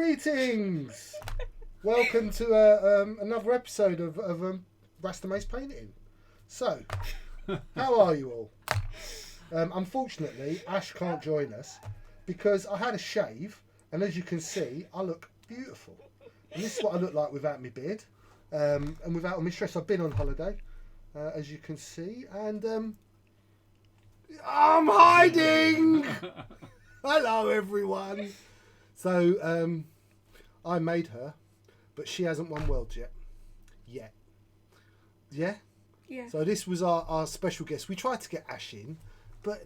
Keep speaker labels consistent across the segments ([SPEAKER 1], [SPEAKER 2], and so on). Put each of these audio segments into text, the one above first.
[SPEAKER 1] Greetings! Welcome to another episode of Rasta Maice Painting. So, how are you all? Unfortunately, Ash can't join us because I had a shave, and as you can see, I look beautiful. And this is what I look like without my beard and without all my stress. I've been on holiday, as you can see, and I'm hiding! Hello, everyone! So, I made her, but she hasn't won Worlds yet. Yeah?
[SPEAKER 2] Yeah.
[SPEAKER 1] So this was our special guest. We tried to get Ash in, but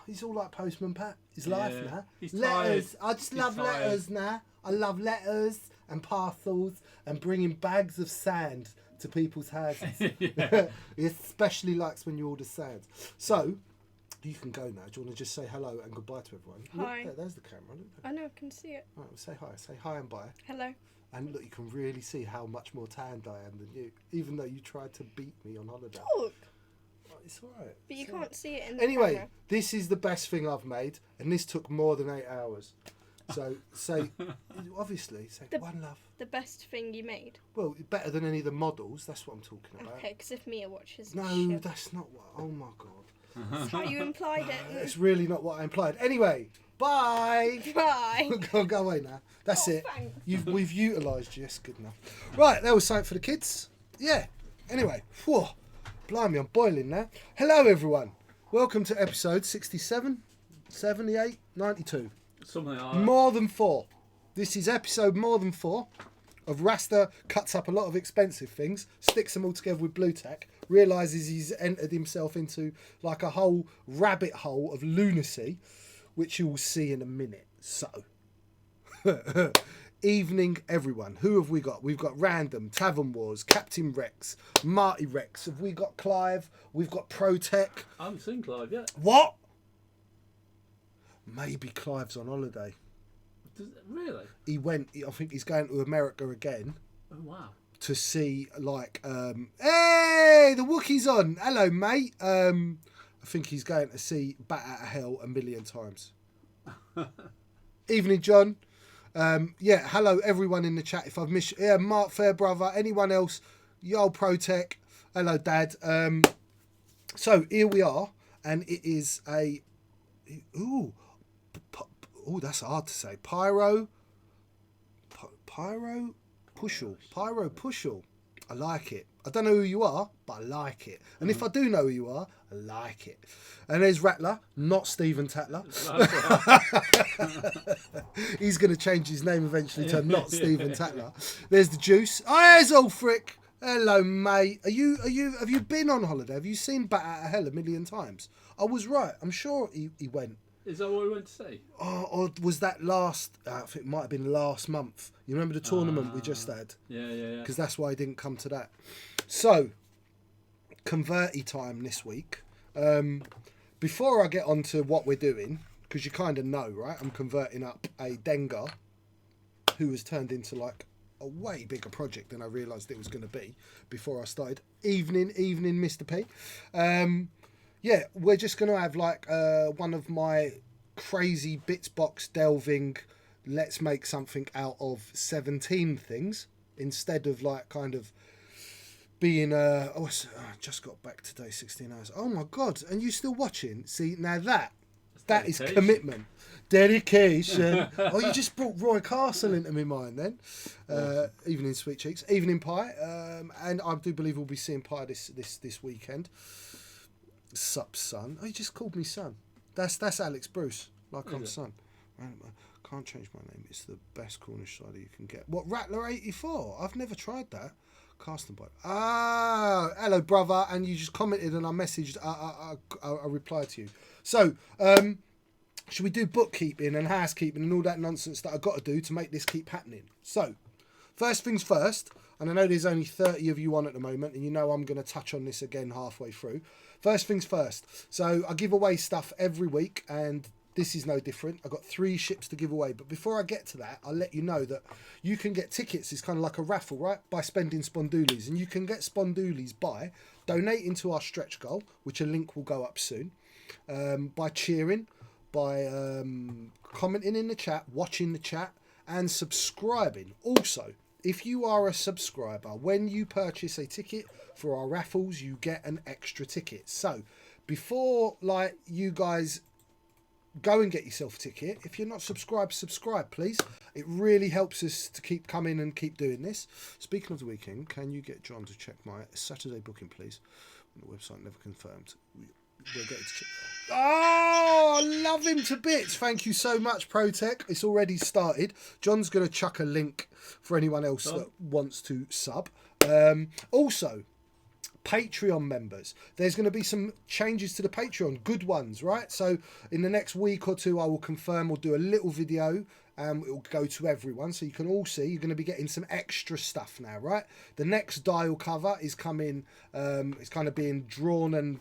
[SPEAKER 1] he's all like Postman Pat. His life now.
[SPEAKER 3] He's
[SPEAKER 1] letters.
[SPEAKER 3] tired.
[SPEAKER 1] I just love letters now. I love letters and parcels and bringing bags of sand to people's houses. He especially likes when you order sand. So, you can go now. Do you want to just say hello and goodbye to everyone?
[SPEAKER 2] Hi.
[SPEAKER 1] Look, there's the camera. Look.
[SPEAKER 2] I know, I can see it.
[SPEAKER 1] Right, well, say hi. Say hi and bye.
[SPEAKER 2] Hello.
[SPEAKER 1] And look, you can really see how much more tanned I am than you, even though you tried to beat me on holiday.
[SPEAKER 2] Talk.
[SPEAKER 1] Oh, it's all right.
[SPEAKER 2] But you
[SPEAKER 1] It's
[SPEAKER 2] can't
[SPEAKER 1] all right.
[SPEAKER 2] see it in the
[SPEAKER 1] Anyway,
[SPEAKER 2] camera.
[SPEAKER 1] this is the best thing I've made, and this took more than 8 hours. So say, obviously, say one love.
[SPEAKER 2] The best thing you made.
[SPEAKER 1] Well, better than any of the models. That's what I'm talking about.
[SPEAKER 2] Okay, because if Mia watches
[SPEAKER 1] No,
[SPEAKER 2] she'll-
[SPEAKER 1] that's not what. Oh my god.
[SPEAKER 2] That's how you implied it.
[SPEAKER 1] It's really not what I implied. Anyway, bye.
[SPEAKER 2] Bye.
[SPEAKER 1] Go away now. That's it.
[SPEAKER 2] Thanks.
[SPEAKER 1] We've utilised you. Yes, good enough. Right, that was something for the kids. Yeah. Anyway, whew, blimey, I'm boiling now. Hello, everyone. Welcome to episode 67, 78, 92.
[SPEAKER 3] Something like that.
[SPEAKER 1] More than 4. This is episode more than 4 of Rasta cuts up a lot of expensive things, sticks them all together with blue tack, realises he's entered himself into like a whole rabbit hole of lunacy, which you will see in a minute. So, evening everyone. Who have we got? We've got Random, Tavern Wars, Captain Rex, Marty Rex. Have we got Clive? We've got Protec.
[SPEAKER 3] I haven't seen Clive yet.
[SPEAKER 1] What? Maybe Clive's on holiday.
[SPEAKER 3] Really?
[SPEAKER 1] I think he's going to America again
[SPEAKER 3] Oh, wow.
[SPEAKER 1] to see like hey, the Wookiee's on. Hello, mate. I think he's going to see Bat Out of Hell 1,000,000 times. Evening, John. Yeah, hello everyone in the chat. If I've missed, Mark Fairbrother, anyone else, yo Protec, hello Dad. So here we are, and it is a that's hard to say. Pyro Pushel. I like it. I don't know who you are, but I like it. And if I do know who you are, I like it. And there's Rattler, not Stephen Tatler. He's going to change his name eventually to not Stephen Tatler. There's the Juice. Oh, there's Ulfric. Hello, mate. Have you been on holiday? Have you seen Bat Out of Hell 1,000,000 times? I was right. I'm sure he went.
[SPEAKER 3] Is that what we went to see?
[SPEAKER 1] Oh, or was that last? I think it might have been last month. You remember the tournament we just had?
[SPEAKER 3] Yeah.
[SPEAKER 1] Because that's why I didn't come to that. So, converty time this week. Before I get on to what we're doing, because you kind of know, right? I'm converting up a Dengar who has turned into like a way bigger project than I realised it was going to be before I started. Evening, Mr. P. Yeah, we're just going to have like one of my crazy bits box delving, let's make something out of 17 things instead of like kind of being I just got back today, 16 hours. Oh my God, and you still watching? See, now that is commitment. Dedication. Oh, you just brought Roy Castle into my mind then. Evening, Sweet Cheeks. Evening Pie. And I do believe we'll be seeing Pie this weekend. Sup, son. Oh, you just called me son. That's Alex Bruce. Like I'm son. Can't change my name. It's the best Cornish cider you can get. What, Rattler 84? I've never tried that. Casting by. Ah, hello, brother. And you just commented and I messaged. I replied to you. So, should we do bookkeeping and housekeeping and all that nonsense that I've got to do to make this keep happening? So, first things first. And I know there's only 30 of you on at the moment, and you know I'm going to touch on this again halfway through. First things first. So I give away stuff every week, and this is no different. I've got 3 ships to give away. But before I get to that, I'll let you know that you can get tickets. It's kind of like a raffle, right? By spending Spondoolies. And you can get Spondoolies by donating to our stretch goal, which a link will go up soon, by cheering, by commenting in the chat, watching the chat, and subscribing. Also, if you are a subscriber, when you purchase a ticket for our raffles, you get an extra ticket. So before like you guys go and get yourself a ticket, if you're not subscribed, subscribe please. It really helps us to keep coming and keep doing this. Speaking of the weekend, can you get John to check my Saturday booking please? The website never confirmed. We'll get it to check. Oh, I love him to bits. Thank you so much, ProTech. It's already started. John's going to chuck a link for anyone else that wants to sub. Also, Patreon members. There's going to be some changes to the Patreon, good ones, right? So in the next week or two, I will confirm, we'll do a little video and it will go to everyone. So you can all see, you're going to be getting some extra stuff now, right? The next dial cover is coming, it's kind of being drawn and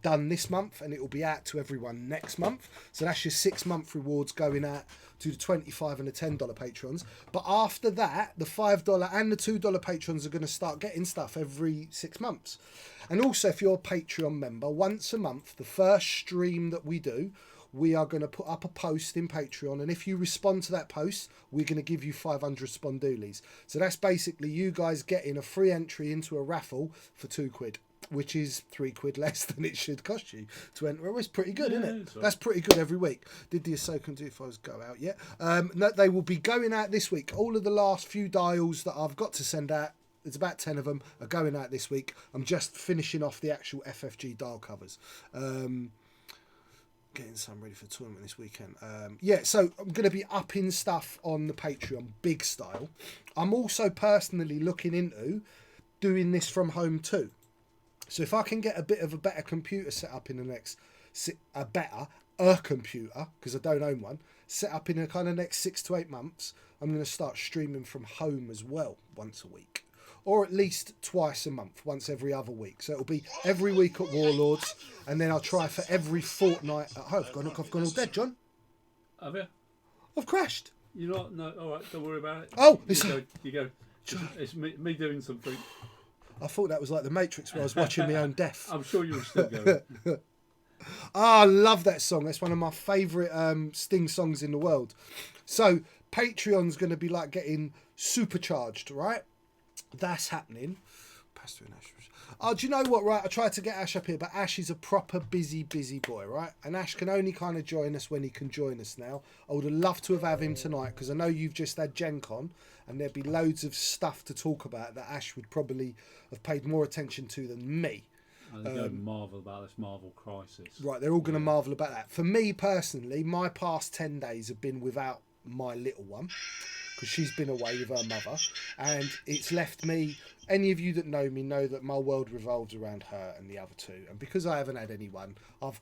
[SPEAKER 1] done this month, and it will be out to everyone next month. So that's your 6-month rewards going out to the $25 and the $10 patrons. But after that, the $5 and the $2 patrons are going to start getting stuff every 6 months. And also, if you're a Patreon member, once a month, the first stream that we do, we are going to put up a post in Patreon, and if you respond to that post, we're going to give you 500 spondoolies. So that's basically you guys getting a free entry into a raffle for £2, which is £3 less than it should cost you to enter. Well, it's pretty good, isn't it? That's pretty good every week. Did the Ahsoka and Dufos go out yet? No, they will be going out this week. All of the last few dials that I've got to send out, there's about 10 of them, are going out this week. I'm just finishing off the actual FFG dial covers. Getting some ready for the tournament this weekend. Yeah, so I'm going to be upping stuff on the Patreon, big style. I'm also personally looking into doing this from home too. So if I can get a bit of a better computer set up in the next, computer, because I don't own one, set up in the kind of next 6 to 8 months, I'm going to start streaming from home as well once a week. Or at least twice a month, once every other week. So it'll be every week at Warlords, and then I'll try for every fortnight at home. I've gone all dead, John.
[SPEAKER 3] Have you?
[SPEAKER 1] I've crashed.
[SPEAKER 3] You're not? No, all right, don't worry about it.
[SPEAKER 1] Oh,
[SPEAKER 3] you go. It's me doing something.
[SPEAKER 1] I thought that was like the Matrix where I was watching my own death.
[SPEAKER 3] I'm sure you were still going.
[SPEAKER 1] I love that song. That's one of my favourite Sting songs in the world. So Patreon's going to be like getting supercharged, right? That's happening. Pastor and Ash. Oh, do you know what, right? I tried to get Ash up here, but Ash is a proper busy boy, right? And Ash can only kind of join us when he can join us now. I would have loved to have had him tonight, because I know you've just had Gen Con, and there'd be loads of stuff to talk about that Ash would probably have paid more attention to than me.
[SPEAKER 3] And they're going to marvel about this Marvel crisis.
[SPEAKER 1] Right, they're all going to marvel about that. For me personally, my past 10 days have been without my little one, because she's been away with her mother, and it's left me. Any of you that know me know that my world revolves around her and the other two, and because I haven't had anyone, I've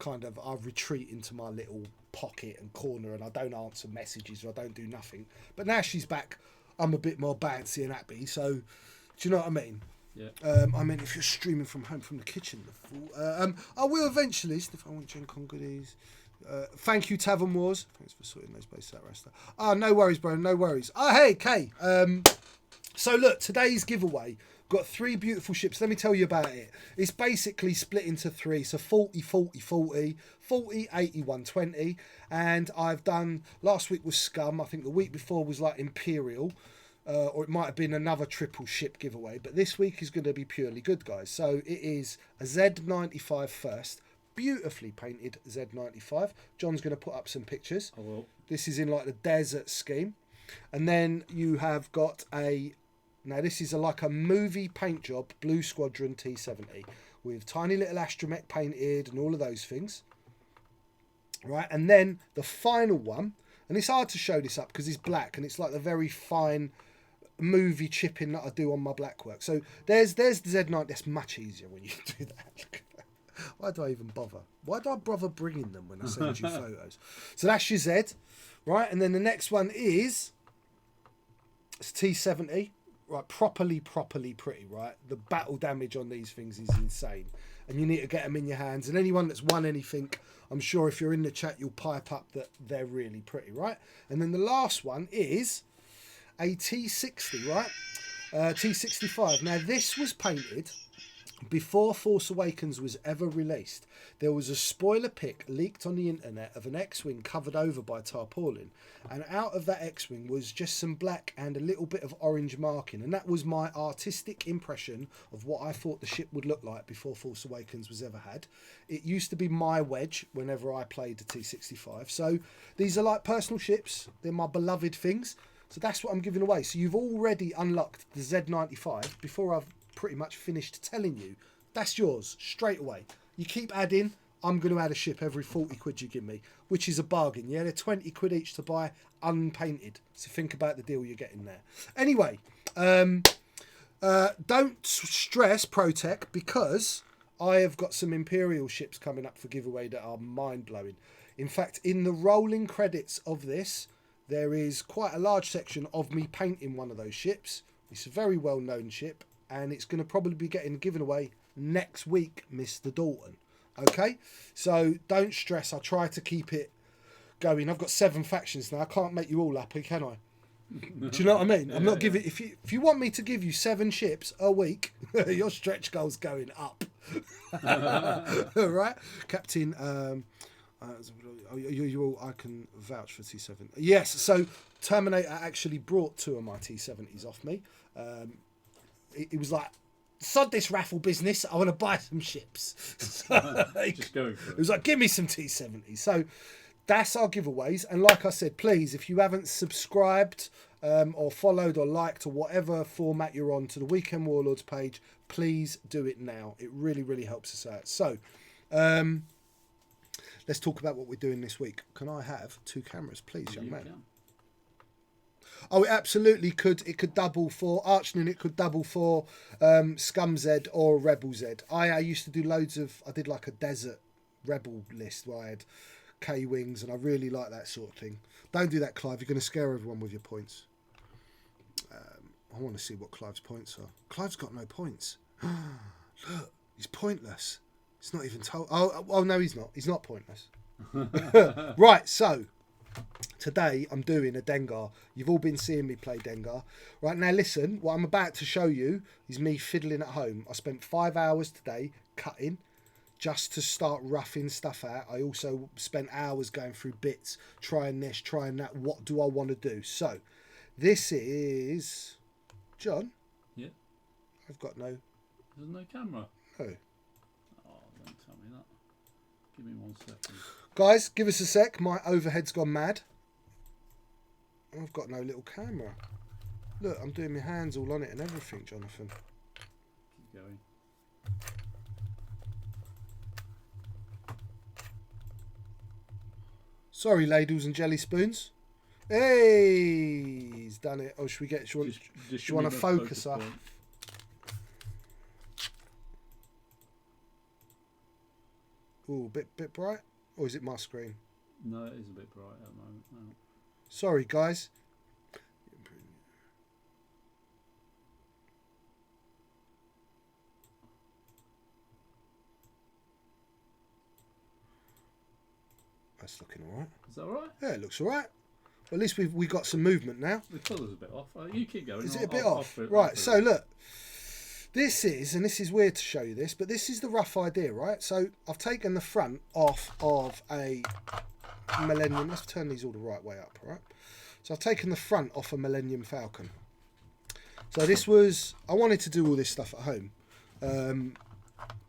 [SPEAKER 1] retreat into my little pocket and corner, and I don't answer messages, or I don't do nothing. But now she's back, I'm a bit more bouncy and happy. So do you know what I mean?
[SPEAKER 3] Yeah.
[SPEAKER 1] I mean, if you're streaming from home from the kitchen, I will eventually. If I want Gen Con goodies. Thank you, Tavern Wars. Thanks for sorting those bases out, Rasta. Oh, no worries, bro. No worries. Oh, hey, Kay. So look, today's giveaway got 3 beautiful ships. Let me tell you about it. It's basically split into 3. So 40, 40, 40, 40, 80, 120. And I've done, last week was Scum. I think the week before was like Imperial. Or it might have been another triple ship giveaway. But this week is going to be purely good, guys. So it is a Z95 first. Beautifully painted Z95. John's going to put up some pictures.
[SPEAKER 3] I will.
[SPEAKER 1] This is in like the desert scheme. And then you have got now this is like a movie paint job, Blue Squadron T70 with tiny little astromech painted and all of those things. Right, and then the final one, and it's hard to show this up because it's black and it's like the very fine movie chipping that I do on my black work. So there's the Z90. That's much easier when you do that. Why do I even bother? Why do I bother bringing them when I send you photos? So that's your Z, right? And then the next one is it's T70, right? Properly pretty, right? The battle damage on these things is insane, and you need to get them in your hands. And anyone that's won anything, I'm sure if you're in the chat, you'll pipe up that they're really pretty, right? And then the last one is a T60, right? T65. Now this was painted before Force Awakens was ever released, there was a spoiler pic leaked on the internet of an X-Wing covered over by tarpaulin, and out of that X-Wing was just some black and a little bit of orange marking, and that was my artistic impression of what I thought the ship would look like before Force Awakens was ever had. It used to be my wedge whenever I played the T65, so these are like personal ships, they're my beloved things, so that's what I'm giving away. So you've already unlocked the Z95 before I've pretty much finished telling you. That's yours straight away. You keep adding, I'm going to add a ship every 40 quid you give me, which is a bargain. Yeah, they're 20 quid each to buy unpainted, so think about the deal you're getting there. Anyway, don't stress ProTech, because I have got some Imperial ships coming up for giveaway that are mind-blowing. In fact, in the rolling credits of this, there is quite a large section of me painting one of those ships. It's a very well-known ship, and it's going to probably be getting given away next week, Mr. Dalton. Okay, so don't stress. I try to keep it going. I've got 7 factions now. I can't make you all happy, can I? Do you know what I mean? I'm not giving. If you want me to give you 7 ships a week, your stretch goal's going up. Right, Captain. You all, I can vouch for T7. Yes, so Terminator actually brought 2 of my T70s off me. It was like, sod this raffle business, I want to buy some ships. So,
[SPEAKER 3] Just going for it.
[SPEAKER 1] It was like, give me some T70s. So that's our giveaways. And like I said, please, if you haven't subscribed or followed or liked or whatever format you're on to the Weekend Warlords page, please do it now. It really, really helps us out. So let's talk about what we're doing this week. Can I have 2 cameras, please, young man?
[SPEAKER 3] Can.
[SPEAKER 1] Oh, it absolutely could. It could double for Archnon. It could double for Scum Z or Rebel Z. I used to do loads of. I did like a desert Rebel list where I had K-wings, and I really like that sort of thing. Don't do that, Clive. You're going to scare everyone with your points. I want to see what Clive's points are. Clive's got no points. Look, he's pointless. It's not even told. Oh no, he's not. He's not pointless. Right, so today I'm doing a Dengar. You've all been seeing me play Dengar. Right, now listen, what I'm about to show you is me fiddling at home. I spent 5 hours today cutting just to start roughing stuff out. I also spent hours going through bits, trying this, trying that. What do I want to do? So this is John.
[SPEAKER 3] Yeah.
[SPEAKER 1] I've got no.
[SPEAKER 3] There's no camera.
[SPEAKER 1] No.
[SPEAKER 3] Oh, don't tell me that. Give me 1 second.
[SPEAKER 1] Guys, give us a sec. My overhead's gone mad. I've got no little camera. Look, I'm doing my hands all on it and everything, Jonathan.
[SPEAKER 3] Keep going.
[SPEAKER 1] Sorry, ladles and jelly spoons. Hey, he's done it. Oh, should we get? Do you want to focus up?
[SPEAKER 3] Point.
[SPEAKER 1] Ooh, bit bright. Or is it my screen?
[SPEAKER 3] No, it is a bit bright at the moment. No.
[SPEAKER 1] Sorry, guys. That's looking all right.
[SPEAKER 3] Is that all right?
[SPEAKER 1] Yeah, it looks all right. Well, at least we got some movement now.
[SPEAKER 3] The colour's a bit off. You keep going.
[SPEAKER 1] Is it a bit off? Right, so look. This is weird to show you this, but this is the rough idea, right? So I've taken the front off of a Millennium. Let's turn these all the right way up, right? So I've taken the front off a Millennium Falcon. So this was, I wanted to do all this stuff at home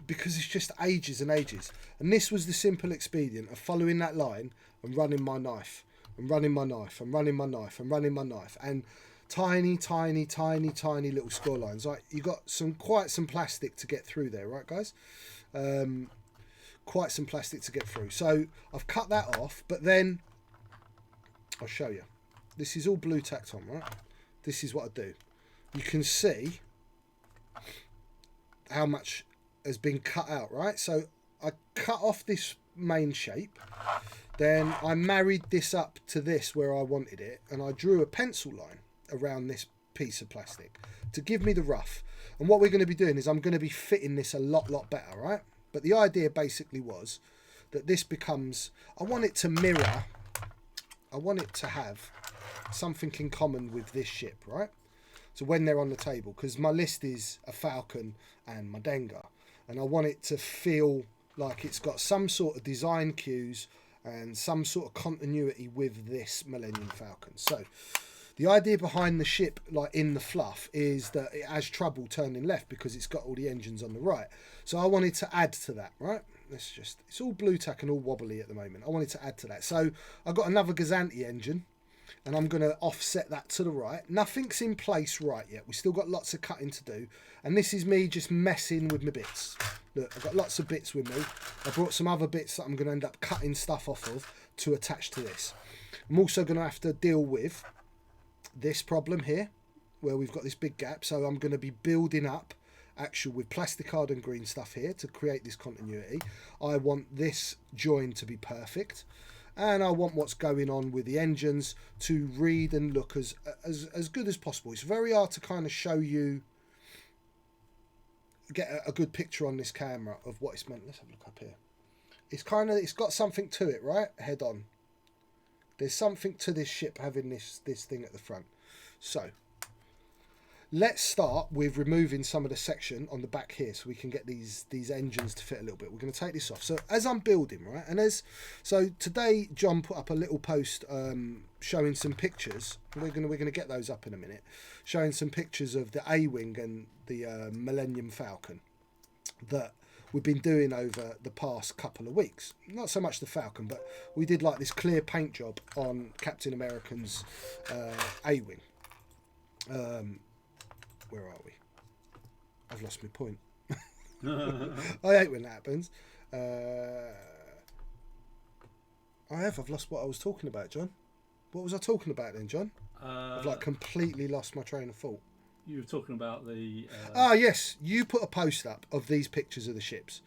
[SPEAKER 1] because it's just ages and ages. And this was the simple expedient of following that line and running my knife and running my knife and running my knife and running my knife and tiny little score lines. Like, you got quite some plastic to get through there, right, guys? Quite some plastic to get through. So I've cut that off, but then I'll show you. This is all blue tacked on, right? This is what I do. You can see how much has been cut out, right? So I cut off this main shape, then I married this up to this where I wanted it, and I drew a pencil line around this piece of plastic to give me the rough. And what we're going to be doing is I'm going to be fitting this a lot better, right? But the idea basically was that this becomes, I want it to mirror, I want it to have something in common with this ship, right? So when they're on the table, because my list is a Falcon and my Dengar. and I want it to feel like it's got some sort of design cues and some sort of continuity with this Millennium Falcon. So the idea behind the ship, like in the fluff, is that it has trouble turning left because it's got all the engines on the right. So I wanted to add to that, right? It's all blue tack and all wobbly at the moment. I wanted to add to that. So I've got another Gazanti engine, and I'm going to offset that to the right. Nothing's in place right yet. We've still got lots of cutting to do. And this is me just messing with my bits. Look, I've got lots of bits with me. I brought some other bits that I'm going to end up cutting stuff off of to attach to this. I'm also going to have to deal with this problem here, where we've got this big gap. So I'm going to be building up actual with plasticard and green stuff here to create this continuity. I want this join to be perfect, and I want what's going on with the engines to read and look as good as possible. It's very hard to kind of show you, get a good picture on this camera of what it's meant. Let's have a look up here. It's got something to it, right? Head on. There's something to this ship having this thing at the front. So let's start with removing some of the section on the back here so we can get these engines to fit a little bit. We're going to take this off. So as I'm building, right, and so today John put up a little post showing some pictures. We're going to get those up in a minute, showing some pictures of the A-wing and the Millennium Falcon that we've been doing over the past couple of weeks. Not so much the Falcon, but we did like this clear paint job on Captain America's A-wing. Where are we? I've lost my point. I hate when that happens. I've lost what I was talking about, John. What was I talking about then, John? I've like completely lost my train of thought.
[SPEAKER 3] You were talking about the...
[SPEAKER 1] yes. You put a post up of these pictures of the ships.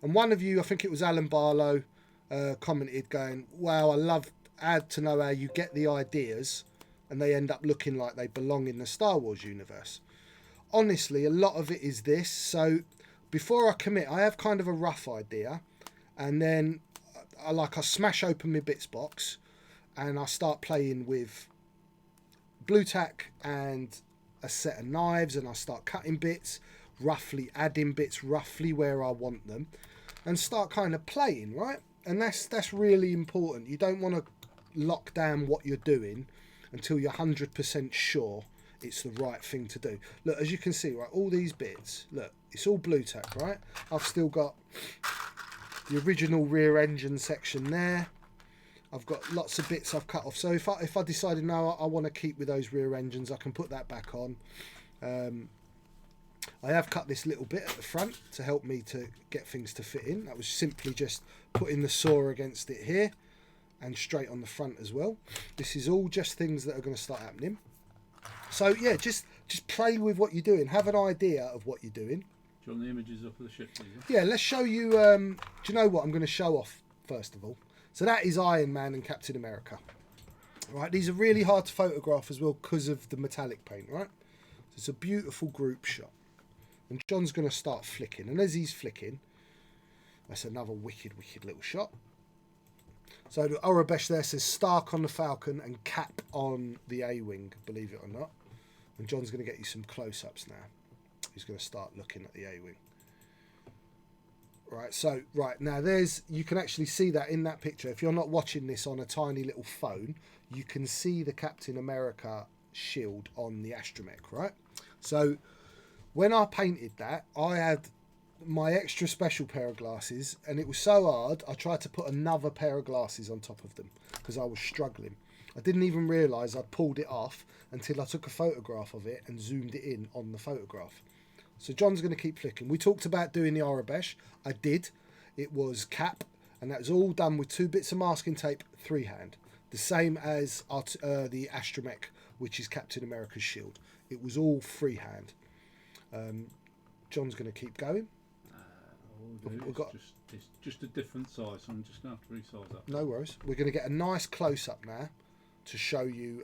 [SPEAKER 1] And one of you, I think it was Alan Barlow, commented going, wow, I'd to know how you get the ideas and they end up looking like they belong in the Star Wars universe. Honestly, a lot of it is this. So before I commit, I have kind of a rough idea, and then I smash open my bits box and I start playing with blue tack and a set of knives, and I start cutting bits, roughly adding bits roughly where I want them, and start kind of playing, right? And that's really important. You don't want to lock down what you're doing until you're 100% sure it's the right thing to do. Look, as you can see, right, all these bits, look, it's all blue tack, right? I've still got the original rear engine section there. I've got lots of bits I've cut off. So if I decided no, I want to keep with those rear engines, I can put that back on. I have cut this little bit at the front to help me to get things to fit in. That was simply just putting the saw against it here and straight on the front as well. This is all just things that are going to start happening. So yeah, just play with what you're doing. Have an idea of what you're doing.
[SPEAKER 3] Do you want the images up of the ship, please?
[SPEAKER 1] Yeah, let's show you. Do you know what I'm going to show off first of all? So that is Iron Man and Captain America. Right, these are really hard to photograph as well because of the metallic paint, right? So it's a beautiful group shot. And John's going to start flicking. And as he's flicking, that's another wicked little shot. So the Aurebesh there says Stark on the Falcon and Cap on the A-Wing, believe it or not. And John's going to get you some close-ups now. He's going to start looking at the A-Wing. Right, so, right, now you can actually see that in that picture. If you're not watching this on a tiny little phone, you can see the Captain America shield on the astromech, right? So, when I painted that, I had my extra special pair of glasses, and it was so hard, I tried to put another pair of glasses on top of them because I was struggling. I didn't even realise I'd pulled it off until I took a photograph of it and zoomed it in on the photograph. So John's going to keep flicking. We talked about doing the Aurebesh. I did. It was Cap, and that was all done with 2 bits of masking tape, 3-hand. The same as the astromech, which is Captain America's shield. It was all freehand. John's going to keep going.
[SPEAKER 3] It's just a different size, so I'm just going to have to resize that.
[SPEAKER 1] No worries. We're going to get a nice close-up now to show you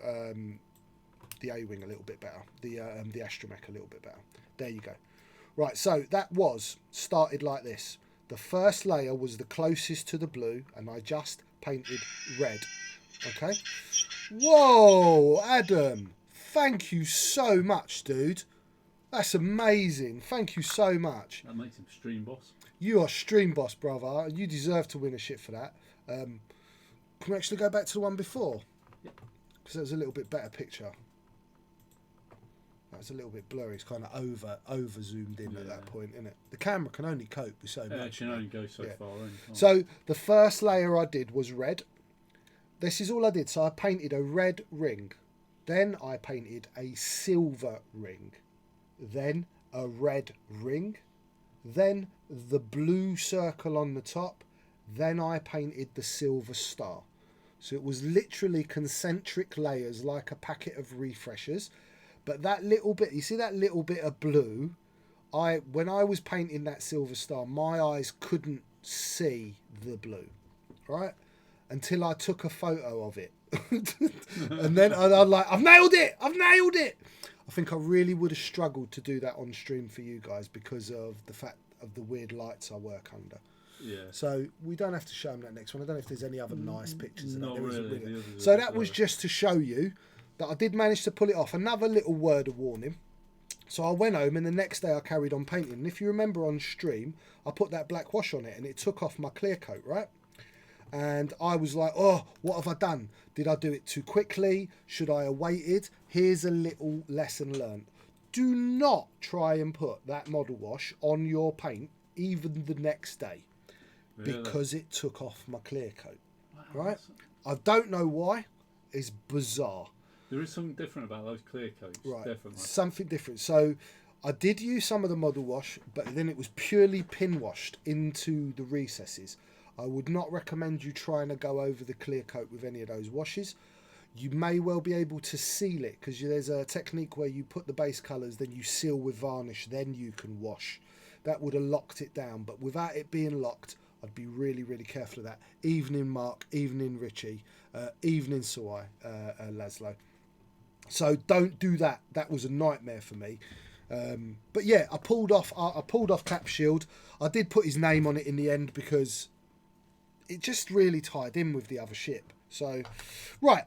[SPEAKER 1] the A-Wing a little bit better, the astromech a little bit better. There you go. Right, so that started like this. The first layer was the closest to the blue, and I just painted red. Okay? Whoa, Adam! Thank you so much, dude. That's amazing. Thank you so much.
[SPEAKER 3] That makes him stream boss.
[SPEAKER 1] You are stream boss, brother. You deserve to win a shit for that. Can we actually go back to the one before?
[SPEAKER 3] Yep.
[SPEAKER 1] Because that was a little bit better picture. That was a little bit blurry. It's kind of over zoomed in at that point, isn't it? The camera can only cope with so much.
[SPEAKER 3] It can only go so far in.
[SPEAKER 1] So the first layer I did was red. This is all I did. So I painted a red ring. Then I painted a silver ring. Then a red ring. Then the blue circle on the top. Then I painted the silver star. So it was literally concentric layers like a packet of refreshers. But that little bit, you see that little bit of blue? When I was painting that silver star, my eyes couldn't see the blue, right? Until I took a photo of it. And then I'm like, I've nailed it! I've nailed it! I think I really would have struggled to do that on stream for you guys because of the fact of the weird lights I work under.
[SPEAKER 3] Yeah.
[SPEAKER 1] So we don't have to show them that next one. I don't know if there's any other nice pictures.
[SPEAKER 3] Not really.
[SPEAKER 1] So that was just to show you that I did manage to pull it off. Another little word of warning. So I went home and the next day I carried on painting. And if you remember on stream, I put that black wash on it and it took off my clear coat, right? And I was like, oh, what have I done? Did I do it too quickly? Should I have waited? Here's a little lesson learned. Do not try and put that model wash on your paint even the next day.
[SPEAKER 3] Really?
[SPEAKER 1] Because it took off my clear coat,
[SPEAKER 3] Wow,
[SPEAKER 1] right? I don't know why. It's bizarre.
[SPEAKER 3] There is something different about those clear coats.
[SPEAKER 1] Right,
[SPEAKER 3] Definitely.
[SPEAKER 1] something different. So I did use some of the model wash, but then it was purely pin washed into the recesses. I would not recommend you trying to go over the clear coat with any of those washes. You may well be able to seal it because there's a technique where you put the base colours, then you seal with varnish, then you can wash. That would have locked it down, but without it being locked, I'd be really, really careful of that. Evening Mark, evening Richie, evening Sawai, Laszlo. So don't do that. That was a nightmare for me. But yeah, I pulled off Cap Shield. I did put his name on it in the end because it just really tied in with the other ship. So, right,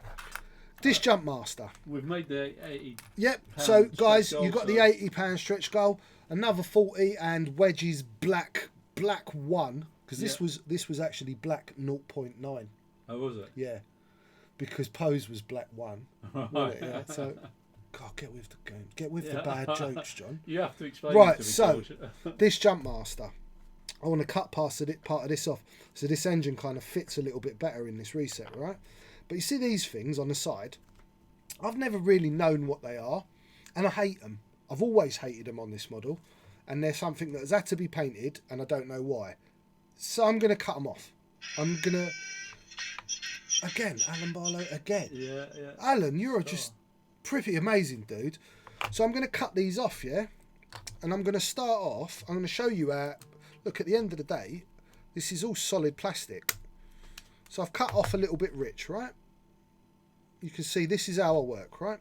[SPEAKER 1] this Jump Master.
[SPEAKER 3] We've made the 80.
[SPEAKER 1] Yep. So guys,
[SPEAKER 3] stretch
[SPEAKER 1] you've got
[SPEAKER 3] goal,
[SPEAKER 1] the £80 stretch goal, another 40, and Wedge's black 1 because this was actually black 0.9.
[SPEAKER 3] Oh, was it?
[SPEAKER 1] Yeah, because Pose was black 1.
[SPEAKER 3] Right.
[SPEAKER 1] Yeah. So, God, get with the game. Get with the bad jokes, John.
[SPEAKER 3] You have to explain.
[SPEAKER 1] Right.
[SPEAKER 3] It to me,
[SPEAKER 1] So
[SPEAKER 3] George.
[SPEAKER 1] this Jump Master, I want to cut part of this off so this engine kind of fits a little bit better in this reset, right? But you see these things on the side? I've never really known what they are, and I hate them. I've always hated them on this model, and they're something that has had to be painted, and I don't know why. So I'm going to cut them off. I'm going to... Again, Alan Barlow, again.
[SPEAKER 3] Yeah.
[SPEAKER 1] Alan, you're just pretty amazing, dude. So I'm going to cut these off, yeah? And I'm going to start off, I'm going to show you how... Look, at the end of the day, this is all solid plastic. So I've cut off a little bit rich, right? You can see this is how I work, right?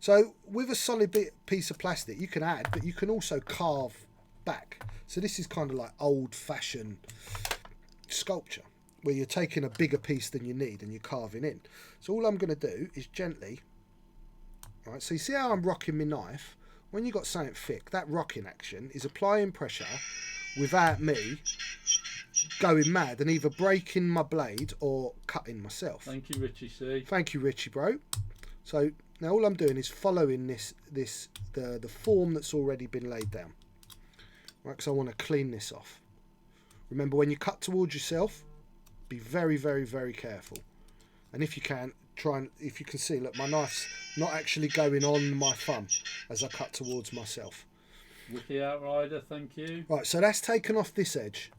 [SPEAKER 1] So with a solid piece of plastic, you can add, but you can also carve back. So this is kind of like old-fashioned sculpture, where you're taking a bigger piece than you need and you're carving in. So all I'm going to do is gently, right? So you see how I'm rocking my knife? When you've got something thick, that rocking action is applying pressure without me going mad and either breaking my blade or cutting myself.
[SPEAKER 3] Thank you, Richie C.
[SPEAKER 1] Thank you, Richie, bro. So now all I'm doing is following the form that's already been laid down, right? Because I want to clean this off. Remember, when you cut towards yourself, be very, very, very careful. And if you can, if you can see, look, my knife's not actually going on my thumb as I cut towards myself.
[SPEAKER 3] Wiki Outrider, thank you.
[SPEAKER 1] Right, so that's taken off this edge.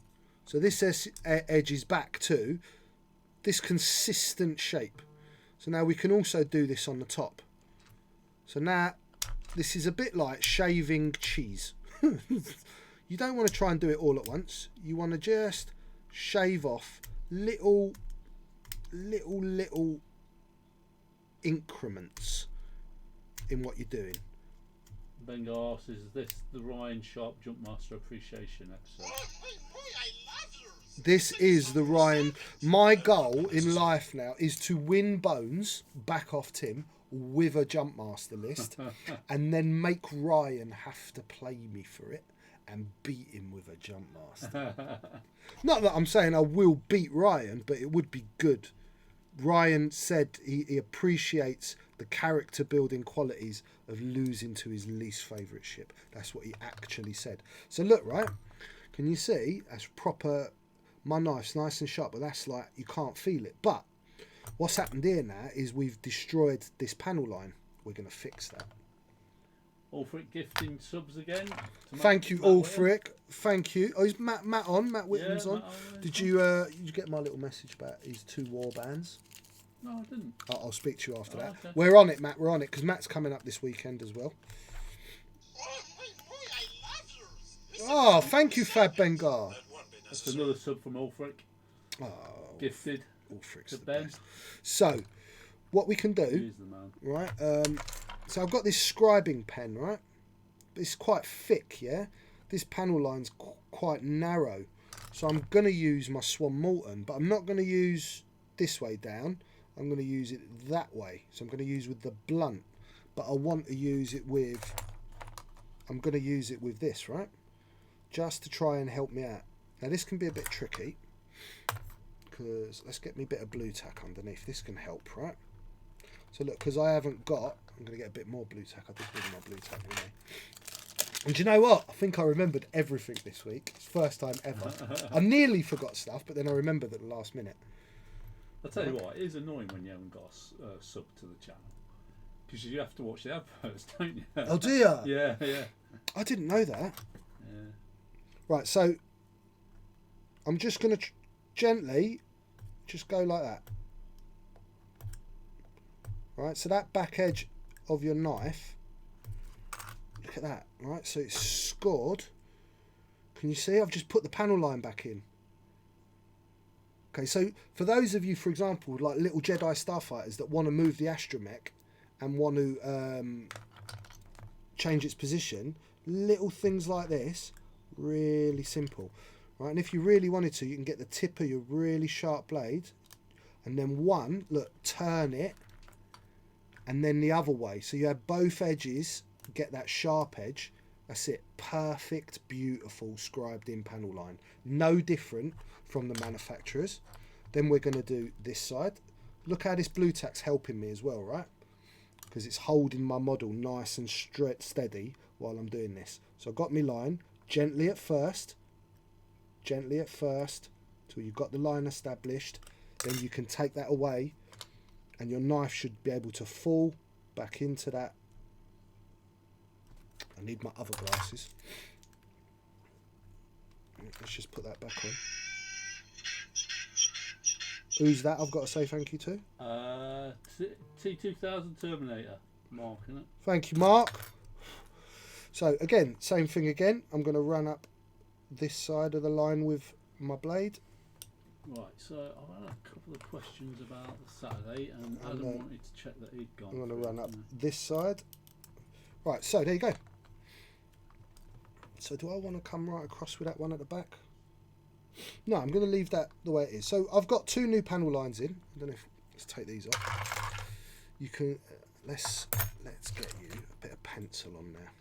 [SPEAKER 1] So this edge is back to this consistent shape. So now we can also do this on the top. So now this is a bit like shaving cheese. You don't want to try and do it all at once. You want to just shave off little increments in what you're doing.
[SPEAKER 3] Bengal asks, is this the Ryan Sharp Jump Master Appreciation episode?
[SPEAKER 1] This is the Ryan. My goal in life now is to win Bones back off Tim, with a Jumpmaster list and then make Ryan have to play me for it and beat him with a Jumpmaster. Not that I'm saying I will beat Ryan, but it would be good. Ryan said he appreciates the character building qualities of losing to his least favourite ship. That's what he actually said. So look, right? Can you see? That's proper. My knife's nice and sharp, but that's like, you can't feel it. But what's happened here now is we've destroyed this panel line. We're going to fix that.
[SPEAKER 3] Ulfric gifting subs again.
[SPEAKER 1] Thank you, Ulfric. Thank you. Oh, is Matt on? Matt Whitman's
[SPEAKER 3] Yeah,
[SPEAKER 1] on. Did you get my little message about his 2 war bands?
[SPEAKER 3] No, I didn't.
[SPEAKER 1] I'll speak to you after that.
[SPEAKER 3] Okay.
[SPEAKER 1] We're on it, Matt. We're on it because Matt's coming up this weekend as well. Oh, thank you, Fab Bengar.
[SPEAKER 3] That's another sub from Ulfric.
[SPEAKER 1] Oh,
[SPEAKER 3] Gifted.
[SPEAKER 1] Ulfric's
[SPEAKER 3] To
[SPEAKER 1] the
[SPEAKER 3] Ben.
[SPEAKER 1] best. So, what we can do,
[SPEAKER 3] He's the man.
[SPEAKER 1] right? So I've got this scribing pen, right? It's quite thick, yeah. This panel line's quite narrow, so I'm gonna use my Swan Morton, but I'm not gonna use this way down. I'm going to use it that way. So I'm going to use with the blunt, but I want to use it with, I'm going to use it with this, right? Just to try and help me out. Now this can be a bit tricky because let's get me a bit of blue tack underneath. This can help, right? So look, because I haven't got, I'm going to get a bit more blue tack. I did bring my blue tack with me. And do you know what? I think I remembered everything this week. It's first time ever. I nearly forgot stuff, but then I remembered at the last minute.
[SPEAKER 3] I'll tell you what, it is annoying when you haven't got a sub to the channel. Because you have to watch the adverts, don't you?
[SPEAKER 1] Oh, do you?
[SPEAKER 3] Yeah.
[SPEAKER 1] I didn't know that.
[SPEAKER 3] Yeah.
[SPEAKER 1] Right, so I'm just going to gently just go like that. Right, so that back edge of your knife, look at that, right? So it's scored. Can you see? I've just put the panel line back in. Okay, so for those of you, for example, like little Jedi starfighters that want to move the astromech and want to change its position, little things like this, really simple, right? And if you really wanted to, you can get the tip of your really sharp blade and then turn it and then the other way. So you have both edges, get that sharp edge. That's it. Perfect, beautiful, scribed in panel line. No different from the manufacturers. Then we're going to do this side. Look how this blue tack's helping me as well, right? Because it's holding my model nice and steady while I'm doing this. So I've got my line. Gently at first, till you've got the line established. Then you can take that away and your knife should be able to fall back into that. I need my other glasses. Let's just put that back on. Who's that I've got to say thank you to?
[SPEAKER 3] T2000 Terminator, Mark, isn't it?
[SPEAKER 1] Thank you, Mark. So again, same thing again. I'm going to run up this side of the line with my blade.
[SPEAKER 3] Right, so I've had a couple of questions about Saturday, and Adam wanted to check that he'd gone.
[SPEAKER 1] I'm going to run up this side. Right, so there you go. So do I want to come right across with that one at the back? No, I'm going to leave that the way it is. So I've got 2 new panel lines in. I don't know if, let's take these off. You can, let's get you a bit of pencil on there.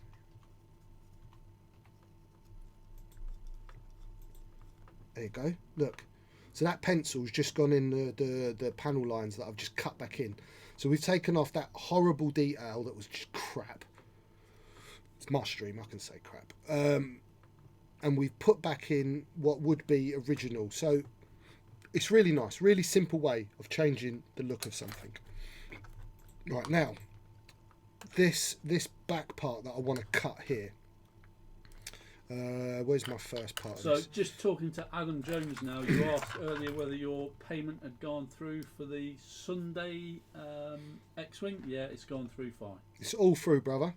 [SPEAKER 1] There you go. Look. So that pencil's just gone in the panel lines that I've just cut back in. So we've taken off that horrible detail that was just crap. It's my stream, I can say crap. And we've put back in what would be original. So it's really nice, really simple way of changing the look of something. Right, now, this back part that I want to cut here. Where's my first part
[SPEAKER 3] So
[SPEAKER 1] of this?
[SPEAKER 3] just talking to Adam Jones now, you asked earlier whether your payment had gone through for the Sunday X-Wing. Yeah, it's gone through fine.
[SPEAKER 1] It's all through, brother.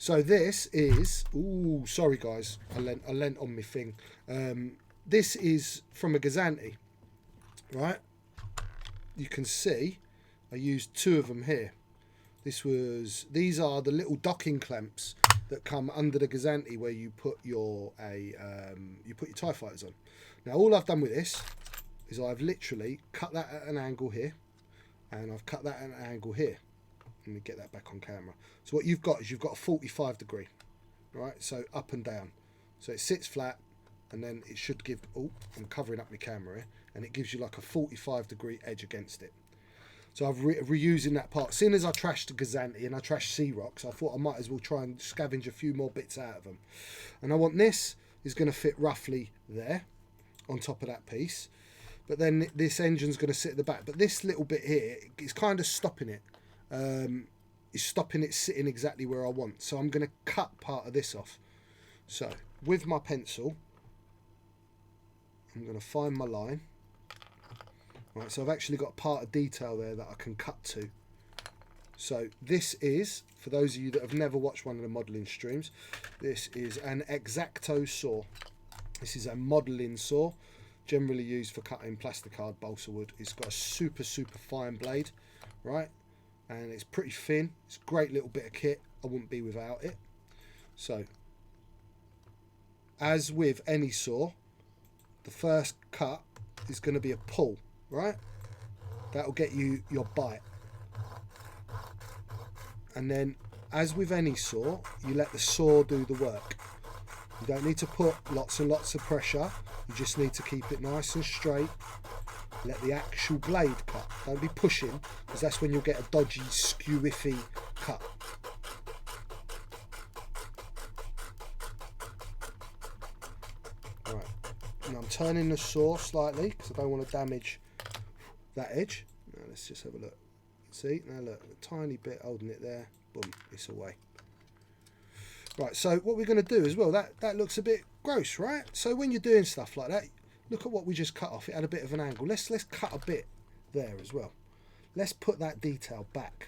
[SPEAKER 1] So this is, ooh, sorry guys, I lent on my thing. This is from a Gazanti, right? You can see I used 2 of them here. These are the little docking clamps that come under the Gazanti where you put your TIE fighters on. Now all I've done with this is I've literally cut that at an angle here, and I've cut that at an angle here. Let me get that back on camera. So what you've got is you've got a 45 degree, right? So up and down. So it sits flat, and then it should give, oh, I'm covering up my camera here, and it gives you like a 45 degree edge against it. So I've reusing that part. Seeing as I trashed the Gazanti and I trashed Sea Rocks, I thought I might as well try and scavenge a few more bits out of them. And I want this is going to fit roughly there on top of that piece. But then this engine's going to sit at the back. But this little bit here is kind of stopping it. It's stopping it sitting exactly where I want. So I'm going to cut part of this off. So with my pencil, I'm going to find my line. Right, so I've actually got part of detail there that I can cut to. So this is, for those of you that have never watched one of the modelling streams, this is an X-Acto saw. This is a modelling saw, generally used for cutting plastic card balsa wood. It's got a super fine blade, right? And it's pretty thin. It's a great little bit of kit. I wouldn't be without it. So, as with any saw, the first cut is going to be a pull, right? That'll get you your bite. And then, as with any saw, you let the saw do the work. You don't need to put lots and lots of pressure. You just need to keep it nice and straight. Let the actual blade cut. Don't be pushing, because that's when you'll get a dodgy, skew-iffy cut. Right. And I'm turning the saw slightly, because I don't want to damage that edge. Now let's just have a look. See, now look, a tiny bit holding it there. Boom, it's away. Right, so what we're going to do as well, that looks a bit gross, right? So when you're doing stuff like that, look at what we just cut off. It had a bit of an angle. Let's cut a bit there as well. Let's put that detail back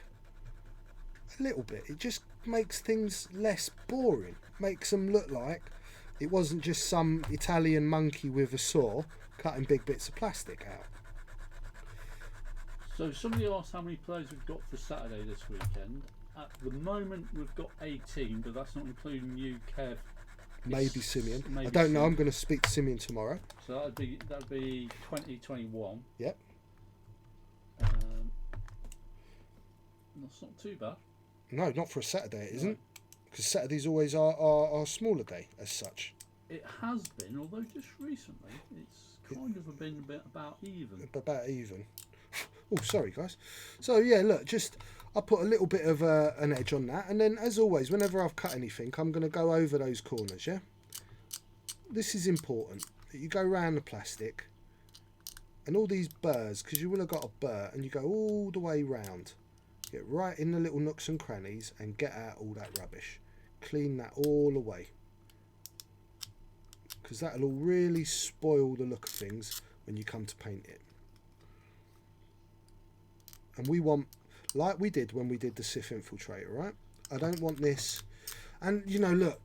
[SPEAKER 1] a little bit. It just makes things less boring. Makes them look like it wasn't just some Italian monkey with a saw cutting big bits of plastic out.
[SPEAKER 3] So somebody asked how many players we've got for Saturday this weekend. At the moment we've got 18, but that's not including you, Kev.
[SPEAKER 1] Maybe Simeon.
[SPEAKER 3] Maybe
[SPEAKER 1] I don't know.
[SPEAKER 3] Simeon.
[SPEAKER 1] I'm going to speak to Simeon tomorrow.
[SPEAKER 3] So that'd be 2021.
[SPEAKER 1] Yep.
[SPEAKER 3] That's not too bad.
[SPEAKER 1] No, not for a Saturday, it isn't. Because Saturday's always our smaller day as such.
[SPEAKER 3] It has been, although just recently it's kind of been a bit about even.
[SPEAKER 1] About even. Oh, sorry guys. So yeah, look, just I put a little bit of an edge on that, and then as always, whenever I've cut anything, I'm going to go over those corners. Yeah. This is important. You go around the plastic, and all these burrs, because you will have got a burr, and you go all the way round. Get right in the little nooks and crannies and get out all that rubbish. Clean that all away, because that'll all really spoil the look of things when you come to paint it. And we want, like we did when we did the Sith Infiltrator, right? I don't want this. And, you know, look,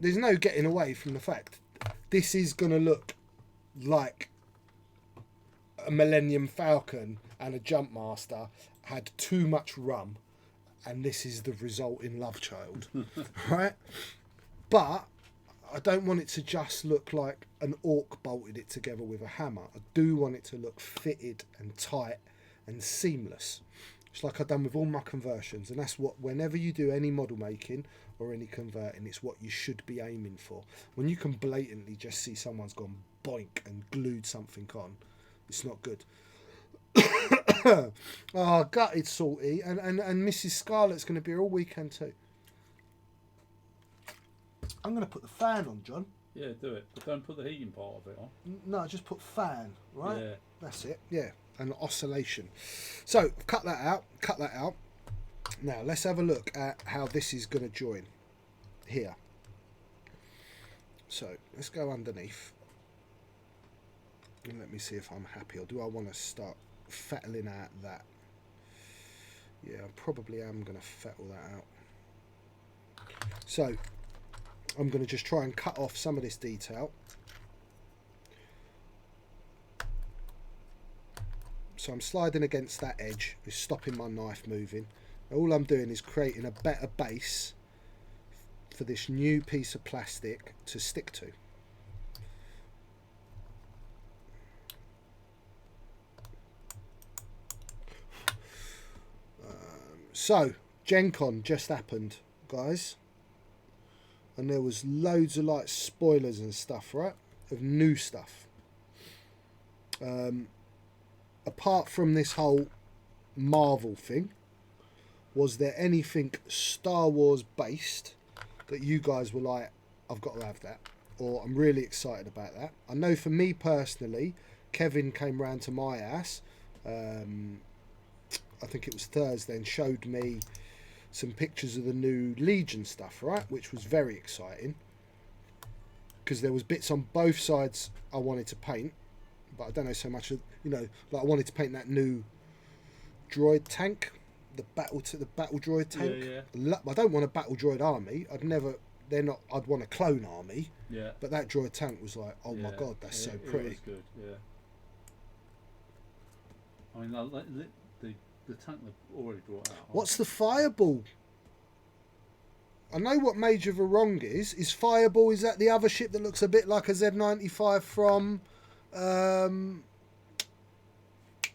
[SPEAKER 1] there's no getting away from the fact this is going to look like a Millennium Falcon and a Jumpmaster had too much rum, and this is the resulting love child, right? But I don't want it to just look like an orc bolted it together with a hammer. I do want it to look fitted and tight and seamless. It's like I've done with all my conversions, and that's what, whenever you do any model making or any converting, it's what you should be aiming for. When you can blatantly just see someone's gone boink and glued something on, it's not good. Oh, gutted salty, and Mrs. Scarlett's going to be here all weekend too. I'm going to put the fan on, John.
[SPEAKER 3] Yeah, do it, but don't put the heating part of it on.
[SPEAKER 1] No, just put fan, right?
[SPEAKER 3] Yeah.
[SPEAKER 1] That's it, yeah. And oscillation. So, cut that out. Now, let's have a look at how this is going to join here. So, let's go underneath. And let me see if I'm happy, or do I want to start fettling out that? Yeah, I probably am going to fettle that out. So, I'm going to just try and cut off some of this detail. So I'm sliding against that edge, it's stopping my knife moving. All I'm doing is creating a better base for this new piece of plastic to stick to. So, Gen Con just happened, guys. And there was loads of like spoilers and stuff, right? Of new stuff. Apart from this whole Marvel thing, was there anything Star Wars based that you guys were like, I've got to have that, or I'm really excited about that? I know for me personally, Kevin came round to my house, I think it was Thursday, and showed me some pictures of the new Legion stuff, right, which was very exciting, because there was bits on both sides I wanted to paint, but I don't know so much, like I wanted to paint that new droid tank, the battle droid tank.
[SPEAKER 3] Yeah.
[SPEAKER 1] I don't want a battle droid army. I'd want a clone army.
[SPEAKER 3] Yeah.
[SPEAKER 1] But that droid tank was like, oh my god, that's so pretty.
[SPEAKER 3] It was good. Yeah. I mean, the tank they've already brought out.
[SPEAKER 1] What's the fireball? I know what Major Varong is. Is Fireball, is that the other ship that looks a bit like a Z95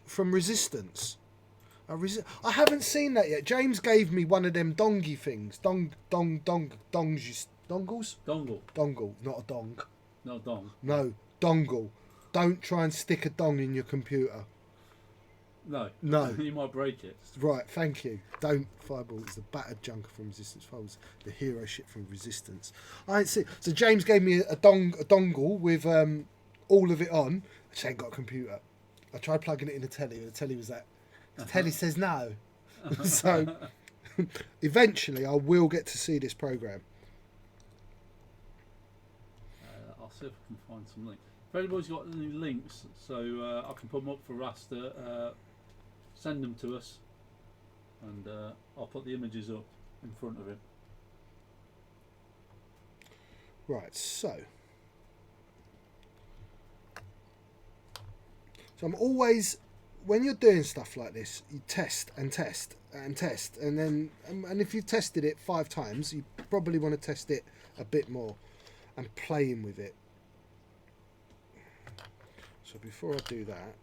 [SPEAKER 1] from Resistance? I haven't seen that yet. James gave me one of them dongy things. Dongles? Dongle, not a dong.
[SPEAKER 3] No, dong.
[SPEAKER 1] No, dongle. Don't try and stick a dong in your computer.
[SPEAKER 3] No. You might break it.
[SPEAKER 1] Right, thank you. Don't. Fireball is the battered junker from Resistance Foes, the hero ship from Resistance. I ain't see. So James gave me a dongle with all of it on. I just ain't got a computer. I tried plugging it in the telly, and the telly was like, the telly says no. So eventually I will get to see this program.
[SPEAKER 3] I'll see if I can find some links. If anybody's got any links, so I can put them up for Rasta, send them to us, and I'll put the images up in front of him.
[SPEAKER 1] Right, so I'm always, when you're doing stuff like this, you test and test and test, and then and if you've tested it 5 times, you probably want to test it a bit more and playing with it. So before I do that,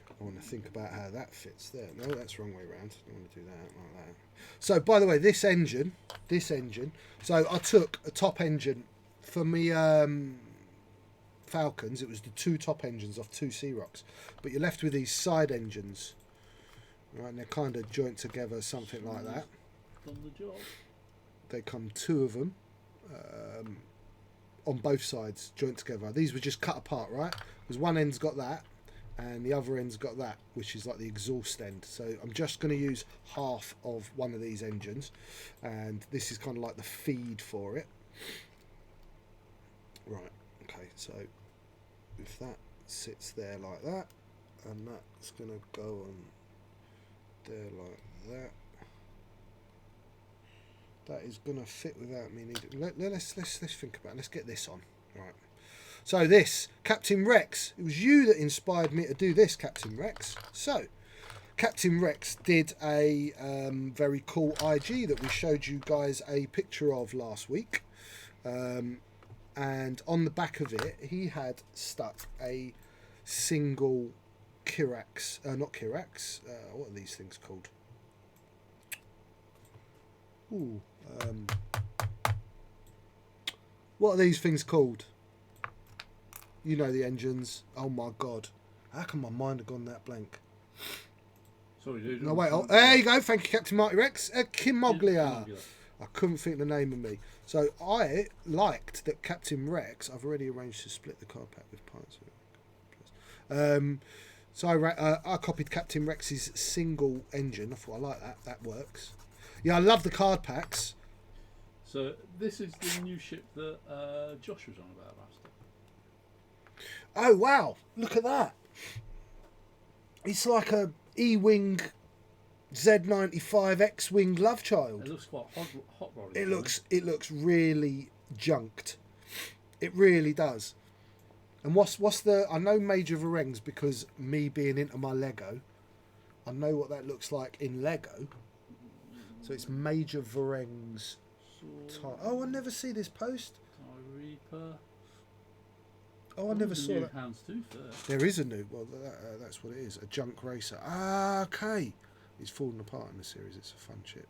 [SPEAKER 1] I want to think about how that fits there. No, that's the wrong way around. I want to do that like that. So by the way, this engine, so I took a top engine for me Falcons. It was the 2 top engines off 2 Sea-Rocks, but you're left with these side engines, right, and they're kind of joint together, something like that.
[SPEAKER 3] Done the job.
[SPEAKER 1] They come 2 of them on both sides, joint together. These were just cut apart, right, because one end's got that and the other end's got that, which is like the exhaust end. So I'm just going to use half of one of these engines, and this is kind of like the feed for it. Right, okay, so if that sits there like that, and that's going to go on there like that, that is going to fit without me needing... Let's think about it. Let's get this on. Right. So this, Captain Rex, it was you that inspired me to do this, Captain Rex. So, Captain Rex did a very cool IG that we showed you guys a picture of last week. And on the back of it, he had stuck a single Kirax, not Kirax, what are these things called? Ooh, what are these things called? You know the engines. Oh my god. How come my mind have gone that blank?
[SPEAKER 3] Sorry, dude.
[SPEAKER 1] No, wait. Oh, there you go. Thank you, Captain Marty Rex. Kimoglia. I couldn't think the name of me. So I liked that Captain Rex. I've already arranged to split the card pack with parts. So I copied Captain Rex's single engine. I thought I like that. That works. Yeah, I love the card packs.
[SPEAKER 3] So this is the new ship that Josh was on about last time.
[SPEAKER 1] Oh wow! Look at that. It's like a E-wing Z95 X-wing love child.
[SPEAKER 3] It looks quite hot rod.
[SPEAKER 1] It looks really junked. It really does. And what's the? I know Major Varengs because me being into my Lego, I know what that looks like in Lego. So it's Major Varengs. Oh, I never see this post.
[SPEAKER 3] TIE Reaper.
[SPEAKER 1] Oh, I never saw that.
[SPEAKER 3] Houndstooth there.
[SPEAKER 1] There is a new. Well, that's what it is. A junk racer. Ah, okay. It's falling apart in the series. It's a fun chip.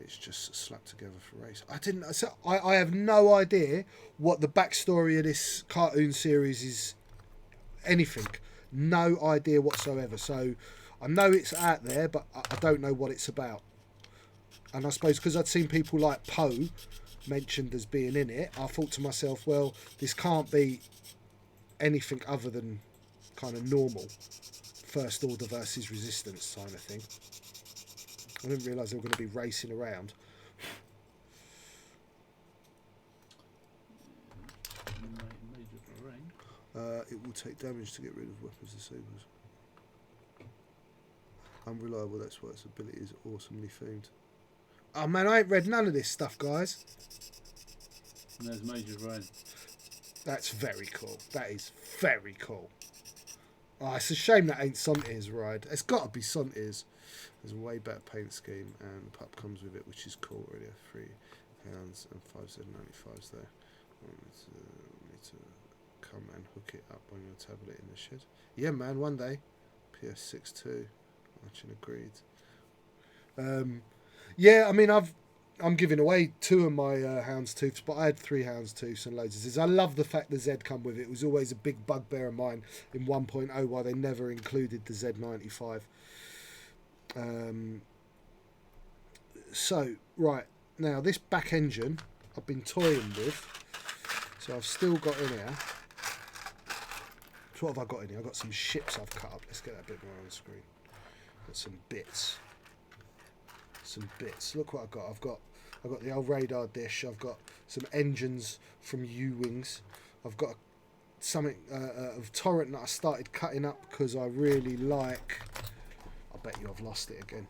[SPEAKER 1] It's just slapped together for race. I didn't. So I have no idea what the backstory of this cartoon series is. Anything. No idea whatsoever. So I know it's out there, but I don't know what it's about. And I suppose because I'd seen people like Poe mentioned as being in it, I thought to myself, well, this can't be anything other than kind of normal First Order versus Resistance kind of thing. I didn't realise they were going to be racing around. It will take damage to get rid of weapons disabled. Unreliable, that's why its ability is awesomely themed. Oh man, I ain't read none of this stuff, guys.
[SPEAKER 3] And there's Major Rain.
[SPEAKER 1] That's very cool. That is very cool. Oh, it's a shame that ain't Sontir's ride. It's got to be Sontir's. There's a way better paint scheme, and the pup comes with it, which is cool. Already have £3 and 5 Z95s there. Need to come and hook it up on your tablet in the shed. Yeah, man, one day. PS6 too. Watching agreed. Yeah, I mean, I'm giving away 2 of my houndstooths, but I had 3 houndstooths and loads of Z's. I love the fact the Z come with it. It was always a big bugbear of mine in 1.0 why they never included the Z95. So, right, now this back engine I've been toying with. So I've still got in here. So what have I got in here? I've got some ships I've cut up. Let's get that a bit more on the screen. Got some bits. Look what I've got. I've got the old radar dish. I've got some engines from U-Wings. I've got something of Torrent that I started cutting up because I really like. I bet you I've lost it again.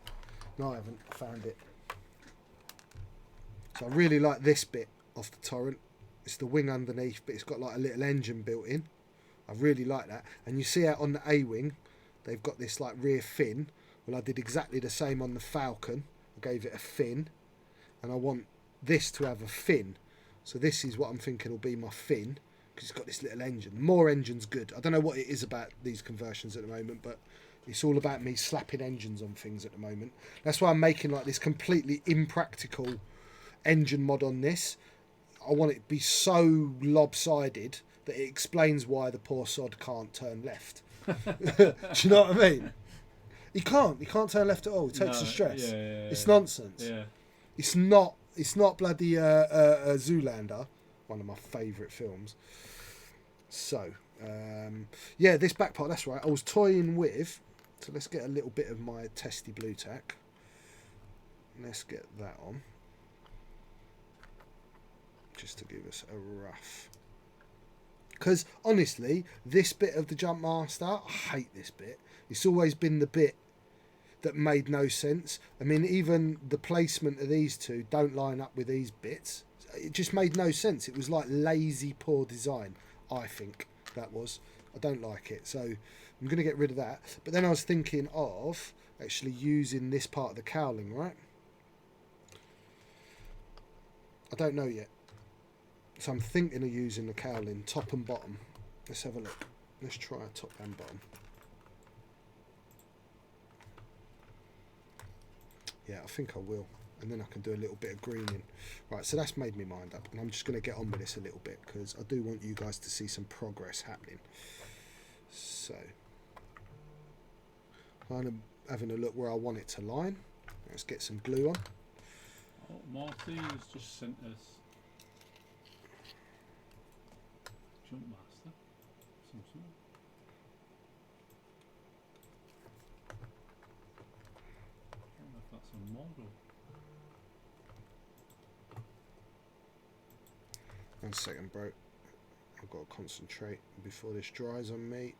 [SPEAKER 1] No, I haven't. I found it. So I really like this bit off the Torrent. It's the wing underneath, but it's got like a little engine built in. I really like that. And you see out on the A-Wing, they've got this like rear fin. Well, I did exactly the same on the Falcon. I gave it a fin, and I want this to have a fin. So this is what I'm thinking will be my fin, because it's got this little engine. More engine's good. I don't know what it is about these conversions at the moment, but it's all about me slapping engines on things at the moment. That's why I'm making like this completely impractical engine mod on this. I want it to be so lopsided that it explains why the poor sod can't turn left. Do you know what I mean? He can't turn left at all. It takes the stress. It's nonsense.
[SPEAKER 3] Yeah.
[SPEAKER 1] It's not bloody Zoolander, one of my favourite films. So, yeah, this back part, that's right. I was toying with, so let's get a little bit of my testy blue tack. Let's get that on. Just to give us a rough. Because, honestly, this bit of the Jump Master, I hate this bit. It's always been the bit that made no sense. I mean, even the placement of these two don't line up with these bits. It just made no sense. It was like lazy, poor design, I think that was. I don't like it. So I'm going to get rid of that. But then I was thinking of actually using this part of the cowling, right? I don't know yet. So I'm thinking of using the cowling, top and bottom. Let's have a look. Let's try top and bottom. Yeah, I think I will. And then I can do a little bit of greening. Right, so that's made me mind up. And I'm just going to get on with this a little bit because I do want you guys to see some progress happening. So, I'm having a look where I want it to line. Let's get some glue on.
[SPEAKER 3] Oh, Marty has just sent us Jump Master. Some sort. I don't know if that's a model.
[SPEAKER 1] 1 second, bro. I've got to concentrate before this dries on me.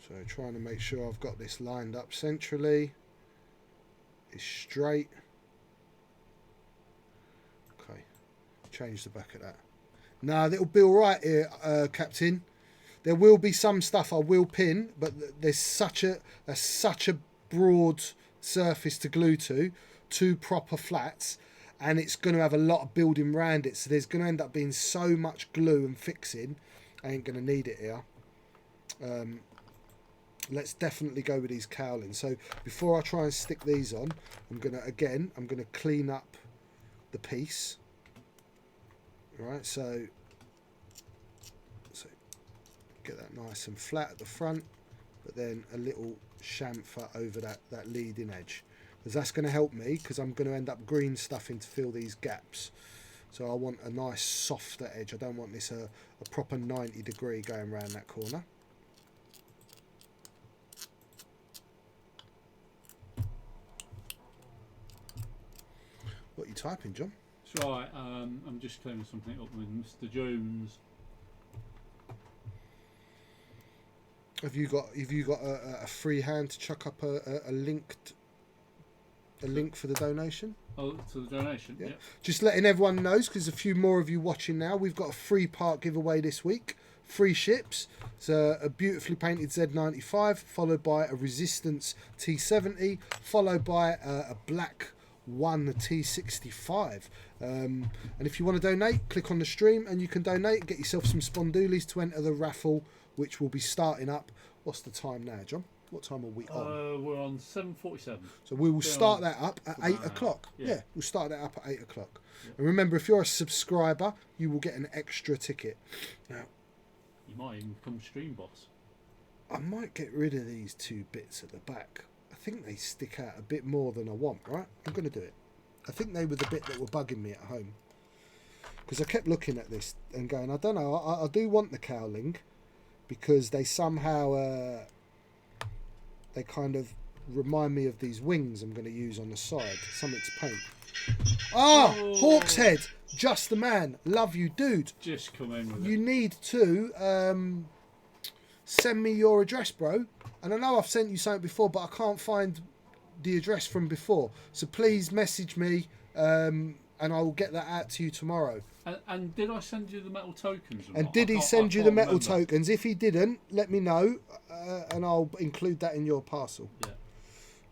[SPEAKER 1] So trying to make sure I've got this lined up centrally. It's straight. Okay. Change the back of that. Nah, it'll be alright here, Captain. There will be some stuff I will pin, but there's such a broad surface to glue to, 2 proper flats, and it's going to have a lot of building around it. So there's going to end up being so much glue and fixing. I ain't going to need it here. Let's definitely go with these cowlings. So before I try and stick these on, I'm going to clean up the piece. All right, so get that nice and flat at the front, but then a little chamfer over that leading edge, because that's going to help me, because I'm going to end up green stuffing to fill these gaps. So I want a nice softer edge. I don't want this a proper 90 degree going around that corner. What are you typing, John?
[SPEAKER 3] That's right. I'm just clearing something up with Mr. Jones.
[SPEAKER 1] Have you got a free hand to chuck up a link for the donation?
[SPEAKER 3] Oh, to the donation.
[SPEAKER 1] Yeah.
[SPEAKER 3] Yeah.
[SPEAKER 1] Just letting everyone know, because there's a few more of you watching now. We've got a free part giveaway this week. Free ships. It's a beautifully painted Z95, followed by a Resistance T70, followed by a black one, the T65. And if you want to donate, click on the stream and you can donate. Get yourself some spondoolies to enter the raffle, which will be starting up. What's the time now, John? What time are we on?
[SPEAKER 3] We're on 7:47.
[SPEAKER 1] So we will start that up at 8 o'clock. Yeah, we'll start that up at 8 o'clock. Yeah. And remember, if you're a subscriber, you will get an extra ticket. Now,
[SPEAKER 3] you might even become stream boss.
[SPEAKER 1] I might get rid of these 2 bits at the back. I think they stick out a bit more than I want, right? I'm going to do it. I think they were the bit that were bugging me at home. Because I kept looking at this and going, I don't know, I do want the cowling, because they somehow, they kind of remind me of these wings I'm going to use on the side. Something to paint. Ah, oh. Hawk's Head. Just the man. Love you, dude.
[SPEAKER 3] Just come in with
[SPEAKER 1] you need to send me your address, bro. And I know I've sent you something before, but I can't find the address from before. So please message me, and I will get that out to you tomorrow.
[SPEAKER 3] And did I send you the metal tokens?
[SPEAKER 1] And did he send you the metal tokens? If he didn't, let me know, and I'll include that in your parcel.
[SPEAKER 3] Yeah.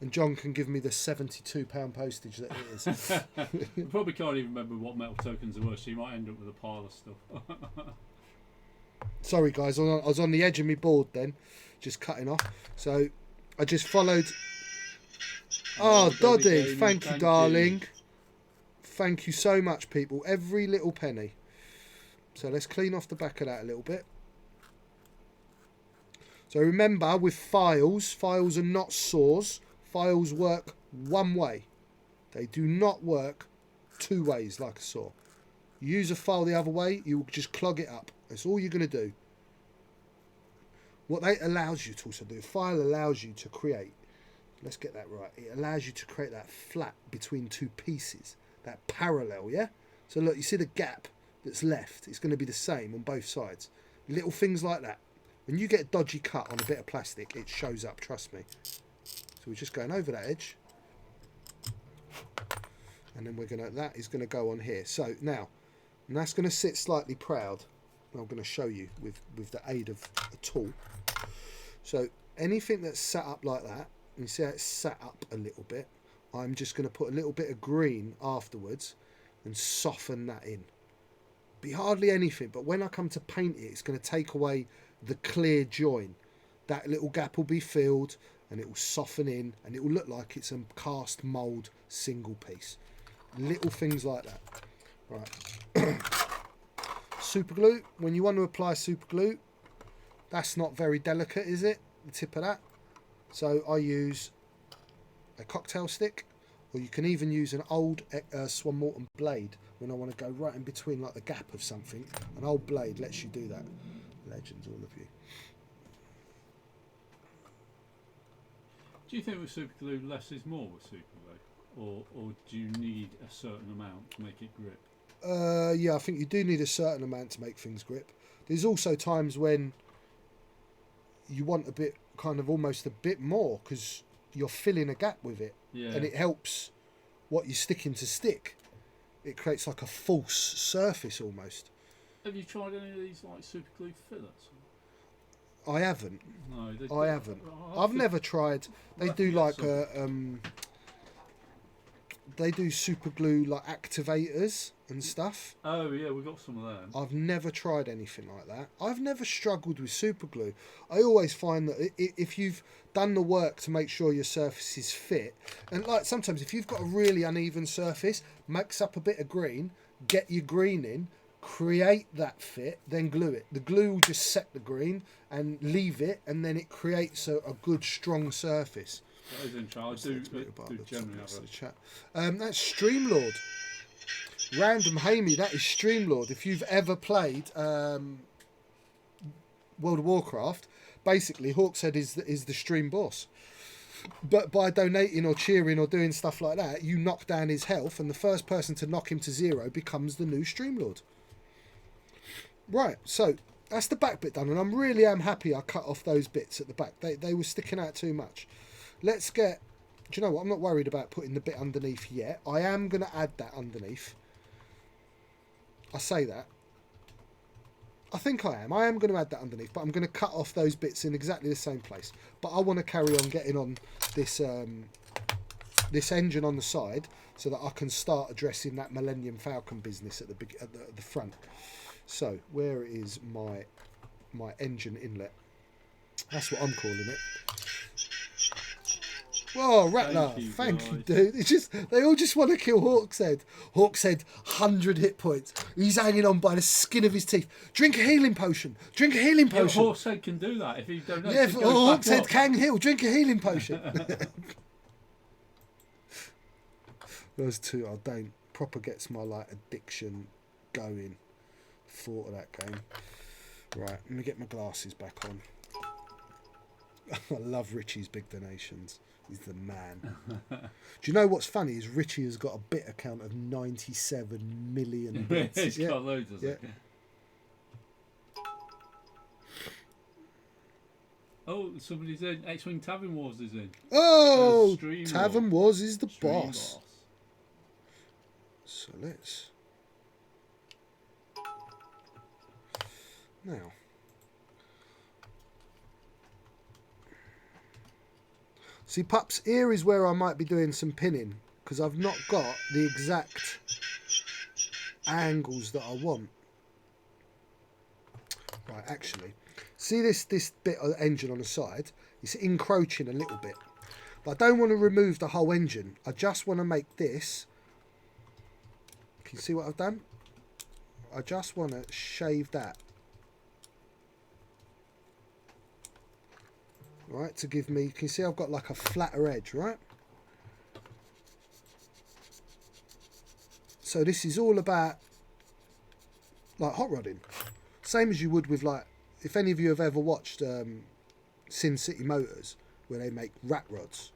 [SPEAKER 1] And John can give me the £72 postage that it is.
[SPEAKER 3] You probably can't even remember what metal tokens there were, so you might end up with a pile of stuff.
[SPEAKER 1] Sorry, guys, I was on the edge of my board then, just cutting off. So I just followed. Oh, Doddy, thank you, darling. Thank you so much, people. Every little penny. So let's clean off the back of that a little bit. So remember, with files are not saws. Files work one way. They do not work 2 ways like a saw. You use a file the other way, you will just clog it up. That's all you're going to do. What that allows you to also do, a file allows you to create, let's get that right, it allows you to create that flat between 2 pieces. That parallel, yeah? So look, you see the gap that's left? It's going to be the same on both sides. Little things like that. When you get a dodgy cut on a bit of plastic, it shows up, trust me. So we're just going over that edge. And then that is going to go on here. So now, and that's going to sit slightly proud. And I'm going to show you with the aid of a tool. So anything that's set up like that, you see how it's set up a little bit, I'm just going to put a little bit of green afterwards and soften that in. Be hardly anything, but when I come to paint it, it's going to take away the clear join. That little gap will be filled and it will soften in and it will look like it's a cast mould single piece. Little things like that. Right. Super glue. When you want to apply super glue, that's not very delicate, is it? The tip of that. So I use a cocktail stick, or you can even use an old Swan Morton blade when I want to go right in between like the gap of something. An old blade lets you do that. Legends, all of you.
[SPEAKER 3] Do you think with super glue less is more with super glue, or do you need a certain amount to make it grip?
[SPEAKER 1] Yeah, I think you do need a certain amount to make things grip. There's also times when you want a bit, kind of almost a bit more, because you're filling a gap with it, and it helps what you're sticking to stick. It creates like a false surface almost.
[SPEAKER 3] Have you tried any of these like super glue fillets?
[SPEAKER 1] I haven't.
[SPEAKER 3] No,
[SPEAKER 1] I haven't. I've never tried. They do like they do super glue like activators and stuff.
[SPEAKER 3] Oh yeah, we got some of them.
[SPEAKER 1] I've never tried anything like that. I've never struggled with super glue. I always find that if you've done the work to make sure your surface is fit, and like sometimes if you've got a really uneven surface, mix up a bit of green, get your green in, create that fit, then glue it. The glue will just set the green and leave it, and then it creates a good strong surface.
[SPEAKER 3] That is interesting. I do generally have a
[SPEAKER 1] chat. That's Streamlord. Random Hamey, that is Streamlord. If you've ever played World of Warcraft, basically Hawkshead is the stream boss. But by donating or cheering or doing stuff like that, you knock down his health, and the first person to knock him to 0 becomes the new Streamlord. Right, so that's the back bit done, and I'm happy I cut off those bits at the back. They were sticking out too much. Let's get... Do you know what? I'm not worried about putting the bit underneath yet. I am going to add that underneath. I say that. I think I am. I am going to add that underneath, but I'm going to cut off those bits in exactly the same place. But I want to carry on getting on this this engine on the side so that I can start addressing that Millennium Falcon business at the front. So where is my engine inlet? That's what I'm calling it. Whoa, Rattler! Thank you, dude. It's just they all just want to kill Hawkshead. Hawkshead, 100 hit points. He's hanging on by the skin of his teeth. Drink a healing potion. Drink a healing potion.
[SPEAKER 3] Yeah, Hawkshead can do that if you don't know.
[SPEAKER 1] Yeah, Hawkshead can heal. Drink a healing potion. Those two, I don't. Proper gets my like addiction going. Thought of that game. Right, let me get my glasses back on. I love Richie's big donations. He's the man. Do you know what's funny is Richie has got a bit account of 97 million bits.
[SPEAKER 3] He's got loads of it. Oh, somebody's in. X-Wing Tavern Wars is in.
[SPEAKER 1] Oh, Tavern Wars is the boss. So let's... Now... See, pups, here is where I might be doing some pinning, because I've not got the exact angles that I want. Right, actually, see this bit of engine on the side? It's encroaching a little bit. But I don't want to remove the whole engine. I just want to make this... Can you see what I've done? I just want to shave that. Right, to give me, can you see I've got like a flatter edge, right? So this is all about like hot rodding. Same as you would with like, if any of you have ever watched Sin City Motors, where they make rat rods.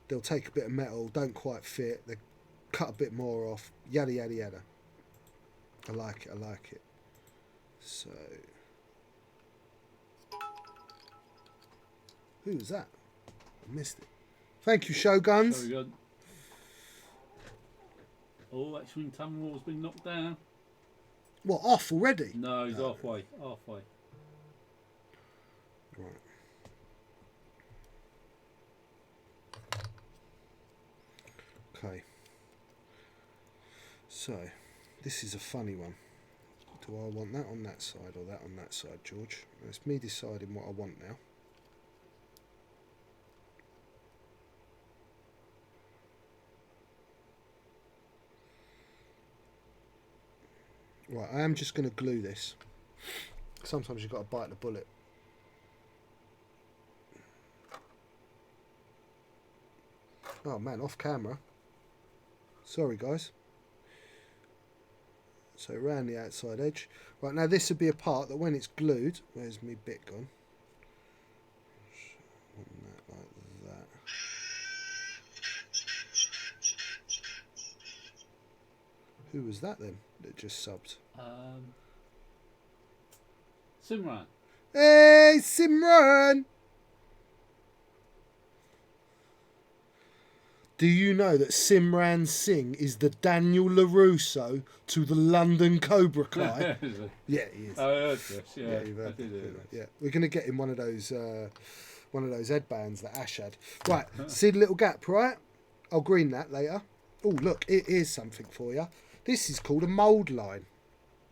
[SPEAKER 1] They'll take a bit of metal, don't quite fit, they cut a bit more off, yada yada yada. I like it, I like it. So... Who was that? I missed it. Thank you, Shoguns.
[SPEAKER 3] Shogun. Oh, X-Wing Tavern War's been knocked down.
[SPEAKER 1] What, off already?
[SPEAKER 3] No, he's halfway. Halfway.
[SPEAKER 1] Right. Okay. So, this is a funny one. Do I want that on that side or that on that side, George? It's me deciding what I want now. Right, I am just going to glue this. Sometimes you've got to bite the bullet. Oh man, off camera. Sorry guys. So around the outside edge. Right, now this would be a part that when it's glued... Where's my bit gone? That like that. Who was that then that just subbed?
[SPEAKER 3] Simran.
[SPEAKER 1] Hey, Simran! Do you know that Simran Singh is the Daniel LaRusso to the London Cobra Kai? Yeah, he is.
[SPEAKER 3] I heard this. Yeah,
[SPEAKER 1] you've heard
[SPEAKER 3] I did hear
[SPEAKER 1] yeah, we're going to get him one of those headbands that Ash had. Right, see the little gap, right? I'll green that later. Oh, look, it is something for you. This is called a mould line.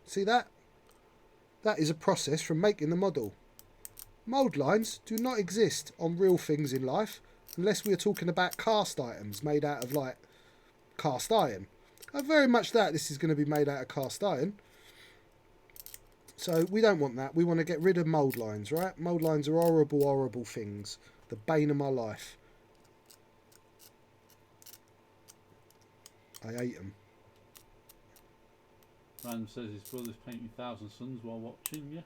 [SPEAKER 1] See that? That is a process from making the model. Mould lines do not exist on real things in life unless we are talking about cast items made out of, like, cast iron. I very much doubt this is going to be made out of cast iron. So we don't want that. We want to get rid of mould lines, right? Mould lines are horrible, horrible things. The bane of my life. I hate them.
[SPEAKER 3] Random says his brother's painting Thousand Suns while watching you.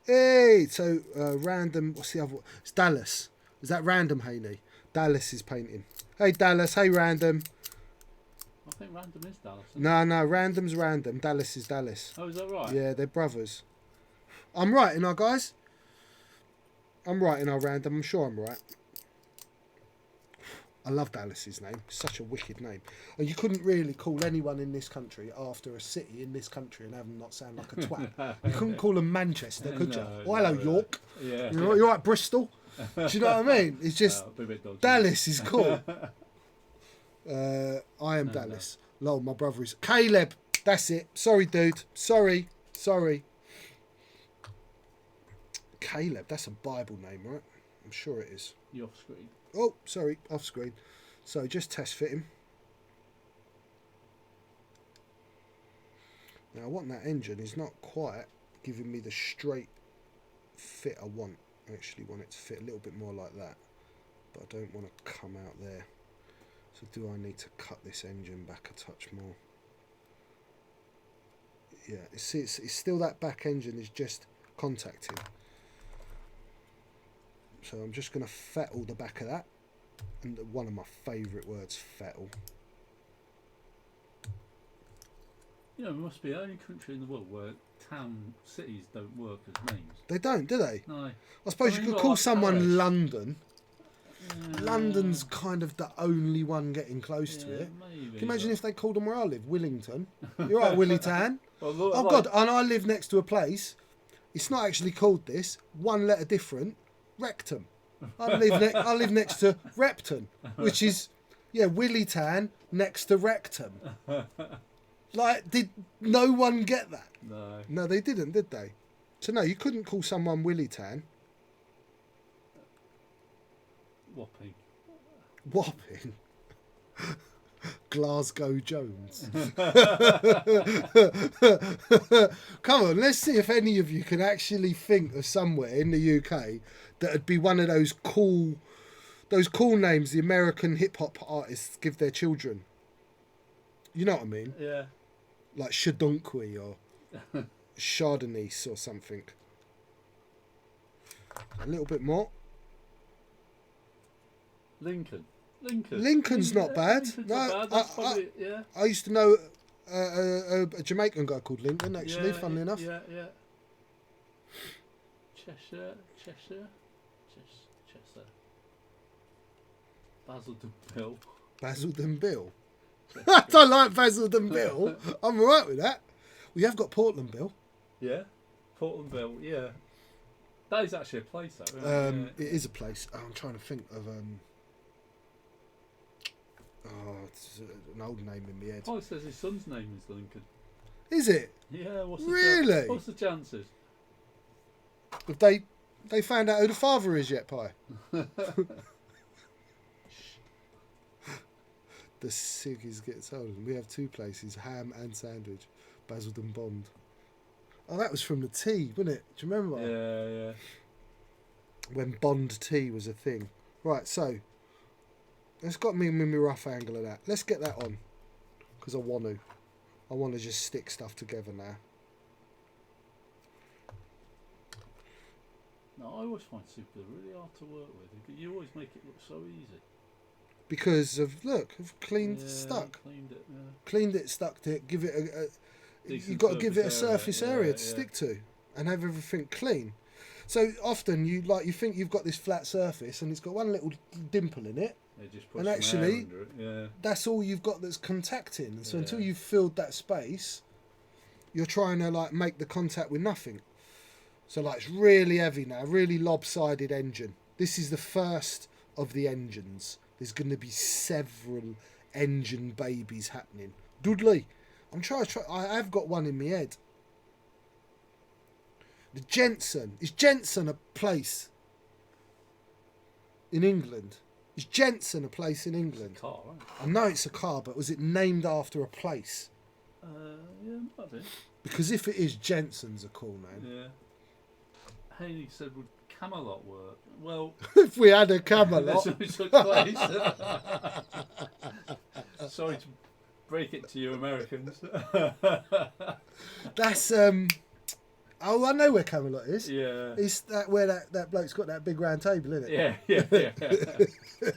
[SPEAKER 1] Hey, so Random, what's the other one? It's Dallas. Is that Random, Haney? Dallas is painting. Hey, Dallas. Hey, Random.
[SPEAKER 3] I think Random is Dallas.
[SPEAKER 1] No, Random's Random. Dallas is Dallas.
[SPEAKER 3] Oh, is that right?
[SPEAKER 1] Yeah, they're brothers. I'm right, you know, guys. I'm right in our Random. I'm sure I'm right. I love Dallas's name. Such a wicked name. And you couldn't really call anyone in this country after a city in this country and have them not sound like a twat. You couldn't call them Manchester, could you?
[SPEAKER 3] No,
[SPEAKER 1] Oh, hello,
[SPEAKER 3] no.
[SPEAKER 1] York.
[SPEAKER 3] Yeah.
[SPEAKER 1] You're right, Bristol. Do you know what I mean? It's just
[SPEAKER 3] Be a bit dodgy.
[SPEAKER 1] Dallas is cool. I am Dallas. Lol, my brother is Caleb. That's it. Sorry, dude. Sorry. Caleb. That's a Bible name, right? I'm sure it is.
[SPEAKER 3] You off screen.
[SPEAKER 1] Oh, sorry, off screen. So just test fit him. Now I want that engine. Is not quite giving me the straight fit I want. I actually want it to fit a little bit more like that. But I don't want to come out there. So do I need to cut this engine back a touch more? Yeah, it's still that back engine is just contacting. So I'm just going to fettle the back of that. And one of my favourite words, fettle.
[SPEAKER 3] You know, we must be the only country in the world where cities don't work as names.
[SPEAKER 1] They don't, do they?
[SPEAKER 3] No.
[SPEAKER 1] I suppose you could call someone
[SPEAKER 3] Paris.
[SPEAKER 1] London.
[SPEAKER 3] Yeah.
[SPEAKER 1] London's kind of the only one getting close to it.
[SPEAKER 3] Maybe,
[SPEAKER 1] Can you imagine if they called them where I live? Willington. You're right, Willie Tan.
[SPEAKER 3] Well, look,
[SPEAKER 1] Oh, God, and I live next to a place. It's not actually called this. One letter different. Rectum. I live next to Repton, which is, Willie Tan next to Rectum. Like, did no one get that?
[SPEAKER 3] No.
[SPEAKER 1] No, they didn't, did they? So, no, you couldn't call someone Willie Tan. Whopping. Glasgow Jones. Come on, let's see if any of you can actually think of somewhere in the UK that would be one of those cool names the American hip hop artists give their children. You know what I mean?
[SPEAKER 3] Yeah.
[SPEAKER 1] Like Shadunkwe or Chardonnay or something. A little bit more. Lincoln's not bad.
[SPEAKER 3] Lincoln's
[SPEAKER 1] No,
[SPEAKER 3] not bad. That's probably, yeah.
[SPEAKER 1] I used to know a Jamaican guy called Lincoln, actually, funnily enough.
[SPEAKER 3] Yeah. Cheshire.
[SPEAKER 1] Basildon Bill. I don't like Basildon Bill. I'm alright with that. We have got Portland Bill.
[SPEAKER 3] Yeah. Portland Bill, yeah. That is actually a place, though. Isn't it?
[SPEAKER 1] It is a place. Oh, I'm trying to think of it's an old name in my head.
[SPEAKER 3] Oh, it says his son's name is Lincoln.
[SPEAKER 1] Is it?
[SPEAKER 3] Yeah, what's
[SPEAKER 1] Really?
[SPEAKER 3] What's the chances?
[SPEAKER 1] Have they found out who the father is yet, Pie? The Siggies gets old. We have two places, ham and sandwich. Basildon Bond. Oh, that was from the tea, wasn't it? Do you remember?
[SPEAKER 3] Yeah.
[SPEAKER 1] When Bond tea was a thing. Right, so let's got me with my rough angle of that. Let's get that on. Because I want to just stick stuff together now.
[SPEAKER 3] No, I always find super really hard to work with. You always make it look so easy.
[SPEAKER 1] Because of I've cleaned stuck. Cleaned it, stuck to it, give it a you've got to give it a surface area to stick to and have everything clean. So often you think you've got this flat surface and it's got one little dimple in it.
[SPEAKER 3] And actually,
[SPEAKER 1] that's all you've got that's contacting. And so until you've filled that space, you're trying to make the contact with nothing. So it's really heavy now, really lopsided engine. This is the first of the engines. There's going to be several engine babies happening. Dudley, I'm trying. I have got one in my head. The Jensen. Is Jensen a place in England? Is Jensen a place in England?
[SPEAKER 3] Car, right?
[SPEAKER 1] I know it's a car, but was it named after a place?
[SPEAKER 3] Yeah, might be.
[SPEAKER 1] Because if it is, Jensen's a cool name.
[SPEAKER 3] Yeah. Haley said, would Camelot work? Well,
[SPEAKER 1] If we had a Camelot.
[SPEAKER 3] there's no such place. Sorry to break it to you Americans.
[SPEAKER 1] That's oh, I know where Camelot is.
[SPEAKER 3] Yeah.
[SPEAKER 1] It's that where that bloke's got that big round table, isn't it?
[SPEAKER 3] Yeah.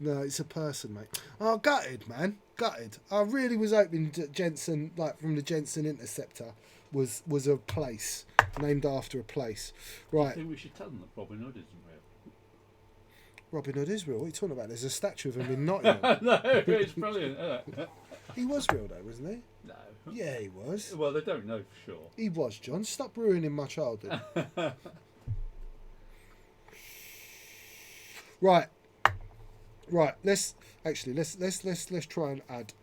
[SPEAKER 1] No, it's a person, mate. Oh, gutted, man. Gutted. I really was hoping that Jensen, like from the Jensen Interceptor, was a place named after a place.
[SPEAKER 3] I
[SPEAKER 1] Right.
[SPEAKER 3] think we should tell them that Robin Hood isn't real.
[SPEAKER 1] Robin Hood is real. What are you talking about? There's a statue of him in Nottingham.
[SPEAKER 3] No, it's brilliant, isn't it?
[SPEAKER 1] He was real though, wasn't he?
[SPEAKER 3] No.
[SPEAKER 1] Yeah, he was.
[SPEAKER 3] Well, they don't know for sure.
[SPEAKER 1] He was, John. Stop ruining my childhood. Right. Let's try and add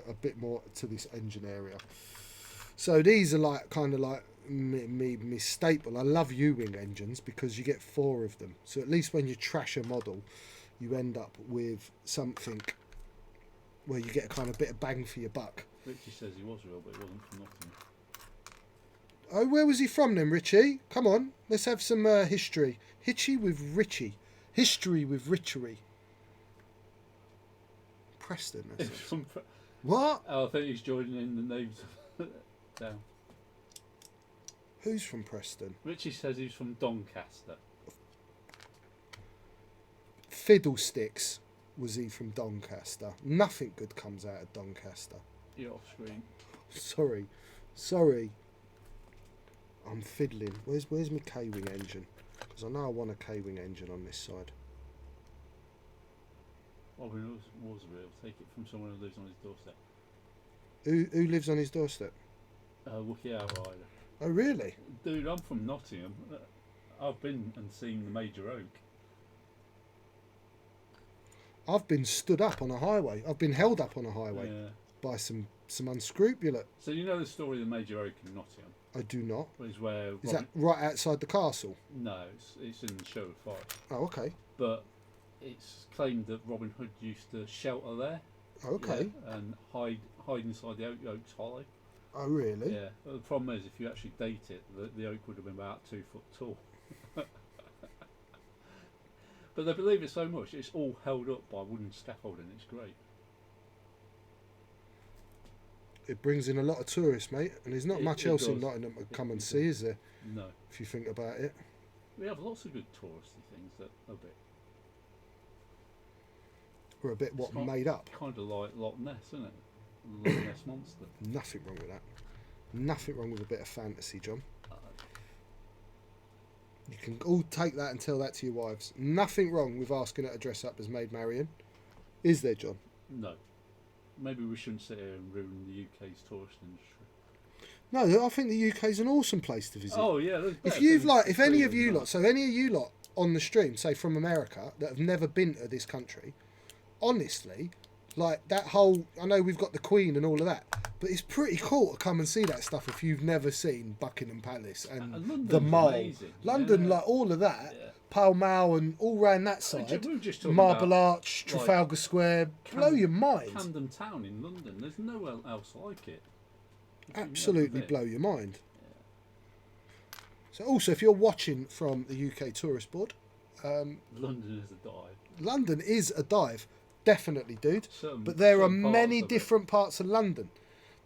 [SPEAKER 1] a bit more to this engine area. So these are like kind of like me staple. I love U-wing engines because you get 4 of them. So at least when you trash a model, you end up with something where you get a kind of bit of bang for your buck.
[SPEAKER 3] Richie says he was real, but he wasn't from Nottingham.
[SPEAKER 1] Oh, where was he from then, Richie? Come on, let's have some history. History with Richie. Preston. That's it. What?
[SPEAKER 3] Oh, I think he's joining in the names down.
[SPEAKER 1] Who's from Preston?
[SPEAKER 3] Richie says he's from Doncaster.
[SPEAKER 1] Fiddlesticks. Was he from Doncaster? Nothing good comes out of Doncaster.
[SPEAKER 3] You're off screen.
[SPEAKER 1] Sorry. I'm fiddling. Where's my K-wing engine? Because I know I want a K-wing engine on this side.
[SPEAKER 3] Robin was real. Take it from someone who lives on his doorstep.
[SPEAKER 1] Who lives on his doorstep?
[SPEAKER 3] Wookie Outrider.
[SPEAKER 1] Oh, really?
[SPEAKER 3] Dude, I'm from Nottingham. I've been and seen the Major Oak.
[SPEAKER 1] I've been stood up on a highway. I've been held up on a highway
[SPEAKER 3] Yeah.
[SPEAKER 1] by some unscrupulous.
[SPEAKER 3] So you know the story of the Major Oak in Nottingham?
[SPEAKER 1] I do not.
[SPEAKER 3] Is where
[SPEAKER 1] Is that right outside the castle?
[SPEAKER 3] No, it's in Sherwood Forest.
[SPEAKER 1] Oh, okay.
[SPEAKER 3] But it's claimed that Robin Hood used to shelter there.
[SPEAKER 1] Oh, okay.
[SPEAKER 3] Yeah, and hide inside the Oak's Hollow.
[SPEAKER 1] Oh, really?
[SPEAKER 3] Yeah. But the problem is, if you actually date it, the oak would have been about 2 foot tall. But they believe it so much, it's all held up by wooden scaffolding. It's great.
[SPEAKER 1] It brings in a lot of tourists, mate, and there's not much else in
[SPEAKER 3] does.
[SPEAKER 1] Nottingham to come and see, is there?
[SPEAKER 3] No.
[SPEAKER 1] If you think about it.
[SPEAKER 3] We have lots of good touristy things that are a bit
[SPEAKER 1] We're a bit
[SPEAKER 3] It's not-
[SPEAKER 1] made up.
[SPEAKER 3] kind of like Loch Ness, isn't it? Loch Ness monster.
[SPEAKER 1] Nothing wrong with that. Nothing wrong with a bit of fantasy, John. You can all take that and tell that to your wives. Nothing wrong with asking her to dress up as Maid Marian. Is there, John?
[SPEAKER 3] No. Maybe we shouldn't sit here and ruin the UK's tourist industry.
[SPEAKER 1] No, I think the UK is an awesome place to visit.
[SPEAKER 3] Oh yeah, there's
[SPEAKER 1] If
[SPEAKER 3] better
[SPEAKER 1] you've
[SPEAKER 3] things
[SPEAKER 1] like,
[SPEAKER 3] to
[SPEAKER 1] if any
[SPEAKER 3] see
[SPEAKER 1] of
[SPEAKER 3] than
[SPEAKER 1] you
[SPEAKER 3] that.
[SPEAKER 1] lot, so any of you lot on the stream, say from America, that have never been to this country, honestly, like that whole, I know we've got the Queen and all of that, but it's pretty cool to come and see that stuff if you've never seen Buckingham Palace and
[SPEAKER 3] London's
[SPEAKER 1] the Mall.
[SPEAKER 3] amazing,
[SPEAKER 1] London,
[SPEAKER 3] yeah.
[SPEAKER 1] like all of that,
[SPEAKER 3] Yeah.
[SPEAKER 1] Pall Mall and all round that
[SPEAKER 3] We
[SPEAKER 1] side,
[SPEAKER 3] were just talking
[SPEAKER 1] Marble
[SPEAKER 3] about
[SPEAKER 1] Arch, Trafalgar Square, blow your mind.
[SPEAKER 3] Camden Town in London. There's nowhere else like it. You've
[SPEAKER 1] Absolutely
[SPEAKER 3] never
[SPEAKER 1] blow
[SPEAKER 3] been.
[SPEAKER 1] your mind. So also, if you're watching from the UK Tourist Board,
[SPEAKER 3] London is a dive.
[SPEAKER 1] London is a dive, definitely, dude.
[SPEAKER 3] Certain-
[SPEAKER 1] But there are
[SPEAKER 3] certain parts
[SPEAKER 1] many
[SPEAKER 3] of it.
[SPEAKER 1] different parts of London.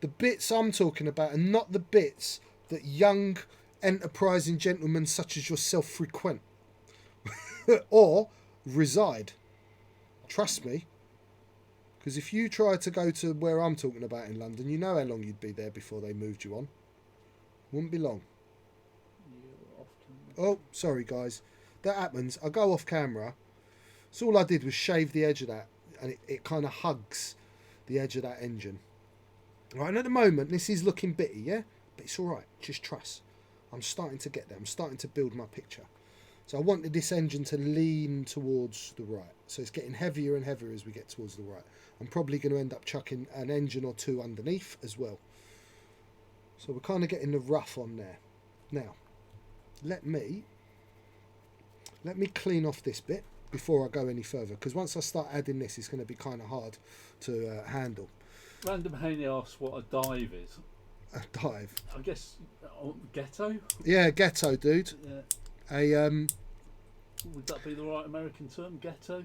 [SPEAKER 1] The bits I'm talking about are not the bits that young, enterprising gentlemen such as yourself frequent or reside. Trust me. Because if you try to go to where I'm talking about in London, you know how long you'd be there before they moved you on. Wouldn't be long.
[SPEAKER 3] You're often-
[SPEAKER 1] Oh, sorry guys. That happens. I go off camera. So all I did was shave the edge of that, and it kind of hugs the edge of that engine. Right, and at the moment, this is looking bitty, yeah? But it's all right. Just trust. I'm starting to get there. I'm starting to build my picture. So I wanted this engine to lean towards the right. So it's getting heavier and heavier as we get towards the right. I'm probably going to end up chucking an engine or two underneath as well. So we're kind of getting the rough on there. Now, let me clean off this bit before I go any further, because once I start adding this, it's going to be kind of hard to handle.
[SPEAKER 3] Random Haney asks what a dive is.
[SPEAKER 1] A dive?
[SPEAKER 3] I guess ghetto?
[SPEAKER 1] Yeah, ghetto, dude.
[SPEAKER 3] Yeah. Would that be the right American term, ghetto?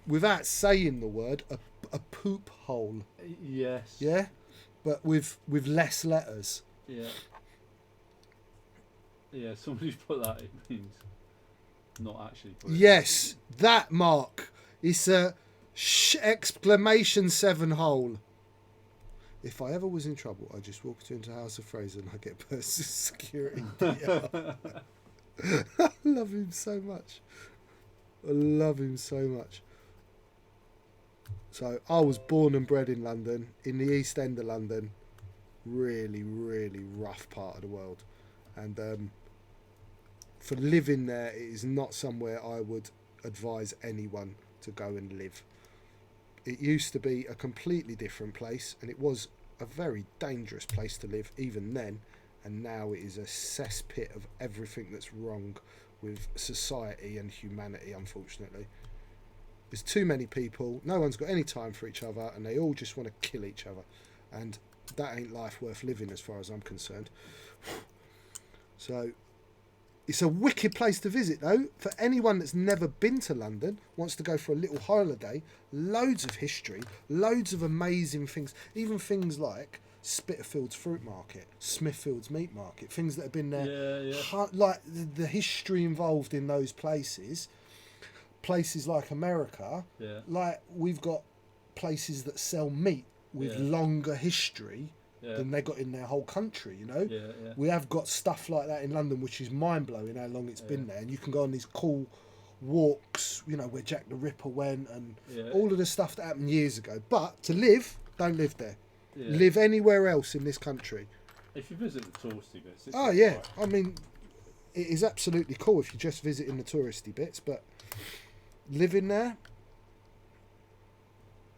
[SPEAKER 1] Without saying the word, a poop hole.
[SPEAKER 3] Yes.
[SPEAKER 1] Yeah, but with less letters.
[SPEAKER 3] Yeah. Yeah, somebody's put that, it means not actually put it.
[SPEAKER 1] Yes, that, Mark. It's a exclamation 7 hole. If I ever was in trouble, I just walked into House of Fraser and I get personal security. I love him so much. I love him so much. So I was born and bred in London, in the East End of London. Really, really rough part of the world. And for living there, it is not somewhere I would advise anyone to go and live. It used to be a completely different place, and it was a very dangerous place to live even then, and now it is a cesspit of everything that's wrong with society and humanity, unfortunately. There's too many people, no one's got any time for each other, and they all just want to kill each other, and that ain't life worth living as far as I'm concerned. So it's a wicked place to visit, though. For anyone that's never been to London, wants to go for a little holiday, loads of history, loads of amazing things, even things like Spitalfields Fruit Market, Smithfields Meat Market, things that have been there.
[SPEAKER 3] Yeah.
[SPEAKER 1] Like the history involved in those places. Places like America, like we've got places that sell meat with longer history than they got in their whole country, you know. We have got stuff like that in London, which is mind-blowing how long it's been there, and you can go on these cool walks, you know, where Jack the Ripper went, and all of the stuff that happened years ago. But to live, don't live there. Live anywhere else in this country.
[SPEAKER 3] If you visit the touristy bits, it's
[SPEAKER 1] yeah,
[SPEAKER 3] right.
[SPEAKER 1] I mean, it is absolutely cool if you're just visiting the touristy bits, but living there,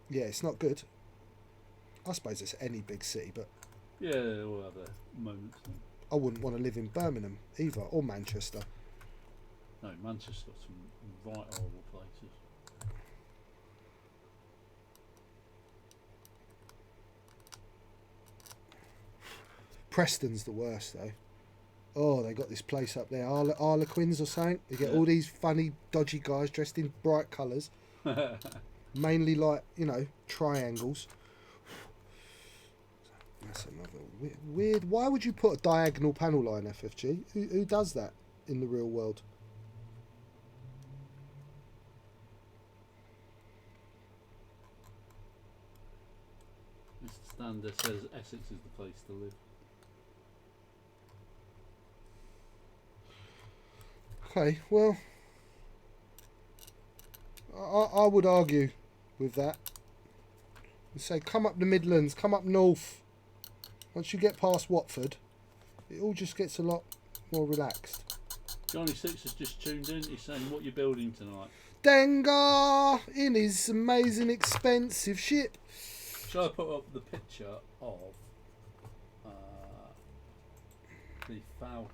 [SPEAKER 1] yeah, it's not good. I suppose it's any big city, but
[SPEAKER 3] yeah, they all have their moments.
[SPEAKER 1] I wouldn't want to live in Birmingham either, or Manchester.
[SPEAKER 3] No, Manchester's got some right horrible places.
[SPEAKER 1] Preston's the worst, though. Oh, they got this place up there, Harlequins or something. You get all these funny, dodgy guys dressed in bright colours. Mainly like, you know, triangles. That's another weird. Why would you put a diagonal panel line, FFG? Who does that in the real world?
[SPEAKER 3] Mr. Stander says Essex is the place to live.
[SPEAKER 1] Okay, well, I would argue with that and say come up the Midlands, come up north. Once you get past Watford, it all just gets a lot more relaxed.
[SPEAKER 3] Johnny Six has just tuned in. He's saying, what you building tonight?
[SPEAKER 1] Dengar in his amazing expensive ship.
[SPEAKER 3] Shall I put up the picture of the Falcon?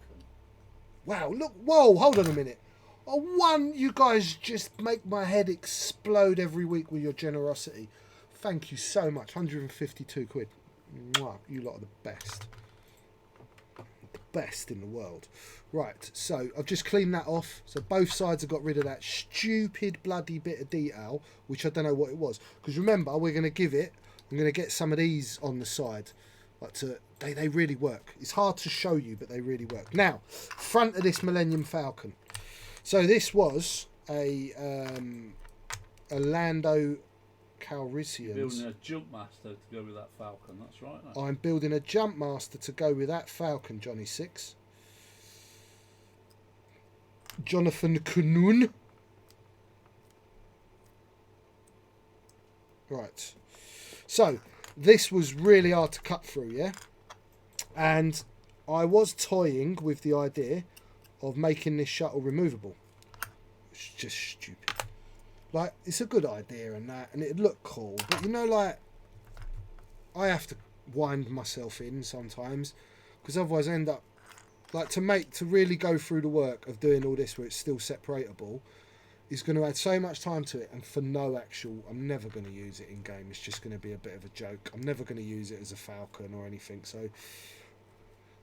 [SPEAKER 1] Wow, look, whoa, hold on a minute. You guys just make my head explode every week with your generosity. Thank you so much. 152 quid. Mwah, you lot are the best. The best in the world. Right, so I've just cleaned that off. So both sides have got rid of that stupid bloody bit of detail, which I don't know what it was. Because remember, I'm going to get some of these on the side. They really work. It's hard to show you, but they really work. Now, front of this Millennium Falcon. So this was a Lando Calrissian.
[SPEAKER 3] You're building a jump master to go with that Falcon, that's right. No?
[SPEAKER 1] I'm building a jump master to go with that Falcon, Johnny Six. Jonathan Kunoon. Right. So, this was really hard to cut through, yeah? And I was toying with the idea of making this shuttle removable. It's just stupid. Like, it's a good idea and that, and it'd look cool, but you know, like, I have to wind myself in sometimes, because otherwise I end up, like, to really go through the work of doing all this where it's still separatable is going to add so much time to it, and for no actual, I'm never going to use it in game. It's just going to be a bit of a joke. I'm never going to use it as a falcon or anything. So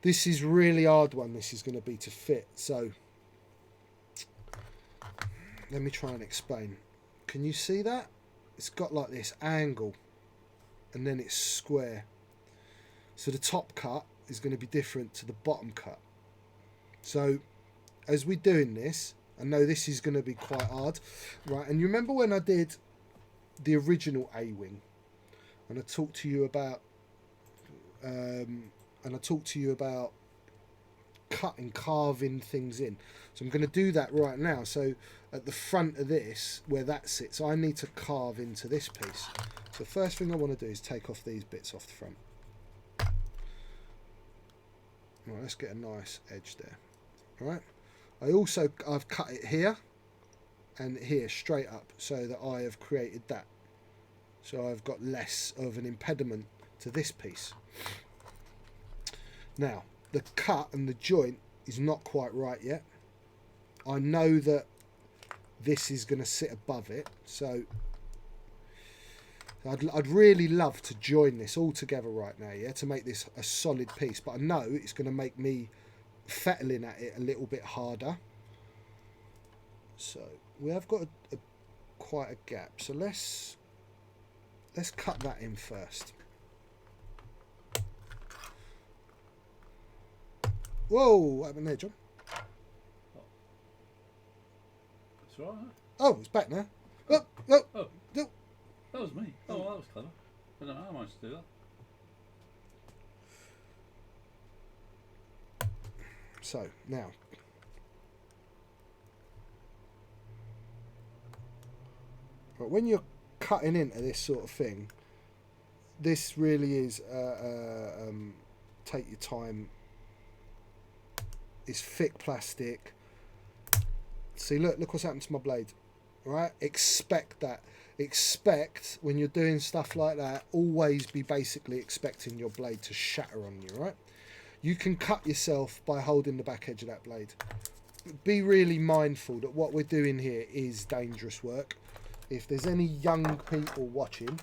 [SPEAKER 1] this is really hard one. This is going to be to fit. So let me try and explain. Can you see that? It's got like this angle, and then it's square. So the top cut is going to be different to the bottom cut. So as we're doing this, I know this is going to be quite hard, right? And you remember when I did the original A-wing, and I talked to you about, carving things in. So I'm going to do that right now. So at the front of this, where that sits, I need to carve into this piece. So the first thing I want to do is take off these bits off the front. Right, let's get a nice edge there. All right. I've cut it here and here straight up so that I have created that. So I've got less of an impediment to this piece. Now, the cut and the joint is not quite right yet. I know that this is going to sit above it, so I'd really love to join this all together right now, yeah, to make this a solid piece, but I know it's going to make me fettling at it a little bit harder. So we have got quite a gap, so let's cut that in first. Whoa, what happened there, John?
[SPEAKER 3] That's right, huh?
[SPEAKER 1] Oh, it's back now. Oh, oh,
[SPEAKER 3] Oh.
[SPEAKER 1] no.
[SPEAKER 3] That was me. Oh, well, that was clever. I don't know how I managed to do that.
[SPEAKER 1] So now, but when you're cutting into this sort of thing, this really is take your time. It's thick plastic. See, look what's happened to my blade. Right? Expect that. Expect when you're doing stuff like that, always be basically expecting your blade to shatter on you, right? You can cut yourself by holding the back edge of that blade. Be really mindful that what we're doing here is dangerous work. If there's any young people watching,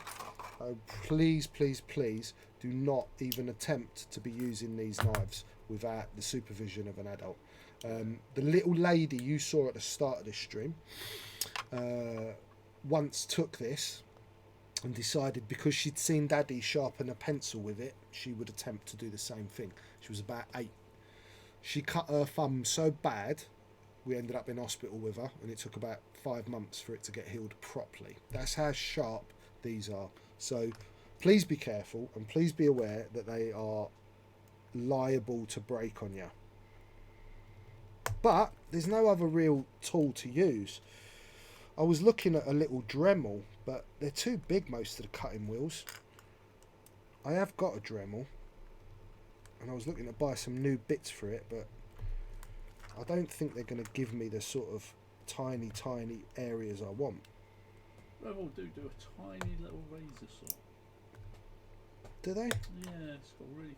[SPEAKER 1] please, please, please do not even attempt to be using these knives without the supervision of an adult. The little lady you saw at the start of this stream once took this and decided, because she'd seen Daddy sharpen a pencil with it, she would attempt to do the same thing. She was about 8. She cut her thumb so bad, we ended up in hospital with her, and it took about 5 months for it to get healed properly. That's how sharp these are. So please be careful, and please be aware that they are liable to break on you. But there's no other real tool to use. I was looking at a little Dremel, but they're too big, most of the cutting wheels. I have got a Dremel, and I was looking to buy some new bits for it, but I don't think they're going to give me the sort of tiny areas I want.
[SPEAKER 3] Rebel do a tiny little razor saw.
[SPEAKER 1] Do they?
[SPEAKER 3] Yeah, it's got a really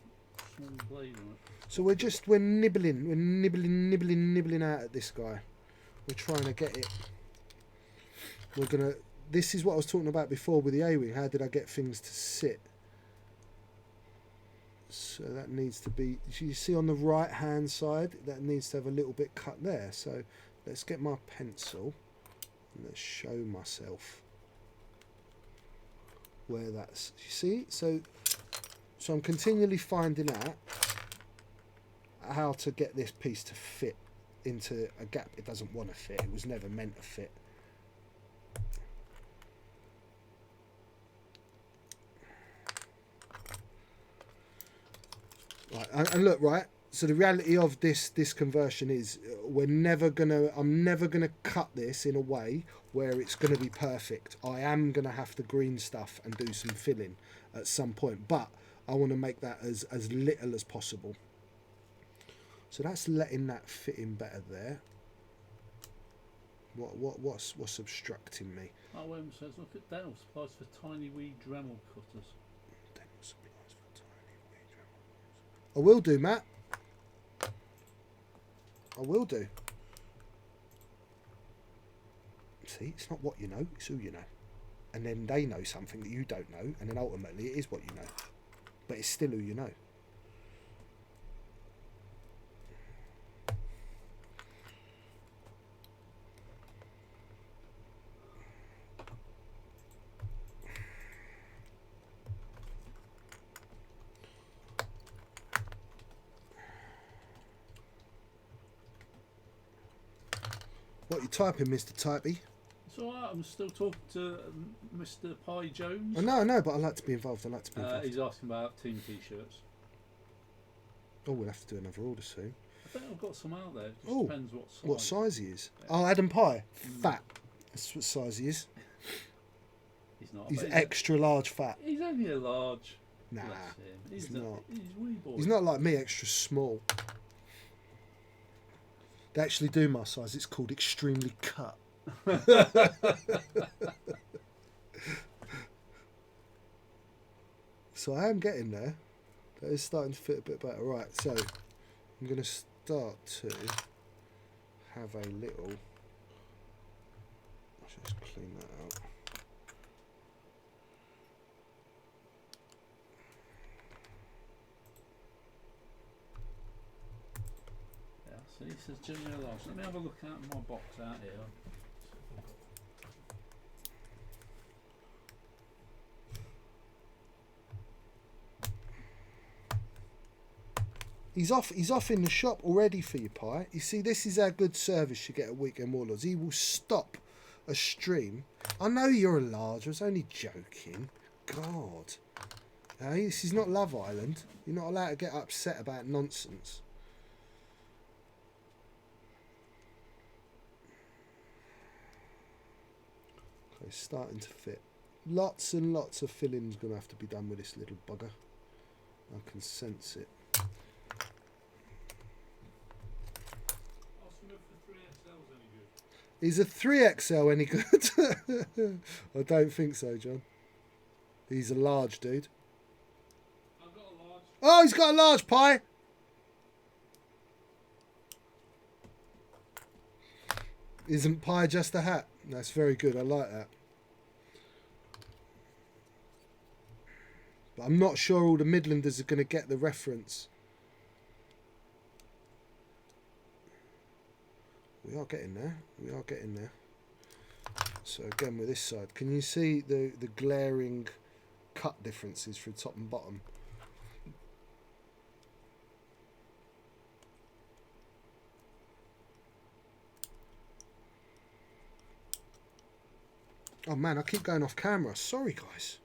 [SPEAKER 3] small blade on it.
[SPEAKER 1] So we're nibbling out at this guy. We're trying to get it. This is what I was talking about before with the A-wing. How did I get things to sit? So that needs to be, you see on the right hand side, that needs to have a little bit cut there. So let's get my pencil and let's show myself where that's, you see? So I'm continually finding out how to get this piece to fit into a gap it doesn't want to fit. It was never meant to fit. Right, and look, right, so the reality of this conversion is I'm never gonna cut this in a way where it's gonna be perfect. I am gonna have to green stuff and do some filling at some point, but I want to make that as little as possible. So that's letting that fit in better there. What's obstructing me?
[SPEAKER 3] Oh, William says, look at dental supplies for tiny wee Dremel cutters.
[SPEAKER 1] Dental supplies for tiny wee Dremel. I will do, Matt. I will do. See, it's not what you know, it's who you know. And then they know something that you don't know, and then ultimately it is what you know. But it's still who you know. What are you typing, Mr. Typey?
[SPEAKER 3] It's alright, I'm still talking to Mr. Pye Jones.
[SPEAKER 1] I know, but I like to be involved. I like to be involved.
[SPEAKER 3] He's asking about team t-shirts.
[SPEAKER 1] Oh, we'll have to do another order soon.
[SPEAKER 3] I think I've got some out there. It just
[SPEAKER 1] Oh,
[SPEAKER 3] depends what size.
[SPEAKER 1] What size he is? Oh, Adam Pye. Fat. That's what size he is.
[SPEAKER 3] He's not.
[SPEAKER 1] He's
[SPEAKER 3] but
[SPEAKER 1] extra large fat.
[SPEAKER 3] He's only a large.
[SPEAKER 1] Nah,
[SPEAKER 3] Bless him.
[SPEAKER 1] he's not.
[SPEAKER 3] He's wee boy.
[SPEAKER 1] He's not like me, extra small. They actually do my size. It's called extremely cut. So I am getting there. That is starting to fit a bit better. Right, so I'm going to start to have a little... I should just clean that out.
[SPEAKER 3] Yeah, so he says Junior large. Let me have a look at my box out here.
[SPEAKER 1] He's off in the shop already for you, Pie. You see, this is how good service you get at Weekend Warlords. He will stop a stream. I know you're a large. I was only joking. God. This is not Love Island. You're not allowed to get upset about nonsense. Okay, it's starting to fit. Lots and lots of filling's going to have to be done with this little bugger. I can sense it. Is a 3XL any good? I don't think so, John. He's a large dude.
[SPEAKER 3] I've got a large.
[SPEAKER 1] Oh, he's got a large Pie. Isn't Pie just a hat? That's very good. I like that. But I'm not sure all the Midlanders are going to get the reference. We are getting there. We are getting there. So again with this side, can you see the glaring cut differences through top and bottom? Oh man, I keep going off camera. Sorry guys.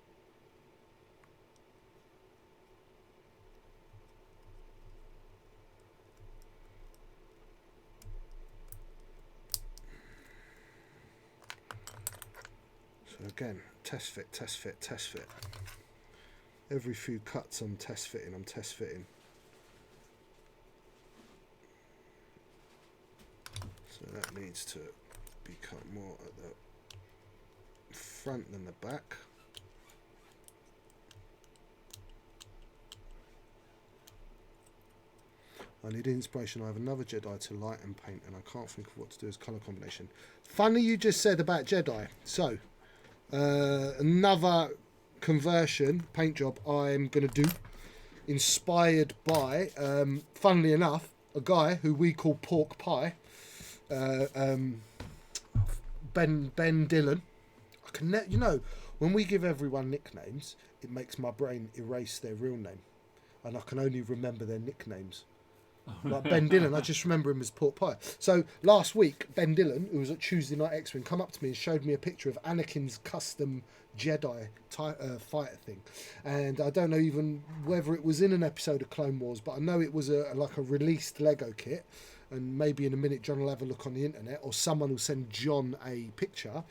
[SPEAKER 1] Again, test fit, test fit, test fit. Every few cuts I'm test fitting, So that needs to be cut more at the front than the back. I need inspiration. I have another Jedi to light and paint and I can't think of what to do as colour combination. Funny you just said about Jedi. So another conversion paint job I'm going to do, inspired by, funnily enough, a guy who we call Pork Pie, Ben Dillon. I can you know, when we give everyone nicknames, it makes my brain erase their real name, and I can only remember their nicknames. Like Ben Dillon, I just remember him as Pork Pie. So last week, Ben Dillon, who was at Tuesday Night X-Wing, come up to me and showed me a picture of Anakin's custom Jedi fighter thing, and I don't know even whether it was in an episode of Clone Wars, but I know it was like a released Lego kit. And maybe in a minute John will have a look on the internet, or someone will send John a picture.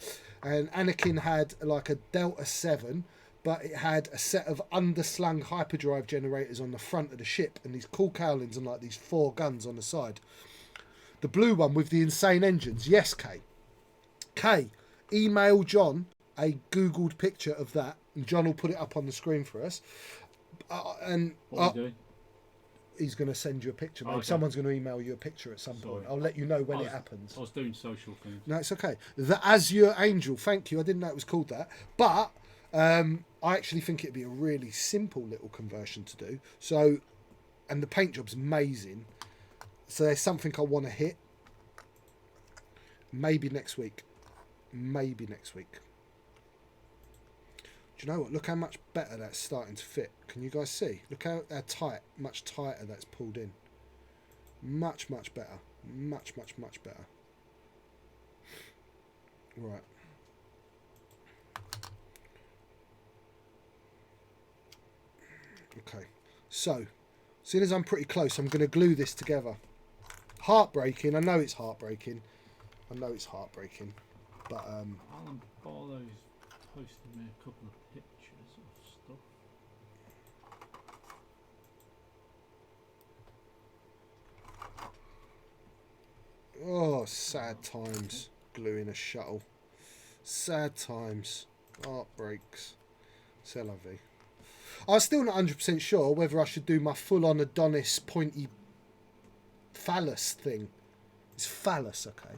[SPEAKER 1] And Anakin had like a Delta 7 but it had a set of underslung hyperdrive generators on the front of the ship and these cool cowlings and like these 4 guns on the side. The blue one with the insane engines. Yes, Kay. Kay, email John a Googled picture of that, and John will put it up on the screen for us.
[SPEAKER 3] What are you doing?
[SPEAKER 1] He's going to send you a picture. Maybe
[SPEAKER 3] Okay.
[SPEAKER 1] someone's going to email you a picture at some point. I'll let you know when it happens.
[SPEAKER 3] I was doing social things.
[SPEAKER 1] No, it's okay. The Azure Angel. Thank you. I didn't know it was called that. But I actually think it'd be a really simple little conversion to do. So, and the paint job's amazing. So there's something I want to hit. Maybe next week. Maybe next week. Do you know what? Look how much better that's starting to fit. Can you guys see? Look how tight, much tighter that's pulled in. Much, much better. Much, much, much better. Right. Okay. So, seeing as I'm pretty close, I'm going to glue this together. Heartbreaking. I know it's heartbreaking. But,
[SPEAKER 3] Alan Barlow's posted me a couple of pictures of stuff.
[SPEAKER 1] oh, sad times. Gluing a shuttle. Sad times. Heartbreaks. C'est la vie. I'm still not 100% sure whether I should do my full-on Adonis pointy phallus thing. It's phallus, okay?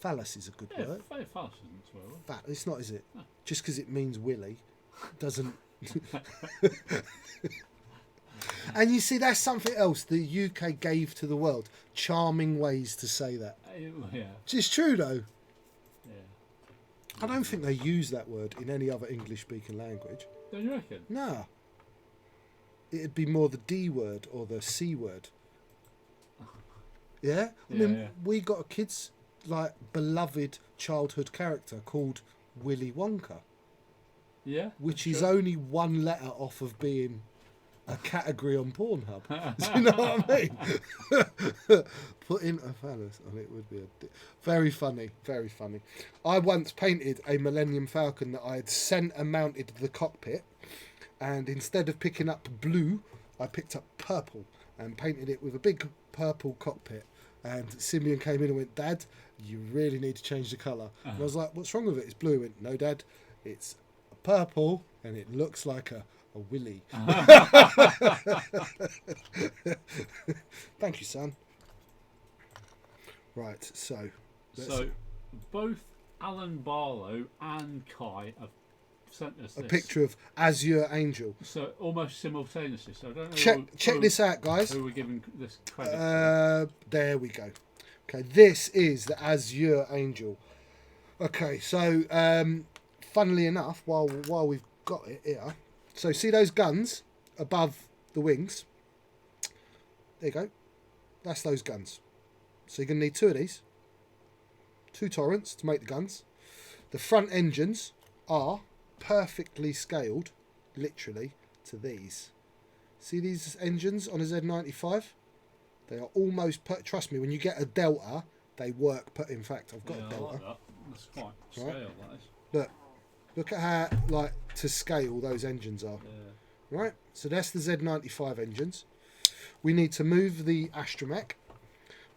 [SPEAKER 1] Phallus is a good word.
[SPEAKER 3] Phallus isn't swear word.
[SPEAKER 1] It's not, is it? Just because it means willy doesn't... And you see, that's something else the UK gave to the world. Charming ways to say that.
[SPEAKER 3] Yeah.
[SPEAKER 1] It's true, though.
[SPEAKER 3] Yeah.
[SPEAKER 1] I don't think they use that word in any other English-speaking language.
[SPEAKER 3] Don't you reckon?
[SPEAKER 1] No. It'd be more the D word or the C word. Yeah? I mean, we got a kid's, like, beloved childhood character called Willy Wonka.
[SPEAKER 3] Yeah.
[SPEAKER 1] Which is only 1 letter off of being a category on Pornhub. Do you know what I mean? Put in a phallus and it would be very funny, very funny. I once painted a Millennium Falcon that I had centre mounted to the cockpit, and instead of picking up blue, I picked up purple and painted it with a big purple cockpit. And Simeon came in and went, "Dad, you really need to change the colour." And I was like, "What's wrong with it? It's blue." He went, "No, Dad, it's purple and it looks like a willy." Thank you, son. Right, so
[SPEAKER 3] both Alan Barlow and Kai have sent us
[SPEAKER 1] a
[SPEAKER 3] this.
[SPEAKER 1] picture of Azure Angel.
[SPEAKER 3] So almost simultaneously. So I don't know.
[SPEAKER 1] Check this out, guys.
[SPEAKER 3] Who we're giving this credit to.
[SPEAKER 1] There we go. Okay, this is the Azure Angel. Okay, so funnily enough, while we've got it here, so see those guns above the wings? There you go. That's those guns. So you're going to need 2 of these. 2 torrents to make the guns. The front engines are perfectly scaled, literally, to these. See these engines on a Z95? They are almost... trust me, when you get a Delta, they work... in fact, I've got a Delta.
[SPEAKER 3] I like that. That's quite scale, that is.
[SPEAKER 1] Look at how, like, to scale those engines are.
[SPEAKER 3] Yeah.
[SPEAKER 1] Right? So that's the Z95 engines. We need to move the astromech.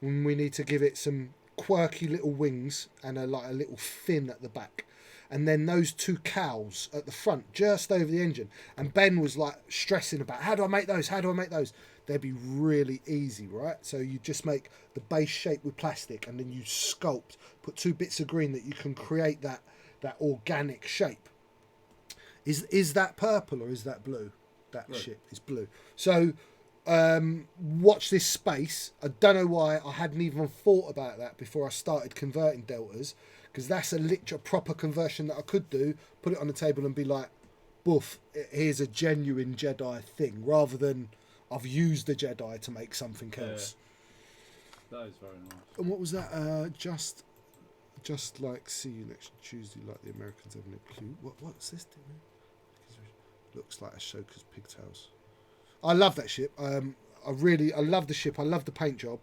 [SPEAKER 1] And we need to give it some quirky little wings and a little fin at the back. And then those 2 cowls at the front, just over the engine. And Ben was like stressing about, how do I make those? How do I make those? They'd be really easy, right? So you just make the base shape with plastic and then you sculpt, put 2 bits of green that you can create that organic shape. Is that purple or is that blue? That
[SPEAKER 3] Blue.
[SPEAKER 1] shit is blue. So watch this space. I don't know why I hadn't even thought about that before I started converting deltas, because that's a proper conversion that I could do, put it on the table and be like, boof, here's a genuine Jedi thing, rather than I've used the Jedi to make something else.
[SPEAKER 3] That is very nice.
[SPEAKER 1] And what was that? Just like see you next Tuesday, like the Americans having a clue. What's this thing? Looks like Ashoka's pigtails. I love that ship. I love the ship. I love the paint job,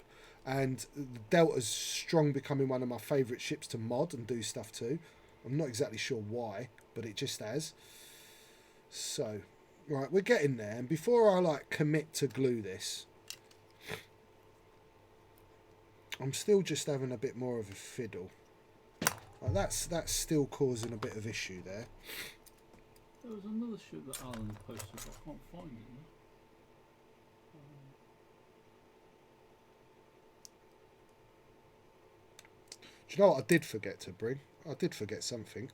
[SPEAKER 1] and the Delta's strong becoming one of my favourite ships to mod and do stuff to. I'm not exactly sure why, but it just has. So, right, we're getting there. And before I like commit to glue this, I'm still just having a bit more of a fiddle. Like that's still causing a bit of issue there.
[SPEAKER 3] There was another shoot that Alan posted, but I can't find it now.
[SPEAKER 1] Do you know what I did forget to bring? I did forget something.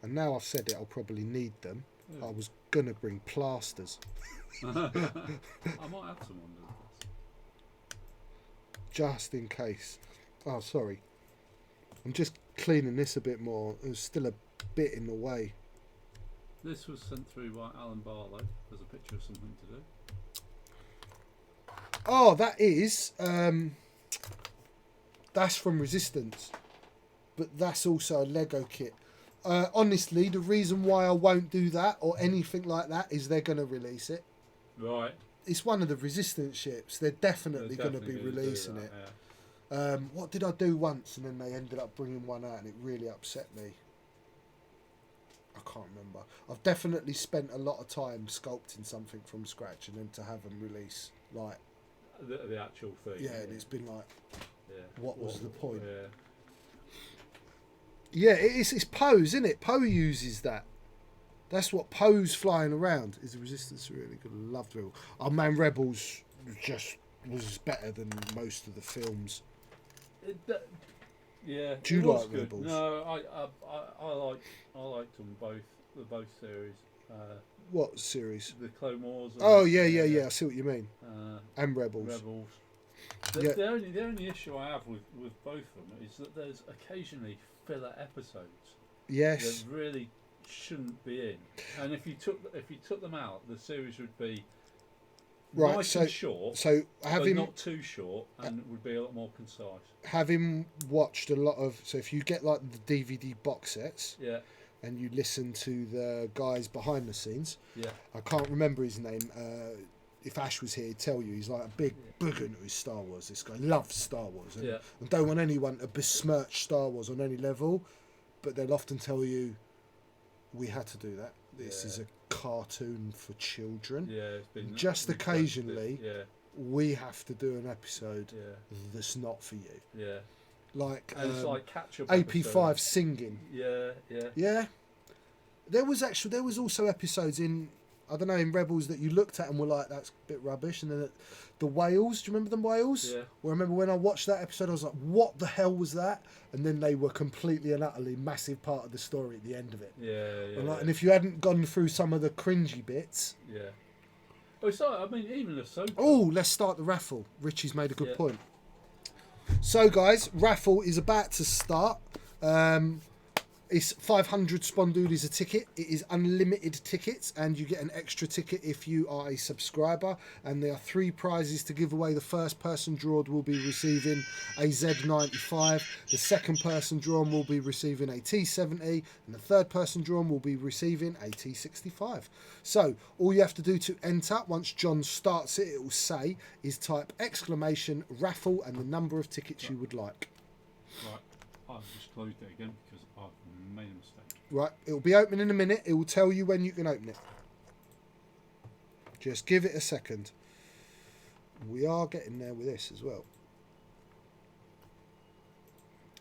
[SPEAKER 1] And now I've said it, I'll probably need them.
[SPEAKER 3] Yeah.
[SPEAKER 1] I was going to bring plasters.
[SPEAKER 3] I might have some under this.
[SPEAKER 1] Just in case. Oh, sorry. I'm just cleaning this a bit more. There's still a bit in the way.
[SPEAKER 3] This was sent through by Alan Barlow. There's a picture of something to do.
[SPEAKER 1] Oh, that is... that's from Resistance. But that's also a Lego kit. Honestly, the reason why I won't do that or anything like that is they're going to release it.
[SPEAKER 3] Right.
[SPEAKER 1] It's one of the Resistance ships. They're definitely going to be releasing it.
[SPEAKER 3] Yeah.
[SPEAKER 1] What did I do once and then they ended up bringing one out and it really upset me? I can't remember. I've definitely spent a lot of time sculpting something from scratch and then to have them release like
[SPEAKER 3] the actual thing.
[SPEAKER 1] yeah, and it's been like,
[SPEAKER 3] yeah.
[SPEAKER 1] what was the point?
[SPEAKER 3] Yeah.
[SPEAKER 1] Yeah, it's Poe's, isn't it? Poe uses that. That's what Poe's flying around. Is the Resistance really good? Loved Rebels. Oh man, Rebels just was better than most of the films.
[SPEAKER 3] Yeah.
[SPEAKER 1] Do you
[SPEAKER 3] it was
[SPEAKER 1] like
[SPEAKER 3] good.
[SPEAKER 1] Rebels?
[SPEAKER 3] No, I liked them both series.
[SPEAKER 1] What series?
[SPEAKER 3] The Clone Wars. And,
[SPEAKER 1] Oh yeah. I see what you mean. And Rebels.
[SPEAKER 3] Rebels.
[SPEAKER 1] Yeah.
[SPEAKER 3] The only issue I have with both of them is that there's occasionally filler episodes
[SPEAKER 1] Yes.
[SPEAKER 3] that really shouldn't be in. And if you took them out, the series would be
[SPEAKER 1] Right.
[SPEAKER 3] nice
[SPEAKER 1] So
[SPEAKER 3] and short,
[SPEAKER 1] so
[SPEAKER 3] but
[SPEAKER 1] having
[SPEAKER 3] not too short, and would be a lot more concise.
[SPEAKER 1] having watched a lot of, so if you get like the DVD box sets
[SPEAKER 3] Yeah,
[SPEAKER 1] and you listen to the guys behind the scenes,
[SPEAKER 3] yeah,
[SPEAKER 1] I can't remember his name. If Ash was here, he'd tell you he's like a big bugger into his Star Wars. This guy loves Star Wars and,
[SPEAKER 3] Yeah.
[SPEAKER 1] and don't want anyone to besmirch Star Wars on any level, but they'll often tell you, we had to do that. This is a cartoon for children.
[SPEAKER 3] yeah. It's been
[SPEAKER 1] Just occasionally,
[SPEAKER 3] Yeah,
[SPEAKER 1] we have to do an episode
[SPEAKER 3] yeah,
[SPEAKER 1] that's not for you.
[SPEAKER 3] yeah.
[SPEAKER 1] Like,
[SPEAKER 3] And it's like catch up.
[SPEAKER 1] AP5 singing.
[SPEAKER 3] Yeah, yeah.
[SPEAKER 1] Yeah. There was also episodes in, I don't know, in Rebels that you looked at and were like, that's a bit rubbish. And then the whales, do you remember them whales?
[SPEAKER 3] Yeah.
[SPEAKER 1] Well, I remember when I watched that episode, I was like, what the hell was that? And then they were completely and utterly massive part of the story at the end of it.
[SPEAKER 3] Yeah.
[SPEAKER 1] And if you hadn't gone through some of the cringy bits.
[SPEAKER 3] Yeah. Oh, so I mean, even the soap.
[SPEAKER 1] Oh, let's start the raffle. Richie's made a good
[SPEAKER 3] Yeah.
[SPEAKER 1] point. So, guys, raffle is about to start. It's 500 spondoolies a ticket. It is unlimited tickets, and you get an extra ticket if you are a subscriber. And there are 3 prizes to give away. The first person drawn will be receiving a Z95. The second person drawn will be receiving a T70, and the third person drawn will be receiving a T65. So all you have to do to enter, once John starts it, it will say, is type exclamation raffle and the number of tickets you would like.
[SPEAKER 3] Right. I've just closed it again because I've made a mistake.
[SPEAKER 1] Right, it will be open in a minute. It will tell you when you can open it. Just give it a second. We are getting there with this as well.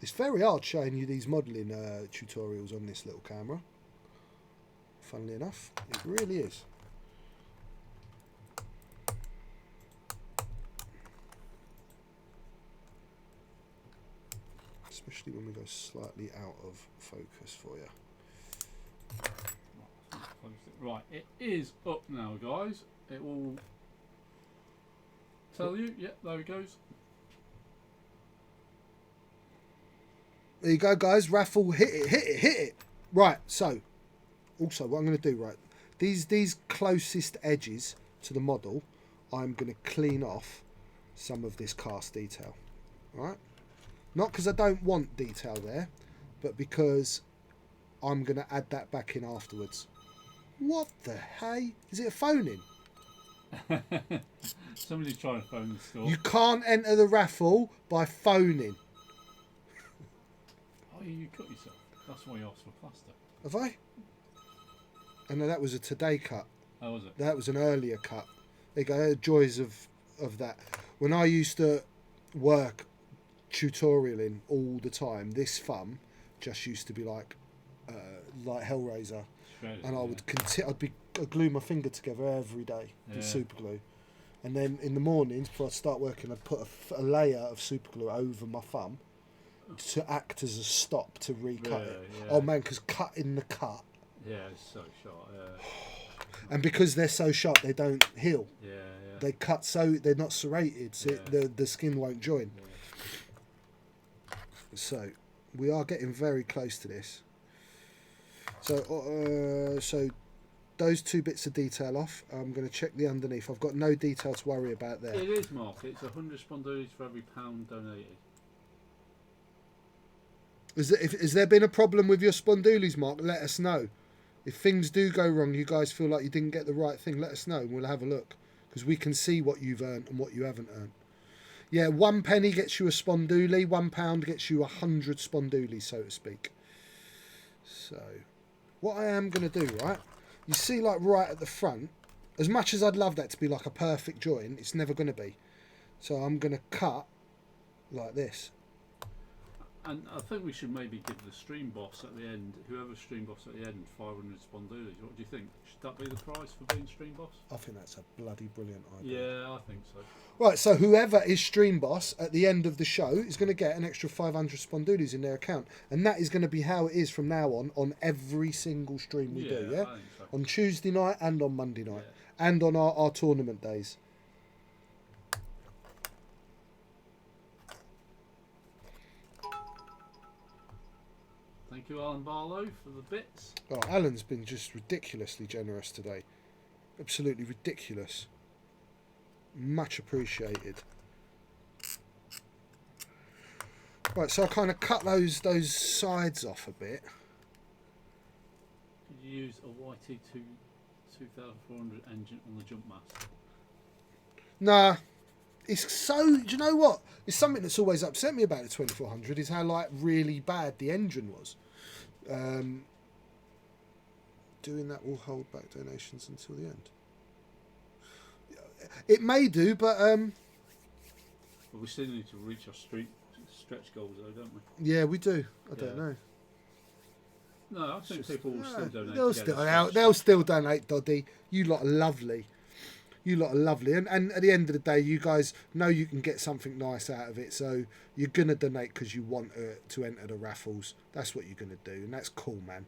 [SPEAKER 1] It's very hard showing you these modelling tutorials on this little camera. Funnily enough, it really is. Especially when we go slightly out of focus for you.
[SPEAKER 3] Right, it is up now, guys. It will tell you. Yeah, there it goes.
[SPEAKER 1] There you go, guys. Raffle, hit it. Right, so, also what I'm going to do, right, these closest edges to the model, I'm going to clean off some of this cast detail. Right? Not because I don't want detail there, but because I'm going to add that back in afterwards. What the hey? Is it a phone in?
[SPEAKER 3] Somebody's trying to phone the store.
[SPEAKER 1] You can't enter the raffle by phoning.
[SPEAKER 3] Oh, you cut yourself. That's why you asked for plaster.
[SPEAKER 1] Have I? And that was a today cut.
[SPEAKER 3] Oh, was it?
[SPEAKER 1] That was an earlier cut. There you go, joys of that. When I used to work tutorialing all the time, this thumb just used to be like Hellraiser.
[SPEAKER 3] Shredded,
[SPEAKER 1] And I would I'd glue my finger together every day with super glue. And then in the mornings, before I start working, I'd put a layer of super glue over my thumb to act as a stop to recut it.
[SPEAKER 3] Yeah.
[SPEAKER 1] Oh man, because cutting the cut.
[SPEAKER 3] Yeah, it's so sharp. Yeah.
[SPEAKER 1] And because they're so sharp, they don't heal.
[SPEAKER 3] Yeah.
[SPEAKER 1] They cut so they're not serrated, so the skin won't join.
[SPEAKER 3] Yeah.
[SPEAKER 1] So we are getting very close to this. So those two bits of detail off. I'm going to check the underneath. I've got no detail to worry about there.
[SPEAKER 3] It is, Mark. It's 100 spondoolies for every pound donated.
[SPEAKER 1] Has there been a problem with your spondoolies, Mark? Let us know. If things do go wrong, you guys feel like you didn't get the right thing, let us know and we'll have a look. Because we can see what you've earned and what you haven't earned. Yeah, 1 penny gets you a spondoolie, £1 gets you 100 spondoolies, so to speak. So, what I am going to do, right? You see, like, right at the front, as much as I'd love that to be like a perfect join, it's never going to be. So I'm going to cut like this.
[SPEAKER 3] And I think we should maybe give the stream boss at the end, whoever stream boss at the end, 500 spondoolies. What do you think? Should that be the prize for being stream boss?
[SPEAKER 1] I think that's a bloody brilliant idea.
[SPEAKER 3] Yeah, I think so.
[SPEAKER 1] Right, so whoever is stream boss at the end of the show is going to get an extra 500 spondoolies in their account. And that is going to be how it is from now on every single stream we do, yeah?
[SPEAKER 3] I think so.
[SPEAKER 1] On Tuesday night and on Monday night.
[SPEAKER 3] Yeah.
[SPEAKER 1] And on our tournament days.
[SPEAKER 3] Thank you, Alan Barlow, for the bits.
[SPEAKER 1] Oh, Alan's been just ridiculously generous today. Absolutely ridiculous. Much appreciated. Right, so I kind of cut those sides off a bit.
[SPEAKER 3] Could you use a YT2 2400 engine on the jump mast?
[SPEAKER 1] Nah. It's so, do you know what? It's something that's always upset me about the 2400 is how like really bad the engine was. Doing that will hold back donations until the end. It may do, but
[SPEAKER 3] But we still need to reach our stretch goals, though, don't we?
[SPEAKER 1] yeah, we do. I don't know.
[SPEAKER 3] No, I think people will still donate.
[SPEAKER 1] They'll still donate, Doddy. You lot are lovely. You lot are lovely. And at the end of the day, you guys know you can get something nice out of it. So you're going to donate because you want to enter the raffles. That's what you're going to do. And that's cool, man.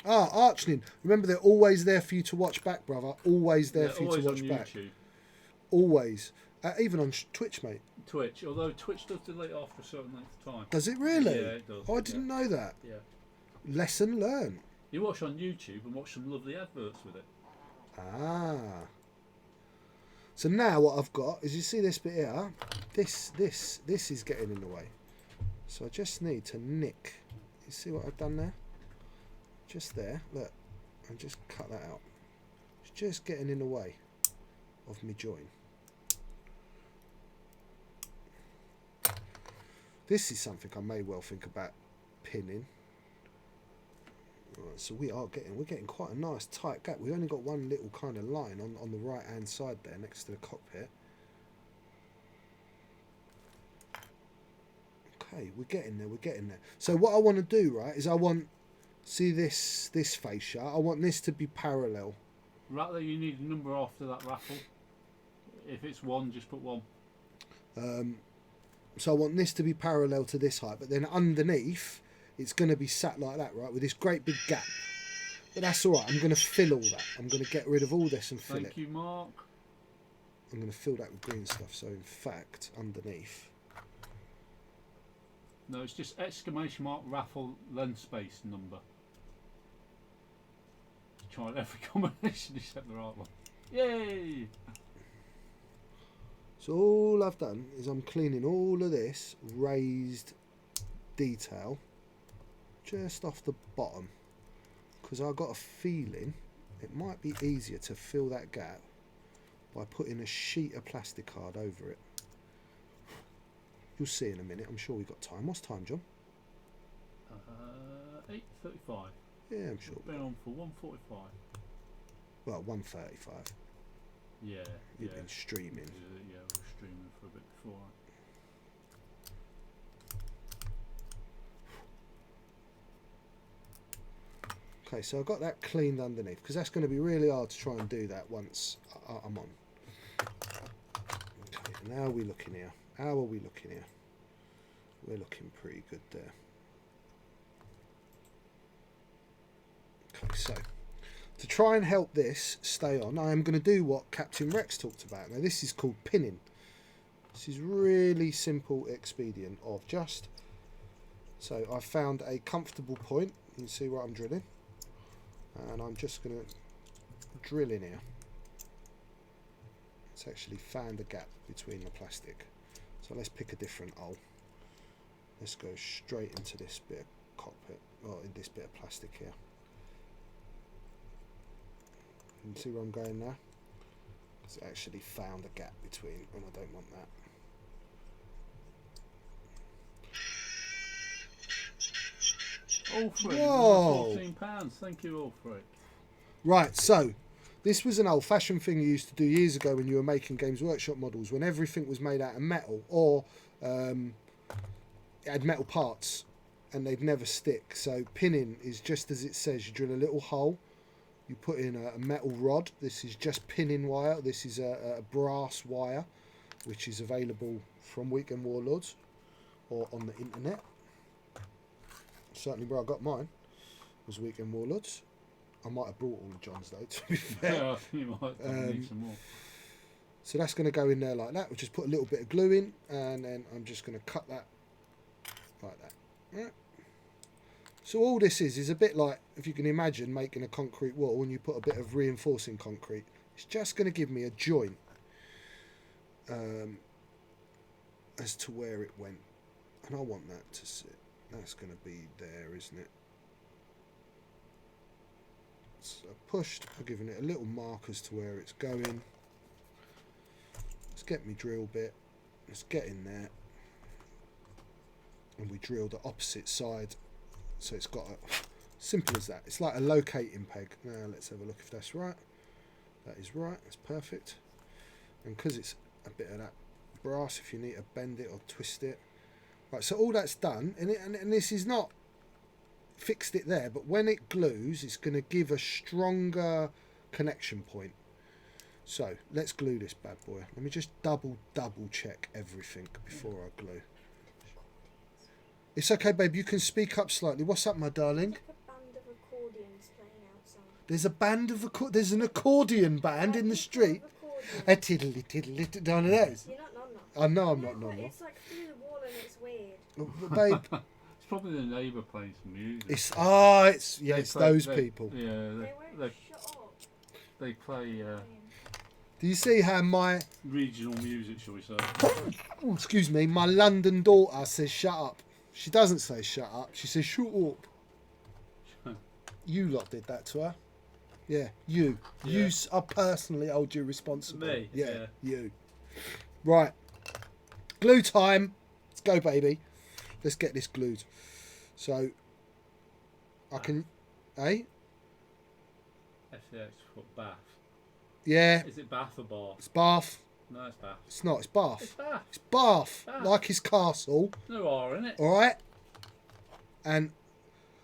[SPEAKER 1] Archning. Remember, they're always there for you to watch back, brother. Always there for you to watch back.
[SPEAKER 3] YouTube.
[SPEAKER 1] Always. Even on Twitch, mate.
[SPEAKER 3] Twitch, although Twitch does delete after a certain length of time.
[SPEAKER 1] Does it really?
[SPEAKER 3] Yeah, it does.
[SPEAKER 1] Oh, I didn't know that.
[SPEAKER 3] Yeah.
[SPEAKER 1] Lesson learned.
[SPEAKER 3] You watch on YouTube and watch some lovely adverts with it.
[SPEAKER 1] So now what I've got is, you see this bit here? This is getting in the way. So I just need to nick. You see what I've done there? Just there, look. And just cut that out. It's just getting in the way of me join. This is something I may well think about pinning. Right, so we're getting quite a nice tight gap. We only got one little kind of line on the right hand side there next to the cockpit. Okay, we're getting there. So what I want to do, right, is see this fascia, I want this to be parallel.
[SPEAKER 3] Right there, you need a number after that raffle. If it's 1, just put 1.
[SPEAKER 1] So I want this to be parallel to this height, but then underneath it's going to be sat like that, right, with this great big gap. But that's all right. I'm going to fill all that. I'm going to get rid of all this and fill it.
[SPEAKER 3] Thank you, Mark.
[SPEAKER 1] I'm going to fill that with green stuff. So in fact, underneath.
[SPEAKER 3] No, it's just exclamation mark raffle lens space number. Tried every combination except the right one. Yay!
[SPEAKER 1] So all I've done is I'm cleaning all of this raised detail just off the bottom, because I've got a feeling it might be easier to fill that gap by putting a sheet of plastic card over it. You'll see in a minute. I'm sure we've got time. What's time, John?
[SPEAKER 3] 8:35.
[SPEAKER 1] Yeah, I'm sure.
[SPEAKER 3] Been on for 145.
[SPEAKER 1] Well, 135.
[SPEAKER 3] Yeah,
[SPEAKER 1] You've
[SPEAKER 3] yeah.
[SPEAKER 1] been streaming.
[SPEAKER 3] Yeah, we were streaming for a bit before.
[SPEAKER 1] Okay, so I've got that cleaned underneath because that's going to be really hard to try and do that once I'm on. Okay, and how are we looking here? How are we looking here? We're looking pretty good there. Okay, so to try and help this stay on, I am going to do what Captain Rex talked about. Now, this is called pinning. This is really simple expedient of just... So I've found a comfortable point. You can see where I'm drilling. And I'm just going to drill in here. It's actually found a gap between the plastic. So let's pick a different hole. Let's go straight into this bit of cockpit, or in this bit of plastic here. You can see where I'm going now? It's actually found a gap between, and I don't want that.
[SPEAKER 3] Alfred,
[SPEAKER 1] Whoa.
[SPEAKER 3] £14. Thank you, Alfred.
[SPEAKER 1] Right, so this was an old-fashioned thing you used to do years ago when you were making Games Workshop models, when everything was made out of metal, or it had metal parts, and they'd never stick. So pinning is just as it says. You drill a little hole, you put in a metal rod. This is just pinning wire. This is a brass wire, which is available from Weekend Warlords or on the internet. Certainly where I got mine was Weekend Warlords. I might have brought all of John's though, to be fair.
[SPEAKER 3] Yeah, I think you might need some more.
[SPEAKER 1] So that's going to go in there like that. We'll just put a little bit of glue in, and then I'm just going to cut that like that. Right. So all this is a bit like, if you can imagine making a concrete wall and you put a bit of reinforcing concrete. It's just going to give me a joint as to where it went. And I want that to sit. That's going to be there, isn't it? So I pushed, I've given it a little mark as to where it's going. Let's get me drill bit. Let's get in there. And we drill the opposite side. So it's got a... Simple as that. It's like a locating peg. Now let's have a look if that's right. That is right. That's perfect. And because it's a bit of that brass, if you need to bend it or twist it. Right, so all that's done, and this is not fixed it there, but when it glues, it's going to give a stronger connection point. So let's glue this bad boy. Let me just double check everything before I glue. It's okay, babe. You can speak up slightly. What's up, my darling?
[SPEAKER 2] Like a band of accordions playing outside.
[SPEAKER 1] There's a band of there's an accordion band in the street. A tiddly tiddly, one of those.
[SPEAKER 2] You're not nonna.
[SPEAKER 1] I know I'm
[SPEAKER 2] No,
[SPEAKER 1] not
[SPEAKER 2] but
[SPEAKER 1] normal.
[SPEAKER 2] it's like through the wall and it's weird.
[SPEAKER 1] Babe,
[SPEAKER 3] It's probably the neighbour playing some music.
[SPEAKER 1] it's
[SPEAKER 3] They
[SPEAKER 1] it's
[SPEAKER 3] play-
[SPEAKER 1] those
[SPEAKER 3] they-
[SPEAKER 1] people.
[SPEAKER 3] Yeah,
[SPEAKER 2] They
[SPEAKER 3] they,
[SPEAKER 2] won't shut up.
[SPEAKER 3] they play
[SPEAKER 1] Do you see how my
[SPEAKER 3] regional music, shall we say?
[SPEAKER 1] oh, excuse me, my London daughter says shut up. She doesn't say shut up. She says shut up. You lot did that to her. Yeah, you.
[SPEAKER 3] Yeah.
[SPEAKER 1] I personally hold you responsible.
[SPEAKER 3] Me?
[SPEAKER 1] Yeah,
[SPEAKER 3] Yeah.
[SPEAKER 1] you. Right. Glue time. Let's go, baby. Let's get this glued. So, I can... Eh?
[SPEAKER 3] FCX foot Bath.
[SPEAKER 1] Yeah.
[SPEAKER 3] Is it Bath or Bath?
[SPEAKER 1] It's Bath.
[SPEAKER 3] No, it's Bath.
[SPEAKER 1] It's not. It's Bath.
[SPEAKER 3] It's Bath.
[SPEAKER 1] It's Bath.
[SPEAKER 3] Bath.
[SPEAKER 1] Like his castle.
[SPEAKER 3] No R in it.
[SPEAKER 1] Alright? And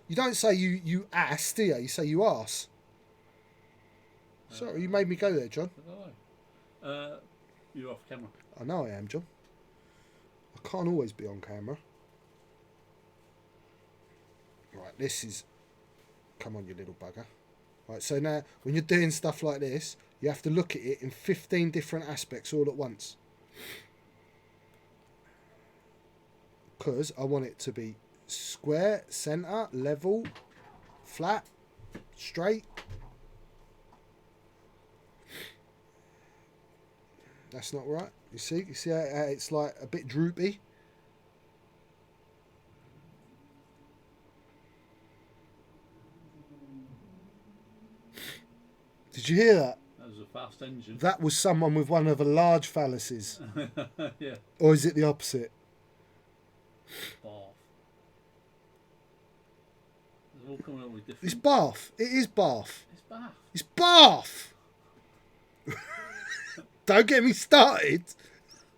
[SPEAKER 1] you don't say you ass, do you? You say you arse. Sorry, you made me go there, John.
[SPEAKER 3] I don't know. You're off camera.
[SPEAKER 1] I know I am, John. I can't always be on camera. Right, this is... Come on, you little bugger. Right, so now, when you're doing stuff like this, you have to look at it in 15 different aspects all at once. Because I want it to be square, centre, level, flat, straight. That's not right. You see how it's like a bit droopy? Did you hear that?
[SPEAKER 3] That was a fast engine.
[SPEAKER 1] That was someone with one of the large phalluses.
[SPEAKER 3] Yeah.
[SPEAKER 1] Or is it the opposite?
[SPEAKER 3] Bath. They're all coming up with different.
[SPEAKER 1] It's Bath. It is Bath.
[SPEAKER 3] It's Bath.
[SPEAKER 1] It's Bath. Don't get me started.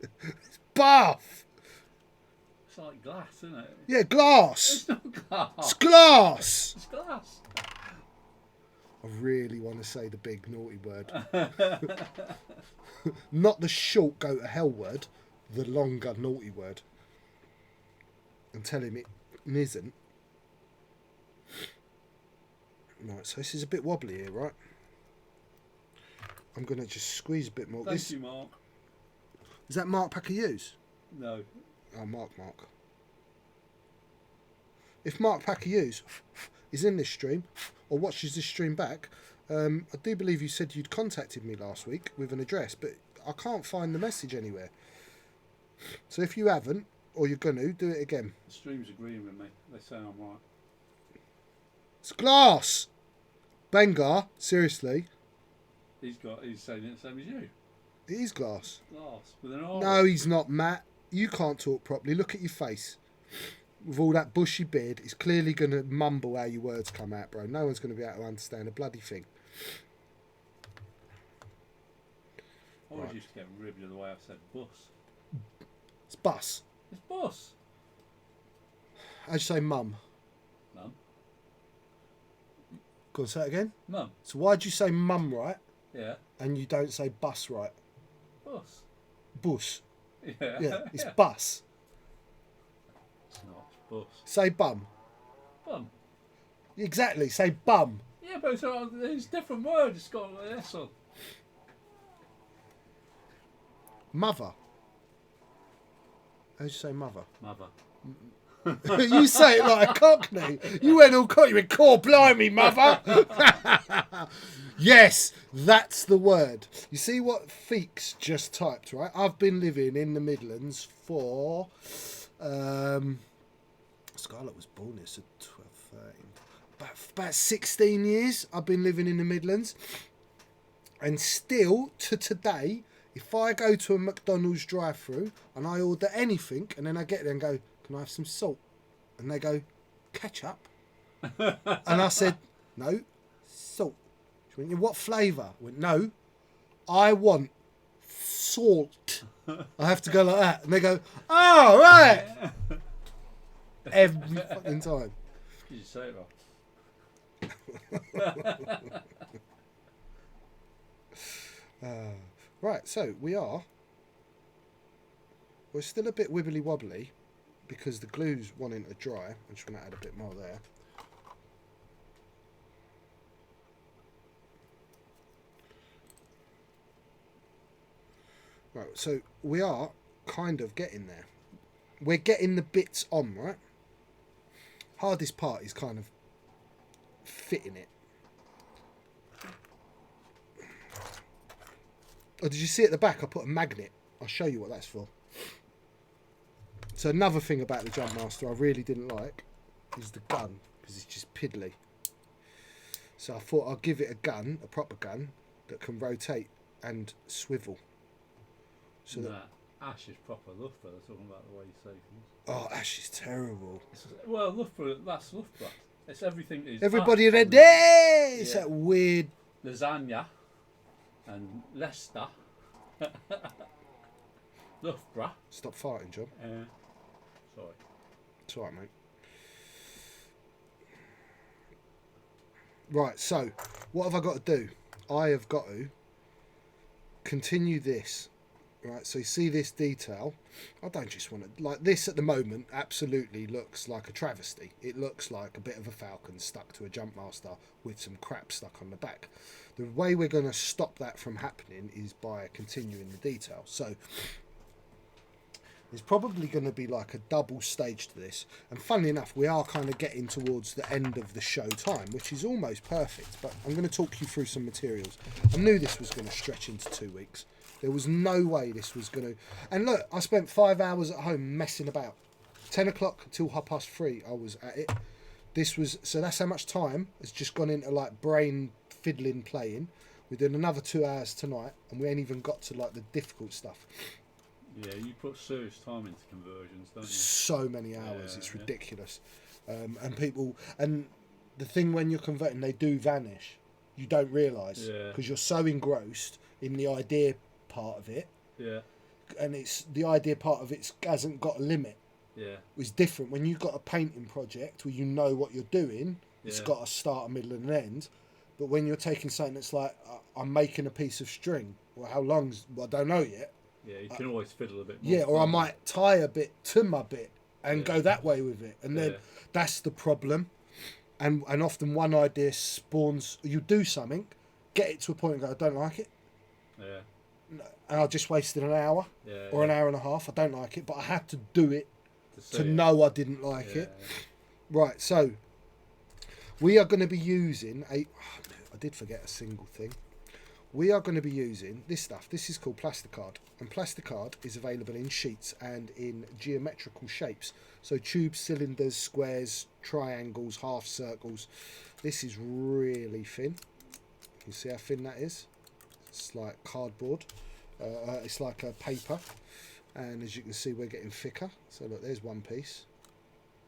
[SPEAKER 1] It's Bath.
[SPEAKER 3] It's like glass, isn't it?
[SPEAKER 1] Yeah, glass.
[SPEAKER 3] It's not glass.
[SPEAKER 1] It's glass.
[SPEAKER 3] It's glass.
[SPEAKER 1] I really want to say the big naughty word. Not the short go to hell word, the longer naughty word. And tell him it isn't. Right, so this is a bit wobbly here, right? I'm going to just squeeze a bit more.
[SPEAKER 3] Thank you, Mark.
[SPEAKER 1] Is that Mark Packer Hughes?
[SPEAKER 3] No.
[SPEAKER 1] Oh, Mark. If Mark Packer Hughes is in this stream or watches this stream back, I do believe you said you'd contacted me last week with an address, but I can't find the message anywhere. So if you haven't, or you're going to, do it again.
[SPEAKER 3] The stream's agreeing with me. They say I'm right.
[SPEAKER 1] It's glass! Bengar, seriously.
[SPEAKER 3] He's saying it the same as you.
[SPEAKER 1] It is glass.
[SPEAKER 3] Glass. With an R.
[SPEAKER 1] No, he's not, Matt. You can't talk properly. Look at your face. With all that bushy beard, it's clearly going to mumble how your words come out, bro. No one's going to be able to understand a bloody thing.
[SPEAKER 3] I always
[SPEAKER 1] Right.
[SPEAKER 3] used to get ribbed of the way I said bus.
[SPEAKER 1] It's bus.
[SPEAKER 3] It's bus.
[SPEAKER 1] How'd you say mum?
[SPEAKER 3] Mum.
[SPEAKER 1] Go on, say it again.
[SPEAKER 3] Mum.
[SPEAKER 1] So why'd you say mum right
[SPEAKER 3] Yeah.
[SPEAKER 1] and you don't say bus right?
[SPEAKER 3] Bus.
[SPEAKER 1] Bus.
[SPEAKER 3] Yeah.
[SPEAKER 1] Yeah, it's bus.
[SPEAKER 3] It's not. It's bus.
[SPEAKER 1] Say bum.
[SPEAKER 3] Bum.
[SPEAKER 1] Exactly, say bum.
[SPEAKER 3] Yeah, but it's a different word. It's got an S on.
[SPEAKER 1] Mother. How'd you say mother?
[SPEAKER 3] Mother.
[SPEAKER 1] You say it like a cockney. You went all cockney. You went, "Core blimey, mother." Yes, that's the word. You see what Feeks just typed, right? I've been living in the Midlands for... Scarlett was born here, so 12, 13. About 16 years I've been living in the Midlands. And still, to today, if I go to a McDonald's drive-thru and I order anything, and then I get there and go, "Can I have some salt?" And they go, "Ketchup?" And I said, "No, salt." She went, "Yeah, what flavour?" I went, "No, I want salt." I have to go like that. And they go, "Oh, right." Every fucking time.
[SPEAKER 3] Did you say it wrong?
[SPEAKER 1] Right, so we're still a bit wibbly wobbly because the glue's wanting to dry. I'm just going to add a bit more there. Right, so we are kind of getting there. We're getting the bits on, right? Hardest part is kind of fitting it. Oh, did you see at the back I put a magnet? I'll show you what that's for. So another thing about the Jumpmaster I really didn't like is the gun, because it's just piddly. So I thought I'll give it a gun, a proper gun, that can rotate and swivel. So that,
[SPEAKER 3] Ash is proper Loughborough. They're talking about the way you say things.
[SPEAKER 1] oh, Ash is terrible.
[SPEAKER 3] Well, Loughborough, that's Loughborough. It's everything is.
[SPEAKER 1] Everybody read there. It's
[SPEAKER 3] Yeah.
[SPEAKER 1] that weird.
[SPEAKER 3] Lasagna and Leicester. Loughborough.
[SPEAKER 1] Stop farting, John.
[SPEAKER 3] Sorry.
[SPEAKER 1] It's all right, mate. Right, so what have I got to do? I have got to continue this. Right, so you see this detail. I don't just want to... Like, this at the moment absolutely looks like a travesty. It looks like a bit of a falcon stuck to a Jumpmaster with some crap stuck on the back. The way we're going to stop that from happening is by continuing the detail. So there's probably going to be like a double stage to this. And funnily enough, we are kind of getting towards the end of the show time, which is almost perfect. But I'm going to talk you through some materials. I knew this was going to stretch into 2 weeks. There was no way this was going to... And look, I spent 5 hours at home messing about. 10 o'clock till 3:30 I was at it. This was... So that's how much time has just gone into like brain fiddling playing. We're doing another 2 hours tonight and we ain't even got to like the difficult stuff.
[SPEAKER 3] Yeah, you put serious time into conversions, don't you?
[SPEAKER 1] So many hours,
[SPEAKER 3] Yeah,
[SPEAKER 1] it's
[SPEAKER 3] yeah.
[SPEAKER 1] ridiculous. And people... And the thing when you're converting, they do vanish. You don't realise
[SPEAKER 3] Yeah.
[SPEAKER 1] because you're so engrossed in the idea part of it,
[SPEAKER 3] Yeah.
[SPEAKER 1] and it's the idea part of it hasn't got a limit.
[SPEAKER 3] Yeah.
[SPEAKER 1] It's different when you've got a painting project where you know what you're doing. It's
[SPEAKER 3] Yeah.
[SPEAKER 1] got a start, a middle, and an end. But when you're taking something that's like, I'm making a piece of string. Well, how long's? Well, I don't know yet.
[SPEAKER 3] Yeah, you can always fiddle a bit more.
[SPEAKER 1] Yeah, or I might tie a bit to my bit and
[SPEAKER 3] Yeah.
[SPEAKER 1] go that way with it, and then
[SPEAKER 3] Yeah.
[SPEAKER 1] that's the problem. And often one idea spawns. You do something, get it to a point and go, I don't like it,
[SPEAKER 3] Yeah.
[SPEAKER 1] and I just wasted an hour
[SPEAKER 3] Yeah.
[SPEAKER 1] or an hour and a half. I don't like it, but I had to do it
[SPEAKER 3] see
[SPEAKER 1] to
[SPEAKER 3] it.
[SPEAKER 1] know I didn't like
[SPEAKER 3] Yeah.
[SPEAKER 1] it. Right, so we are going to be using a. I did forget a single thing. We are going to be using this stuff. This is called Plasticard, and Plasticard is available in sheets and in geometrical shapes. So tubes, cylinders, squares, triangles, half circles. This is really thin. You see how thin that is? It's like cardboard. It's like a paper, and as you can see, we're getting thicker. So look, there's one piece.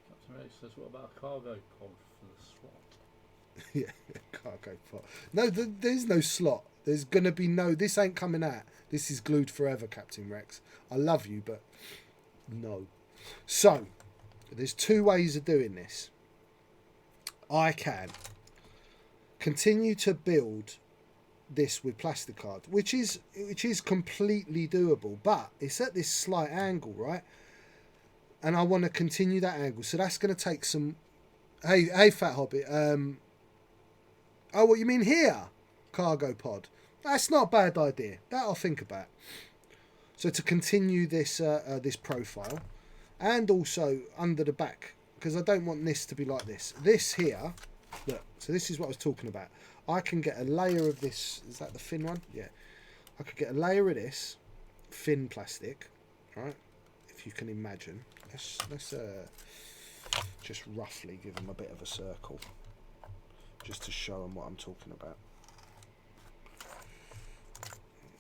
[SPEAKER 3] Captain Ray says, what about a cargo pod for the slot?
[SPEAKER 1] Yeah, cargo pot. No, there's no slot. There's gonna be no. This ain't coming out. This is glued forever, Captain Rex. I love you, but no. So there's two ways of doing this. I can continue to build this with Plasticard, which is completely doable, but it's at this slight angle, right? And I want to continue that angle, so that's going to take some. Hey, Fat Hobbit. Oh, what you mean here? Cargo pod. That's not a bad idea. That I'll think about. So to continue this this profile, and also under the back, because I don't want this to be like this. This here, look. So this is what I was talking about. I can get a layer of this. Is that the thin one? Yeah. I could get a layer of this thin plastic, right? If you can imagine. Let's just roughly give them a bit of a circle, just to show them what I'm talking about.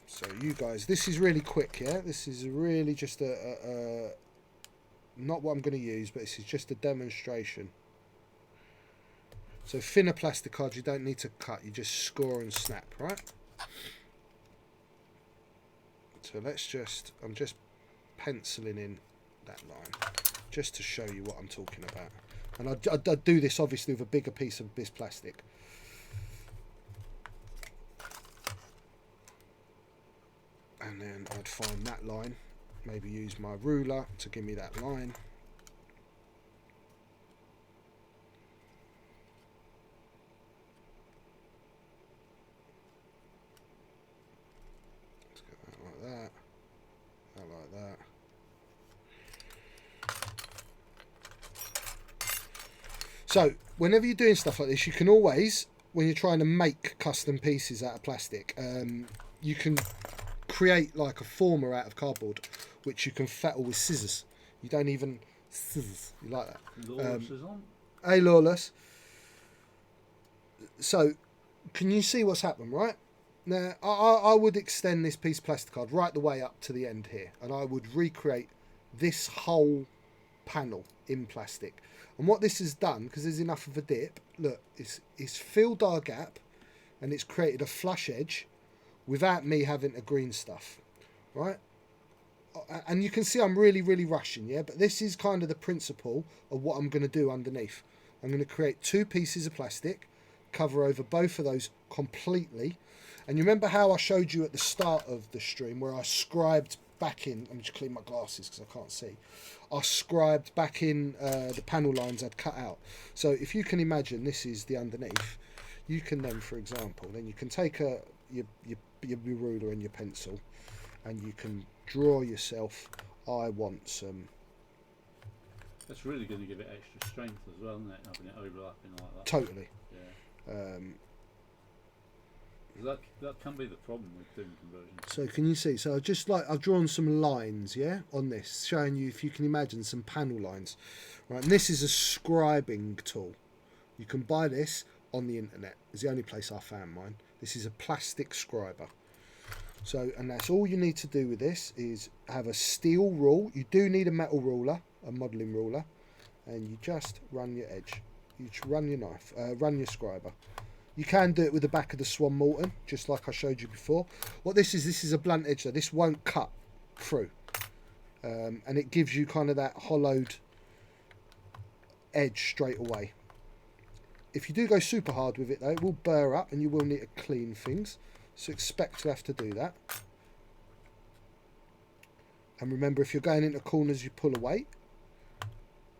[SPEAKER 1] So you guys, this is really quick, yeah? This is really just a not what I'm going to use, but this is just a demonstration. So thinner plastic cards, you don't need to cut, you just score and snap, right? So I'm just penciling in that line, just to show you what I'm talking about. And I'd do this obviously with a bigger piece of this plastic. And then I'd find that line, maybe use my ruler to give me that line. Let's get that like that, that like that. So whenever you're doing stuff like this, you can always, when you're trying to make custom pieces out of plastic, you can create like a former out of cardboard, which you can fettle with scissors. You don't even scissors. You like that?
[SPEAKER 3] Lawless is on.
[SPEAKER 1] Hey, Lawless. So, can you see what's happened, right? Now, I would extend this piece of plasticard right the way up to the end here, and I would recreate this whole panel in plastic. And what this has done, because there's enough of a dip, look, it's filled our gap, and it's created a flush edge without me having to green stuff, right? And you can see I'm really, really rushing, yeah? But this is kind of the principle of what I'm going to do underneath. I'm going to create two pieces of plastic, cover over both of those completely. And you remember how I showed you at the start of the stream where I scribed back in, let me just clean my glasses because I can't see. I scribed back in the panel lines I'd cut out. So if you can imagine this is the underneath, you can then, for example, then you can take your ruler and your pencil, and you can draw yourself. I want some.
[SPEAKER 3] That's really going to give it extra strength as well, isn't it? Having it overlapping like that.
[SPEAKER 1] Totally.
[SPEAKER 3] Yeah. That can be the problem with doing conversions.
[SPEAKER 1] So can you see? So I've drawn some lines, yeah, on this, showing you, if you can imagine, some panel lines, right? And this is a scribing tool. You can buy this on the internet. It's the only place I found mine. This is a plastic scriber. So, and that's all you need to do with this is have a steel rule. You do need a metal ruler, a modelling ruler, and you just run your edge. You just run your knife, run your scriber. You can do it with the back of the Swan Morton, just like I showed you before. What this is a blunt edge, though. This won't cut through. And it gives you kind of that hollowed edge straight away. If you do go super hard with it, though, it will burr up and you will need to clean things. So expect to have to do that. And remember, if you're going into corners, you pull away.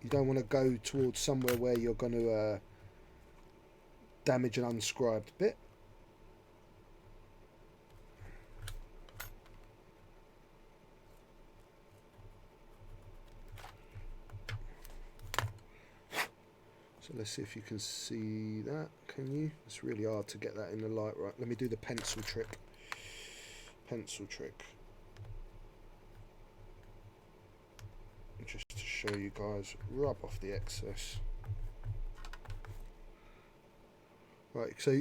[SPEAKER 1] You don't want to go towards somewhere where you're going to damage an unscribed bit. So let's see if you can see that. Can you? It's really hard to get that in the light. Right, let me do the pencil trick. Pencil trick. Just to show you guys, rub off the excess. Right, so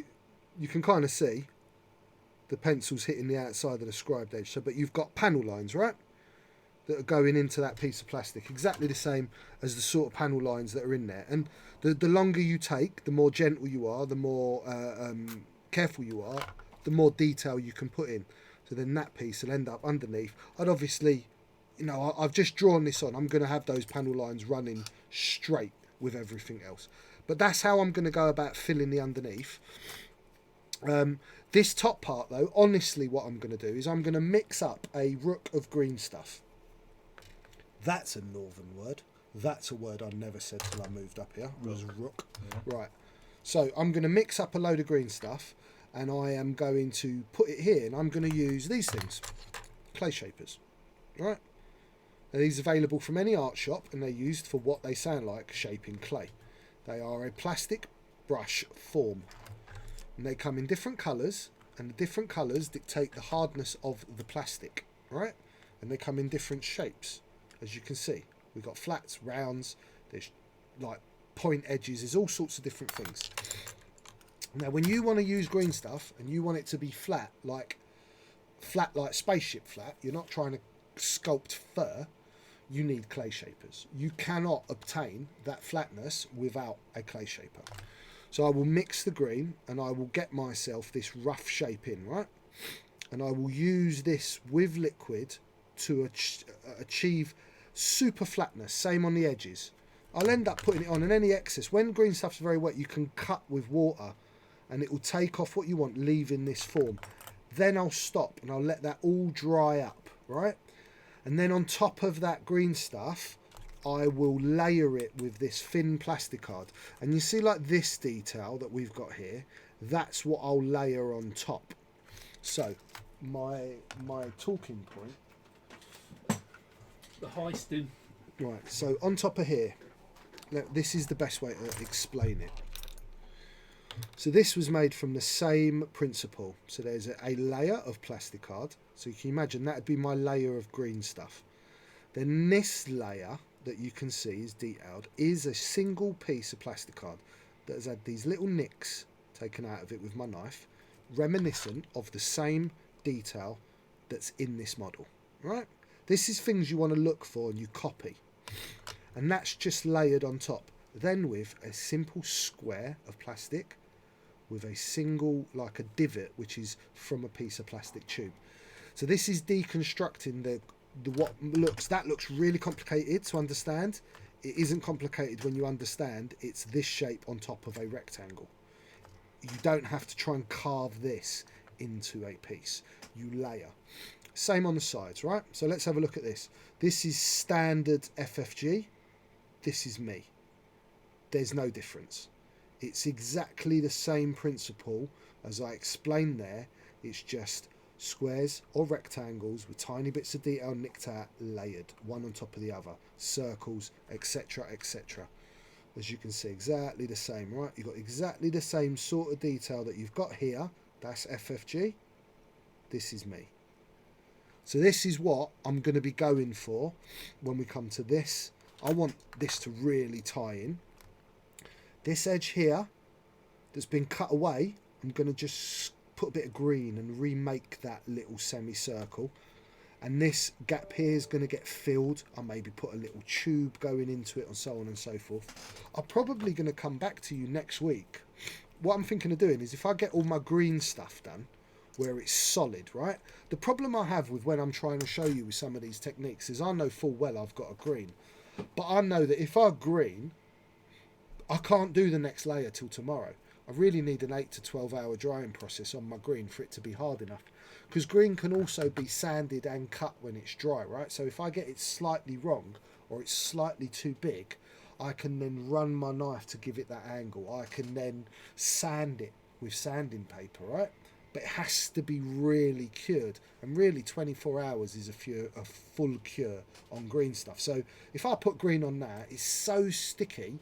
[SPEAKER 1] you can kind of see the pencil's hitting the outside of the scribed edge. So, but you've got panel lines, right, that are going into that piece of plastic, exactly the same as the sort of panel lines that are in there. And the longer you take, the more gentle you are, the more careful you are, the more detail you can put in. So then that piece will end up underneath. I'd obviously, you know, I've just drawn this on. I'm going to have those panel lines running straight with everything else. But that's how I'm going to go about filling the underneath. This top part, though, honestly, what I'm going to do is I'm going to mix up a rook of green stuff. That's a northern word. That's a word I never said till I moved up here. Was rook. Yeah. Right. So I'm going to mix up a load of green stuff, and I am going to put it here, and I'm going to use these things, clay shapers. Right. Now, these are available from any art shop, and they're used for what they sound like, shaping clay. They are a plastic brush form, and they come in different colours, and the different colours dictate the hardness of the plastic, right? And they come in different shapes, as you can see. We've got flats, rounds, there's like point edges, there's all sorts of different things. Now, when you want to use green stuff and you want it to be flat like spaceship flat, you're not trying to sculpt fur, you need clay shapers. You cannot obtain that flatness without a clay shaper. So I will mix the green and I will get myself this rough shape in, right? And I will use this with liquid to achieve super flatness, same on the edges. I'll end up putting it on, and any excess, when green stuff's very wet, you can cut with water and it will take off what you want, leaving this form. Then I'll stop and I'll let that all dry up, right? And then on top of that green stuff, I will layer it with this thin plastic card. And you see like this detail that we've got here, that's what I'll layer on top. So my talking point.
[SPEAKER 3] The hoisting.
[SPEAKER 1] Right, so on top of here, this is the best way to explain it. So this was made from the same principle. So there's a layer of plastic card. So you can imagine that would be my layer of green stuff. Then this layer that you can see is detailed is a single piece of plastic card that has had these little nicks taken out of it with my knife, reminiscent of the same detail that's in this model, right? This is things you want to look for and you copy. And that's just layered on top. Then with a simple square of plastic with a single, like a divot, which is from a piece of plastic tube. So this is deconstructing the that looks really complicated to understand. It isn't complicated when you understand it's this shape on top of a rectangle. You don't have to try and carve this into a piece. You layer. Same on the sides, right? So let's have a look at this. This is standard FFG. This is me. There's no difference. It's exactly the same principle as I explained there. It's just squares or rectangles with tiny bits of detail nicked out, layered, one on top of the other, circles, etc., etc. As you can see, exactly the same, right? You've got exactly the same sort of detail that you've got here. That's FFG. This is me. So this is what I'm going to be going for when we come to this. I want this to really tie in. This edge here that's been cut away, I'm going to just put a bit of green and remake that little semicircle. and this gap here is going to get filled. I'll maybe put a little tube going into it and so on and so forth. I'm probably going to come back to you next week. What I'm thinking of doing is if I get all my green stuff done, where it's solid, right? The problem I have with when I'm trying to show you with some of these techniques is I know full well I've got a green. But I know that if I green, I can't do the next layer till tomorrow. I really need an 8 to 12 hour drying process on my green for it to be hard enough. Because green can also be sanded and cut when it's dry, right? So if I get it slightly wrong or it's slightly too big, I can then run my knife to give it that angle. I can then sand it with sanding paper, right? But it has to be really cured, and really 24 hours is a full cure on green stuff. So if I put green on that, it's so sticky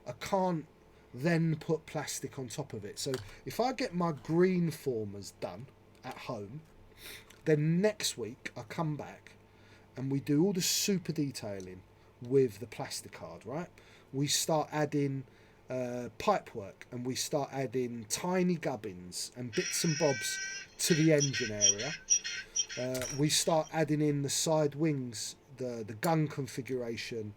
[SPEAKER 1] I can't then put plastic on top of it. So if I get my green formers done at home, then next week I come back and we do all the super detailing with the plastic card, right? We start adding pipe work, and we start adding tiny gubbins and bits and bobs to the engine area. We start adding in the side wings, the gun configuration.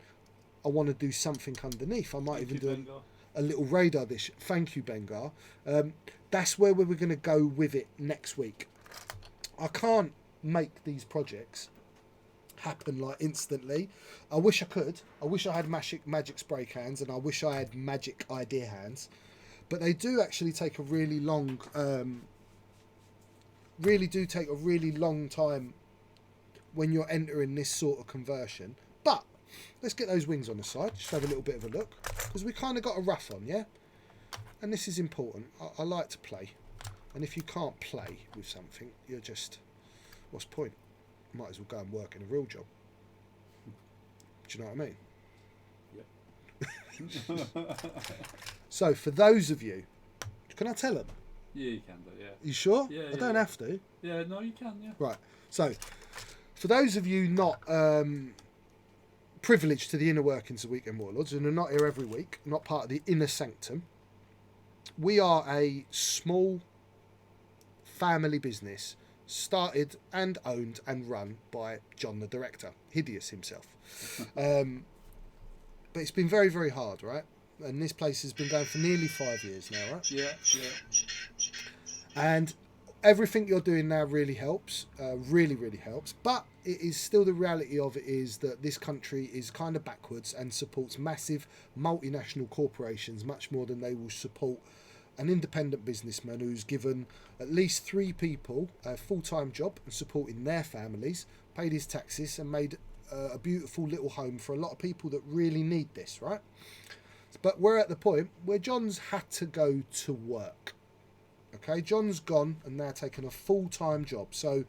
[SPEAKER 1] I want to do something underneath. I might even do a little radar dish. Thank you, Bengar. That's where we're going to go with it next week. I can't make these projects happen like instantly. I wish I could. I wish I had magic spray cans, and I wish I had magic idea hands, but they do actually take a really long time when you're entering this sort of conversion. But let's get those wings on the side, just have a little bit of a look, because we kind of got a rough on, yeah? And this is important. I like to play, and if you can't play with something, you're just, what's the point? Might as well go and work in a real job. Do you know what I mean?
[SPEAKER 3] Yeah.
[SPEAKER 1] So for those of you, can I tell them?
[SPEAKER 3] Yeah, you can do, yeah.
[SPEAKER 1] You sure?
[SPEAKER 3] Yeah,
[SPEAKER 1] I don't have to.
[SPEAKER 3] Yeah, no, you can, yeah.
[SPEAKER 1] Right. So for those of you not privileged to the inner workings of Weekend Warlords and are not here every week, not part of the inner sanctum, we are a small family business started and owned and run by John the director, Hideous himself. But it's been very, very hard, right? And this place has been going for nearly 5 years now, right?
[SPEAKER 3] Yeah.
[SPEAKER 1] And everything you're doing now really helps, really, really helps. But it is still, the reality of it is that this country is kind of backwards and supports massive multinational corporations much more than they will support an independent businessman who's given at least 3 people a full-time job and supporting their families, paid his taxes, and made a beautiful little home for a lot of people that really need this, right? But we're at the point where John's had to go to work. Okay, John's gone and now taken a full-time job. So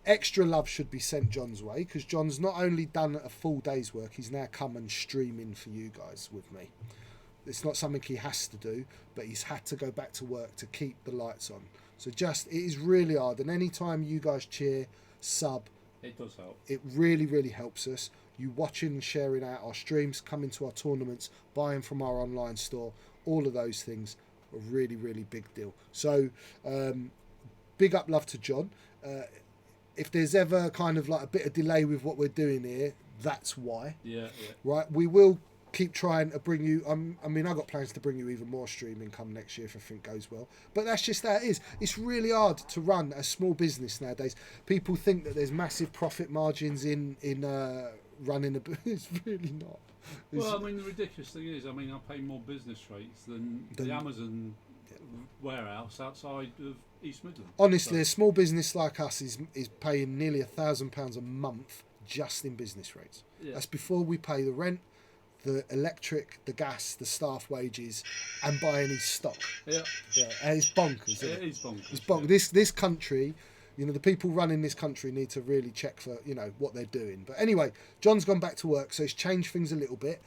[SPEAKER 1] extra love should be sent John's way, because John's not only done a full day's work, he's now come and streaming for you guys with me. It's not something he has to do, but he's had to go back to work to keep the lights on. So it is really hard. And any time you guys cheer, sub,
[SPEAKER 3] It does help.
[SPEAKER 1] it really, really helps us. You watching and sharing out our streams, coming to our tournaments, buying from our online store, all of those things are really, really big deal. So big up love to John. If there's ever kind of like a bit of delay with what we're doing here, that's why.
[SPEAKER 3] Yeah.
[SPEAKER 1] Right, we will keep trying to bring you. I mean, I've got plans to bring you even more streaming come next year if everything goes well. But that's just how it is. It's really hard to run a small business nowadays. People think that there's massive profit margins in running a. It's really not.
[SPEAKER 3] Well, I mean, the ridiculous thing is, I mean, I pay more business rates than the Amazon warehouse outside of East Midlands.
[SPEAKER 1] Honestly, a small business like us is paying nearly £1,000 a month just in business rates.
[SPEAKER 3] Yeah.
[SPEAKER 1] That's before we pay the rent, the electric, the gas, the staff wages, and buy any stock.
[SPEAKER 3] Yeah.
[SPEAKER 1] And it's bonkers. Isn't
[SPEAKER 3] It is bonkers.
[SPEAKER 1] It's bonkers.
[SPEAKER 3] Yeah.
[SPEAKER 1] This country, you know, the people running this country need to really check for, you know, what they're doing. But anyway, John's gone back to work, so he's changed things a little bit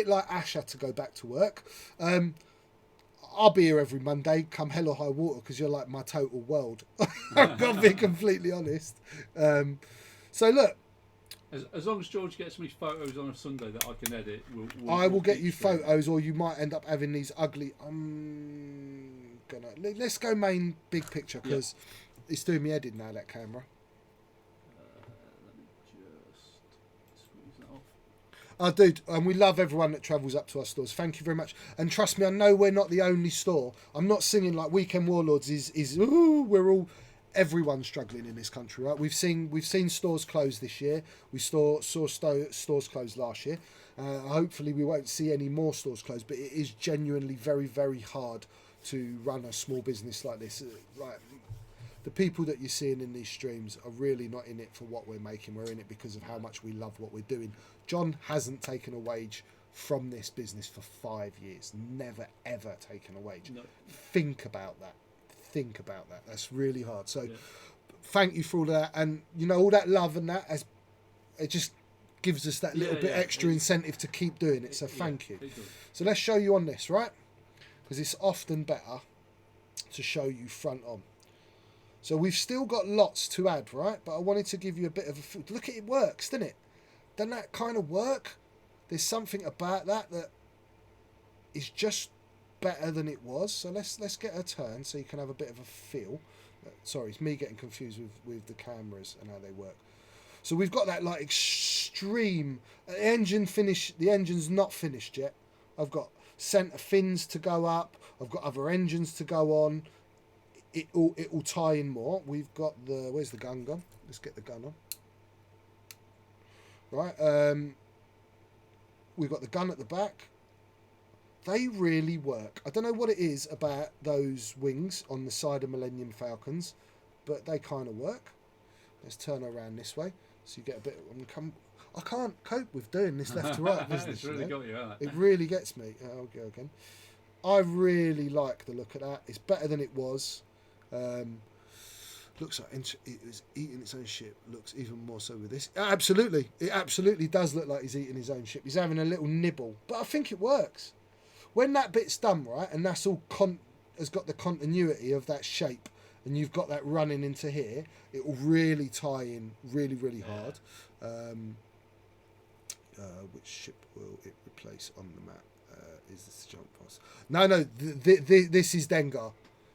[SPEAKER 1] like Ash had to go back to work. I'll be here every Monday, come hell or high water, because you're like my total world. I've got to be completely honest. So look,
[SPEAKER 3] as long as George gets me photos on a Sunday that I can edit,
[SPEAKER 1] I will get
[SPEAKER 3] keep
[SPEAKER 1] you
[SPEAKER 3] streaming.
[SPEAKER 1] photos, or you might end up having these ugly. Let's go main big picture, because it's doing me head in now, that camera. I do, and we love everyone that travels up to our stores. Thank you very much. And trust me, I know we're not the only store. I'm not singing like Weekend Warlords is ooh, we're all, everyone's struggling in this country, right? We've seen stores close this year. We saw stores close last year. Hopefully we won't see any more stores close, but it is genuinely very, very hard to run a small business like this. Like, the people that you're seeing in these streams are really not in it for what we're making. We're in it because of how much we love what we're doing. John hasn't taken a wage from this business for 5 years. Never, ever taken a wage.
[SPEAKER 3] No.
[SPEAKER 1] Think about that. That's really hard. So thank you for all that. And, you know, all that love and that, it just gives us that little bit extra incentive to keep doing it. So thank you. So let's show you on this, right? Because it's often better to show you front on. So we've still got lots to add, right? But I wanted to give you a bit of a... Look, it works, doesn't it? Doesn't that kind of work? There's something about that is just better than it was. So let's get a turn so you can have a bit of a feel. Sorry, it's me getting confused with the cameras and how they work. So we've got that like extreme... The engine's not finished yet. I've got centre fins to go up. I've got other engines to go on. It will tie in more. We've got where's the gun gone? Let's get the gun on. Right. We've got the gun at the back. They really work. I don't know what it is about those wings on the side of Millennium Falcons, but they kind of work. Let's turn around this way so you get a bit. I can't cope with doing this left to right business.
[SPEAKER 3] It's really got you, hasn't it?
[SPEAKER 1] It really gets me. I'll go again. I really like the look of that. It's better than it was. Looks like it was eating its own shit. Looks even more so with this. Absolutely, it absolutely does look like he's eating his own shit. He's having a little nibble, but I think it works. When that bit's done right, and that's all has got the continuity of that shape, and you've got that running into here, it will really tie in really, really hard. Which ship will it replace on the map? Is this jump pass? No, this is Dengar.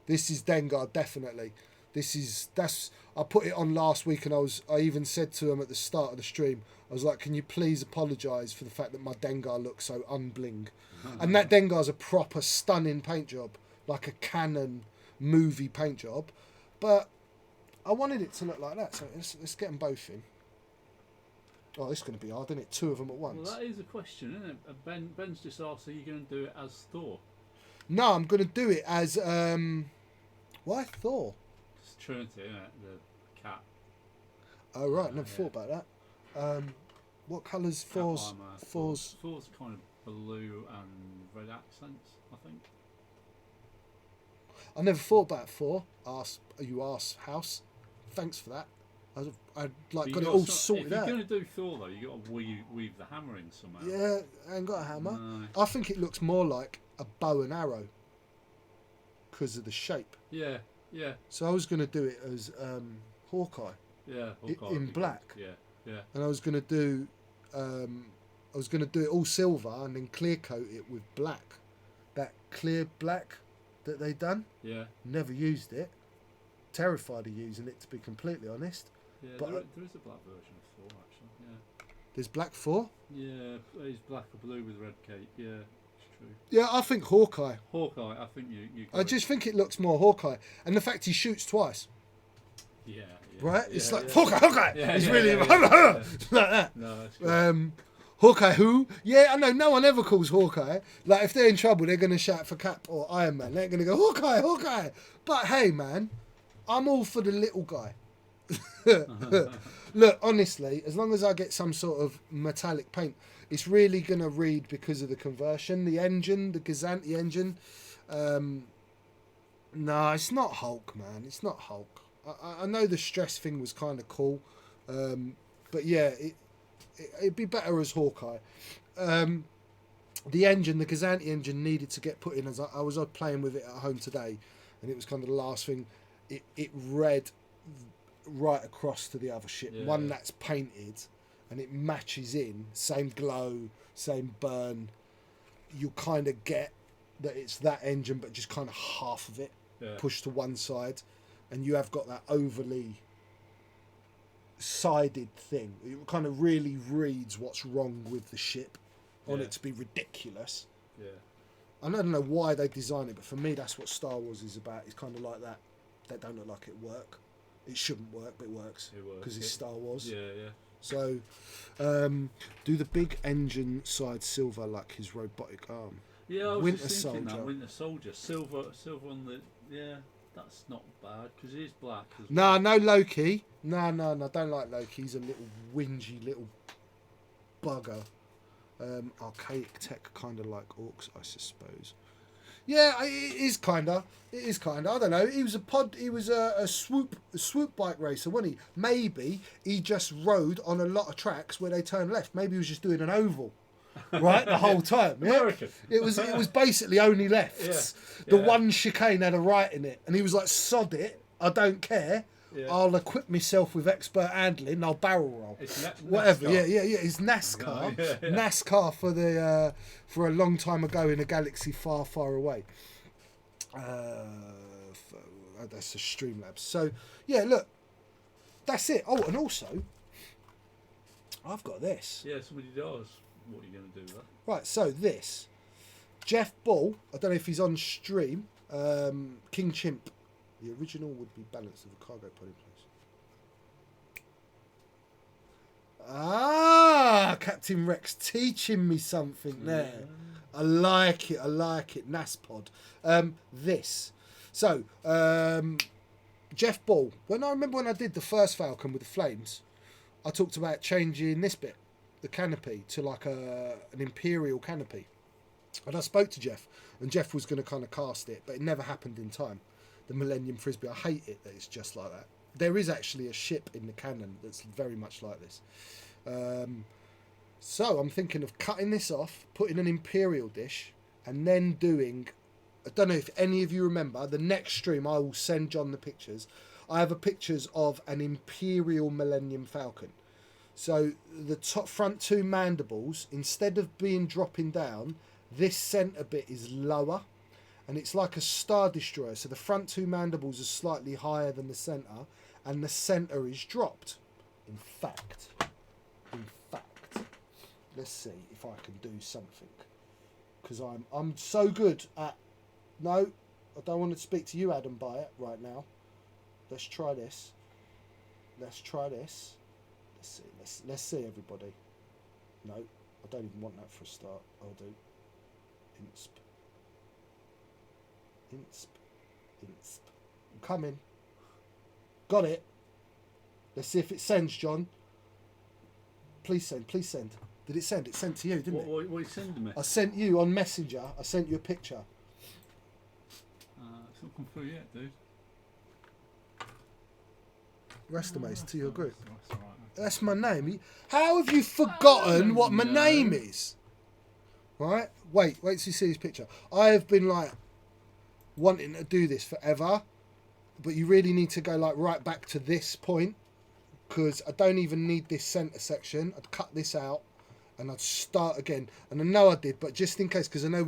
[SPEAKER 1] This is Dengar, definitely. I put it on last week, and I even said to him at the start of the stream, I was like, can you please apologise for the fact that my Dengar looks so unbling? And that Dengar's a proper stunning paint job, like a Canon movie paint job. But I wanted it to look like that, so let's get them both in. Oh, this is going to be hard, isn't it? Two of them at once.
[SPEAKER 3] Well, that is a question, isn't it? Ben's just asked, are you going to do it as Thor?
[SPEAKER 1] No, I'm going to do it as... why Thor?
[SPEAKER 3] It's Trinity, isn't it? The cat.
[SPEAKER 1] Oh, right. Never thought about that. What colours Thor's...
[SPEAKER 3] Thor's kind of blue and red accents, I think.
[SPEAKER 1] I never thought about Thor. You asked House. Thanks for that. I got it all sorted out.
[SPEAKER 3] If you're going to do Thor, though, you've got to weave the hammer in somehow.
[SPEAKER 1] Yeah, I ain't got a hammer.
[SPEAKER 3] No.
[SPEAKER 1] I think it looks more like a bow and arrow because of the shape.
[SPEAKER 3] Yeah.
[SPEAKER 1] So I was going to do it as Hawkeye.
[SPEAKER 3] Yeah, Hawkeye
[SPEAKER 1] in black.
[SPEAKER 3] Good. Yeah.
[SPEAKER 1] And I was going to do it all silver and then clear coat it with black. That clear black that they done.
[SPEAKER 3] Yeah.
[SPEAKER 1] Never used it. Terrified of using it, to be completely honest.
[SPEAKER 3] Yeah,
[SPEAKER 1] but
[SPEAKER 3] there is a black version of Thor, actually. Yeah.
[SPEAKER 1] There's black Thor.
[SPEAKER 3] Yeah, he's black or blue with red cape. Yeah, it's true.
[SPEAKER 1] Yeah, I think Hawkeye.
[SPEAKER 3] I think you.
[SPEAKER 1] I just think it looks more Hawkeye, and the fact he shoots twice.
[SPEAKER 3] Yeah.
[SPEAKER 1] Right?
[SPEAKER 3] Yeah,
[SPEAKER 1] it's like
[SPEAKER 3] yeah.
[SPEAKER 1] Hawkeye.
[SPEAKER 3] Yeah,
[SPEAKER 1] He's
[SPEAKER 3] yeah,
[SPEAKER 1] really
[SPEAKER 3] yeah,
[SPEAKER 1] like that.
[SPEAKER 3] No, that's good.
[SPEAKER 1] Hawkeye who? Yeah, I know. No one ever calls Hawkeye. Like if they're in trouble, they're gonna shout for Cap or Iron Man. They're gonna go Hawkeye. But hey, man, I'm all for the little guy. Look, honestly, as long as I get some sort of metallic paint, it's really going to read because of the conversion. The engine, the Gazanti engine. No, it's not Hulk, man. It's not Hulk. I know the stress thing was kind of cool. But yeah, it'd be better as Hawkeye. The engine, the Gazanti engine, needed to get put in. As I was playing with it at home today, and it was kind of the last thing. It read right across to the other ship.
[SPEAKER 3] Yeah.
[SPEAKER 1] One that's painted, and it matches in. Same glow, same burn. You kind of get that it's that engine, but just kind of half of it pushed to one side, and you have got that overly sided thing. It kind of really reads what's wrong with the ship on
[SPEAKER 3] Yeah.
[SPEAKER 1] it to be ridiculous.
[SPEAKER 3] Yeah.
[SPEAKER 1] I don't know why they designed it, but for me, that's what Star Wars is about. It's kind of like that. That don't look like it work. It shouldn't work, but it works
[SPEAKER 3] It works.
[SPEAKER 1] because it's Star Wars.
[SPEAKER 3] Yeah, yeah.
[SPEAKER 1] So, do the big engine side silver like his robotic arm.
[SPEAKER 3] Yeah, I was
[SPEAKER 1] Winter
[SPEAKER 3] just thinking
[SPEAKER 1] Soldier.
[SPEAKER 3] that Winter Soldier, silver on the. Yeah, that's not bad because it is black. As
[SPEAKER 1] Nah,
[SPEAKER 3] well.
[SPEAKER 1] no Loki. No, don't like Loki. He's a little whingy little bugger. Archaic tech, kind of like orcs, I suppose. Yeah, it is kind of. It is kind of. I don't know. He was a swoop bike racer, wasn't he? Maybe he just rode on a lot of tracks where they turn left. Maybe he was just doing an oval, right, the whole time. Yeah?
[SPEAKER 3] American.
[SPEAKER 1] It was basically only lefts.
[SPEAKER 3] Yeah,
[SPEAKER 1] The
[SPEAKER 3] yeah.
[SPEAKER 1] one chicane had a right in it, and he was like, "Sod it, I don't care.
[SPEAKER 3] Yeah.
[SPEAKER 1] I'll equip myself with expert handling. I'll barrel roll,
[SPEAKER 3] It's
[SPEAKER 1] whatever."
[SPEAKER 3] NASCAR.
[SPEAKER 1] Yeah. It's NASCAR.
[SPEAKER 3] Yeah, yeah.
[SPEAKER 1] NASCAR for a long time ago in a galaxy far, far away. That's the Streamlabs. So yeah, look, that's it. Oh, and also, I've got this.
[SPEAKER 3] Yeah, somebody does. What are you going to do with that?
[SPEAKER 1] Right, so this Jeff Ball. I don't know if he's on stream. King Chimp. The original would be balance of a cargo pod in place. Ah, Captain Rex teaching me something there. I like it. NASPod. This. So, Jeff Ball. When I did the first Falcon with the flames, I talked about changing this bit, the canopy, to like an Imperial canopy. And I spoke to Jeff, and Jeff was going to kind of cast it, but it never happened in time. The Millennium Frisbee. I hate it that it's just like that. There is actually a ship in the canon that's very much like this. So I'm thinking of cutting this off, putting an Imperial dish, and then doing... I don't know if any of you remember, the next stream I will send John the pictures. I have pictures of an Imperial Millennium Falcon. So the top front two mandibles, instead of being dropping down, this centre bit is lower. And it's like a Star Destroyer. So the front two mandibles are slightly higher than the centre, and the centre is dropped. In fact, let's see if I can do something. Because I'm so good at... No, I don't want to speak to you, Adam, by it right now. Let's try this. Let's see, everybody. No, I don't even want that for a start. I'll do insp. I'm coming. Got it. Let's see if it sends, John. Please send. Did it send? It sent to you, didn't it?
[SPEAKER 3] What are you sending me?
[SPEAKER 1] I sent you on Messenger. I sent you a picture.
[SPEAKER 3] It's not come through yet, dude.
[SPEAKER 1] Rasta Maice to your group.
[SPEAKER 3] That's all right.
[SPEAKER 1] That's my name. How have you forgotten what my
[SPEAKER 3] No.
[SPEAKER 1] name is? Right? Wait till you see this picture. I have been like wanting to do this forever, but you really need to go like right back to this point, because I don't even need this centre section. I'd cut this out and I'd start again. And I know I did, but just in case, because I know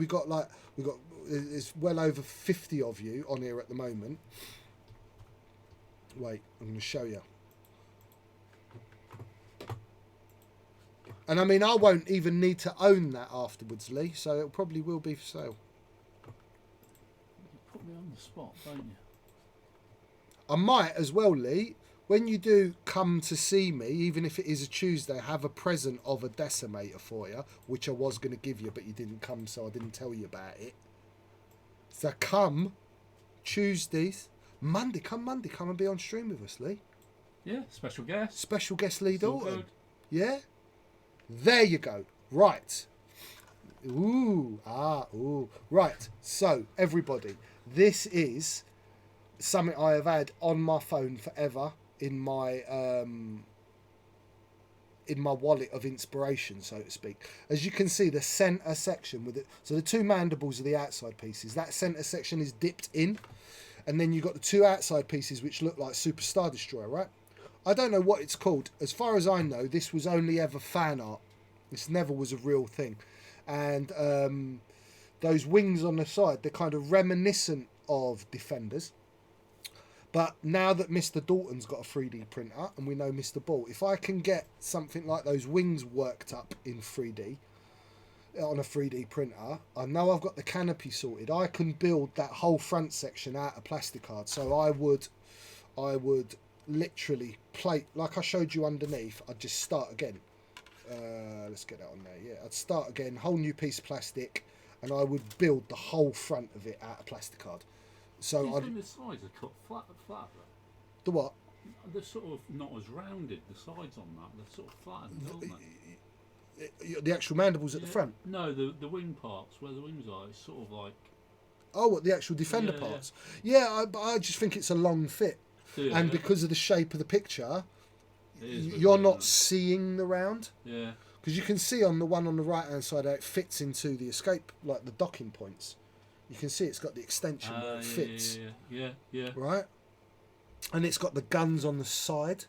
[SPEAKER 1] there's well over 50 of you on here at the moment. Wait, I'm going to show you. And I mean, I won't even need to own that afterwards, Lee, so it probably will be for sale.
[SPEAKER 3] You put me on the spot, don't you?
[SPEAKER 1] I might as well, Lee. When you do come to see me, even if it is a Tuesday, have a present of a decimator for you, which I was going to give you, but you didn't come, so I didn't tell you about it. So come Tuesdays, Monday, come and be on stream with us, Lee.
[SPEAKER 3] Yeah, special guest.
[SPEAKER 1] Special guest Lee
[SPEAKER 3] Still
[SPEAKER 1] Dalton.
[SPEAKER 3] good.
[SPEAKER 1] Yeah? There you go. Right. Ooh. Right. So, everybody, this is something I have had on my phone forever in my wallet of inspiration, so to speak. As you can see, the centre section with it. So the two mandibles are the outside pieces. That centre section is dipped in. And then you've got the two outside pieces which look like Super Star Destroyer, right? I don't know what it's called. As far as I know, this was only ever fan art. This never was a real thing. And those wings on the side, they're kind of reminiscent of Defenders. But now that Mr. Dalton's got a 3D printer and we know Mr. Ball, if I can get something like those wings worked up in 3D on a 3D printer, I know I've got the canopy sorted. I can build that whole front section out of plasticard. So I would literally plate like I showed you underneath. I'd just start again. Let's get that on there. Yeah, I'd start again, whole new piece of plastic, and I would build the whole front of it out of plasticard. So
[SPEAKER 3] Do you
[SPEAKER 1] I'd
[SPEAKER 3] think the sides are cut flat? Though?
[SPEAKER 1] the what?
[SPEAKER 3] They're sort of not as rounded. The sides on that, they're sort of flattened, aren't they?
[SPEAKER 1] The actual mandibles at the
[SPEAKER 3] Yeah.
[SPEAKER 1] front.
[SPEAKER 3] No, the wing parts where the wings are, it's sort of like.
[SPEAKER 1] Oh, what, the actual defender
[SPEAKER 3] Yeah,
[SPEAKER 1] parts? Yeah, but I just think it's a long fit, and because of the shape of the picture, you're not seeing the round.
[SPEAKER 3] Yeah.
[SPEAKER 1] Because you can see on the one on the right hand side how it fits into the escape, like the docking points. You can see it's got the extension where it fits.
[SPEAKER 3] Yeah.
[SPEAKER 1] Right? And it's got the guns on the side.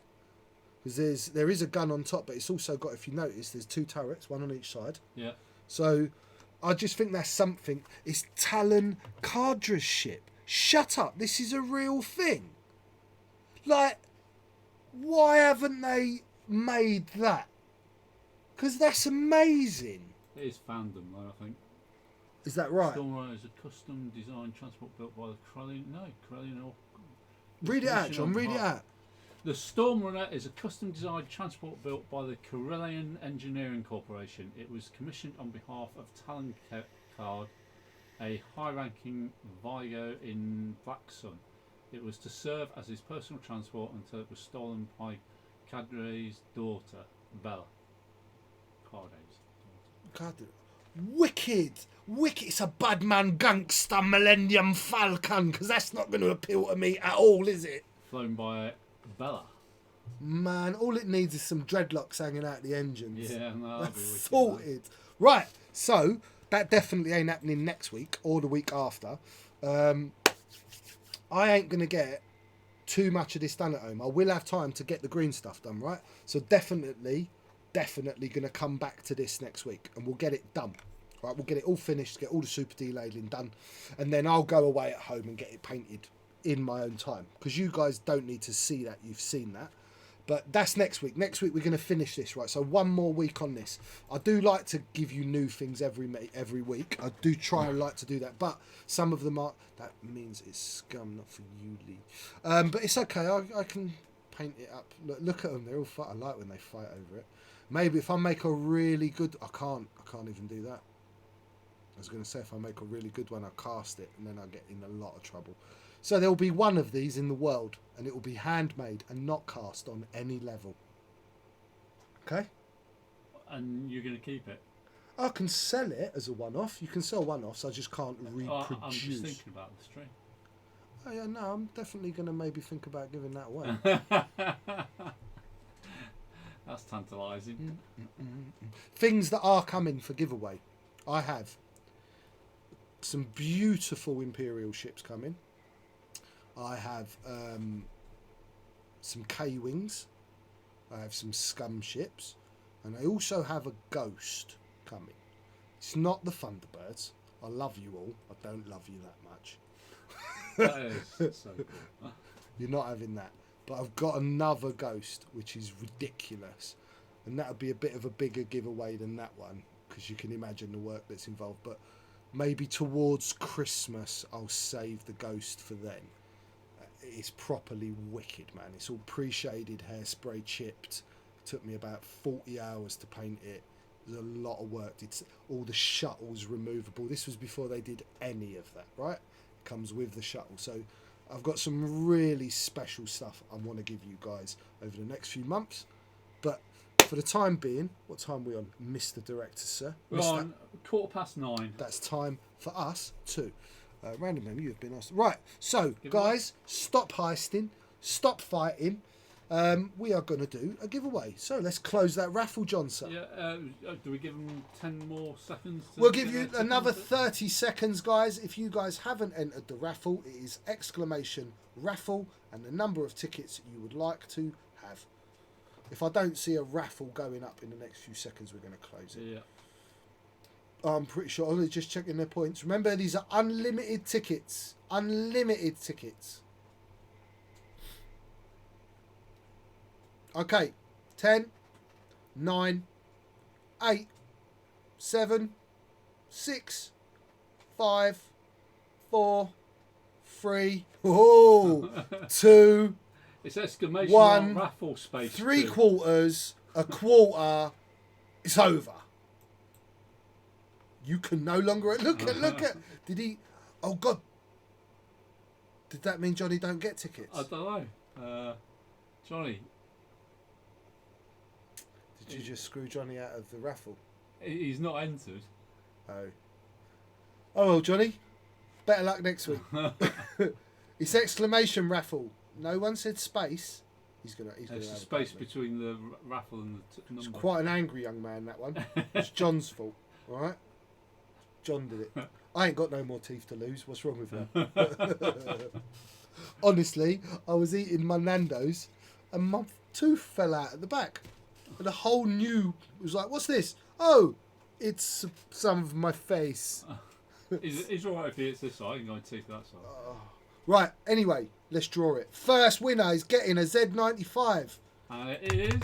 [SPEAKER 1] Because there is a gun on top, but it's also got, if you notice, there's 2 turrets, one on each side.
[SPEAKER 3] Yeah.
[SPEAKER 1] So I just think that's something. It's Talon Cardra's ship. Shut up. This is a real thing. Like, why haven't they made that? Because that's amazing.
[SPEAKER 3] It is fandom, though, I think.
[SPEAKER 1] Is that right?
[SPEAKER 3] Stormrunner is a custom designed transport built by the Corellian or.
[SPEAKER 1] Read it out, John. Read it out.
[SPEAKER 3] The Stormrunner is a custom designed transport built by the Corellian Engineering Corporation. It was commissioned on behalf of Talon Card, a high-ranking Vigo in Black Sun. It was to serve as his personal transport until it was stolen by Cadre's daughter, Bella.
[SPEAKER 1] God, wicked. It's a bad man gangster Millennium Falcon, because that's not going to appeal to me at all, is it?
[SPEAKER 3] Flown by Bella.
[SPEAKER 1] Man, all it needs is some dreadlocks hanging out the engines.
[SPEAKER 3] Yeah, no, that'd be wicked.
[SPEAKER 1] Sorted. Right, so that definitely ain't happening next week or the week after. I ain't going to get too much of this done at home. I will have time to get the green stuff done, right? So definitely going to come back to this next week and we'll get it done. Right, we'll get it all finished, get all the super delading done, and then I'll go away at home and get it painted in my own time, because you guys don't need to see that. You've seen that. But that's next week. Next week we're going to finish this, right? So one more week on this. I do like to give you new things every week. I do try and like to do that, but some of them are. That means it's scum, not for you, Lee. But it's okay. I can paint it up. Look at them. They're all fight. I like when they fight over it. Maybe if I make a really good, I can't even do that. I was going to say if I make a really good one, I cast it, and then I get in a lot of trouble. So there will be one of these in the world, and it will be handmade and not cast on any level. Okay?
[SPEAKER 3] And you're going to keep it?
[SPEAKER 1] I can sell it as a one-off. You can sell one-offs. I just can't reproduce.
[SPEAKER 3] I'm just thinking about the stream.
[SPEAKER 1] Oh yeah, no, I'm definitely going to maybe think about giving that away.
[SPEAKER 3] That's tantalising.
[SPEAKER 1] Things that are coming for giveaway. I have some beautiful Imperial ships coming. I have some K-Wings. I have some Scum ships. And I also have a Ghost coming. It's not the Thunderbirds. I love you all. I don't love you that much.
[SPEAKER 3] That is so cool.
[SPEAKER 1] You're not having that. But I've got another Ghost, which is ridiculous. And that'll be a bit of a bigger giveaway than that one, because you can imagine the work that's involved. But maybe towards Christmas, I'll save the Ghost for then. It's properly wicked, man. It's all pre-shaded, hairspray chipped. It took me about 40 hours to paint it. There's a lot of work. It's all the shuttles removable. This was before they did any of that, right? It comes with the shuttle. So I've got some really special stuff I want to give you guys over the next few months. But for the time being, what time are we on, Mr. Director, sir?
[SPEAKER 3] We're on 9:15.
[SPEAKER 1] That's time for us too. Random name, you have been asked. Right, so guys, stop heisting, stop fighting. We are going to do a giveaway. So let's close that raffle, John, sir.
[SPEAKER 3] Yeah, do we give them 10 more seconds?
[SPEAKER 1] We'll give you another 30 seconds, guys. If you guys haven't entered the raffle, it is !raffle and the number of tickets you would like to have. If I don't see a raffle going up in the next few seconds, we're going to close it.
[SPEAKER 3] Yeah.
[SPEAKER 1] I'm pretty sure. They're just checking their points. Remember, these are unlimited tickets. Unlimited tickets. Okay. 10, 9, 8, 7, 6, 5, 4, 3, 2,
[SPEAKER 3] It's exclamation
[SPEAKER 1] one,
[SPEAKER 3] mark raffle space.
[SPEAKER 1] 3
[SPEAKER 3] 2.
[SPEAKER 1] quarters, a quarter. It's over. You can no longer look at. Did he? Oh God! Did that mean Johnny don't get tickets?
[SPEAKER 3] I don't know. Johnny,
[SPEAKER 1] Did you just screw Johnny out of the raffle?
[SPEAKER 3] he's not entered.
[SPEAKER 1] Oh. Oh well, Johnny. Better luck next week. It's exclamation raffle. No one said space. He's gonna
[SPEAKER 3] There's
[SPEAKER 1] have
[SPEAKER 3] a
[SPEAKER 1] a
[SPEAKER 3] space
[SPEAKER 1] bad mood.
[SPEAKER 3] between the raffle and the
[SPEAKER 1] It's
[SPEAKER 3] number.
[SPEAKER 1] quite an angry young man, that one. It's John's fault, all right? John did it. I ain't got no more teeth to lose. What's wrong with that? Honestly, I was eating my Nando's and my tooth fell out at the back. And the whole new was like, what's this? Oh, it's some of my face.
[SPEAKER 3] It's alright if it's this side. I can go and teeth that side.
[SPEAKER 1] Right, anyway, let's draw it. First winner is getting a Z95.
[SPEAKER 3] And it is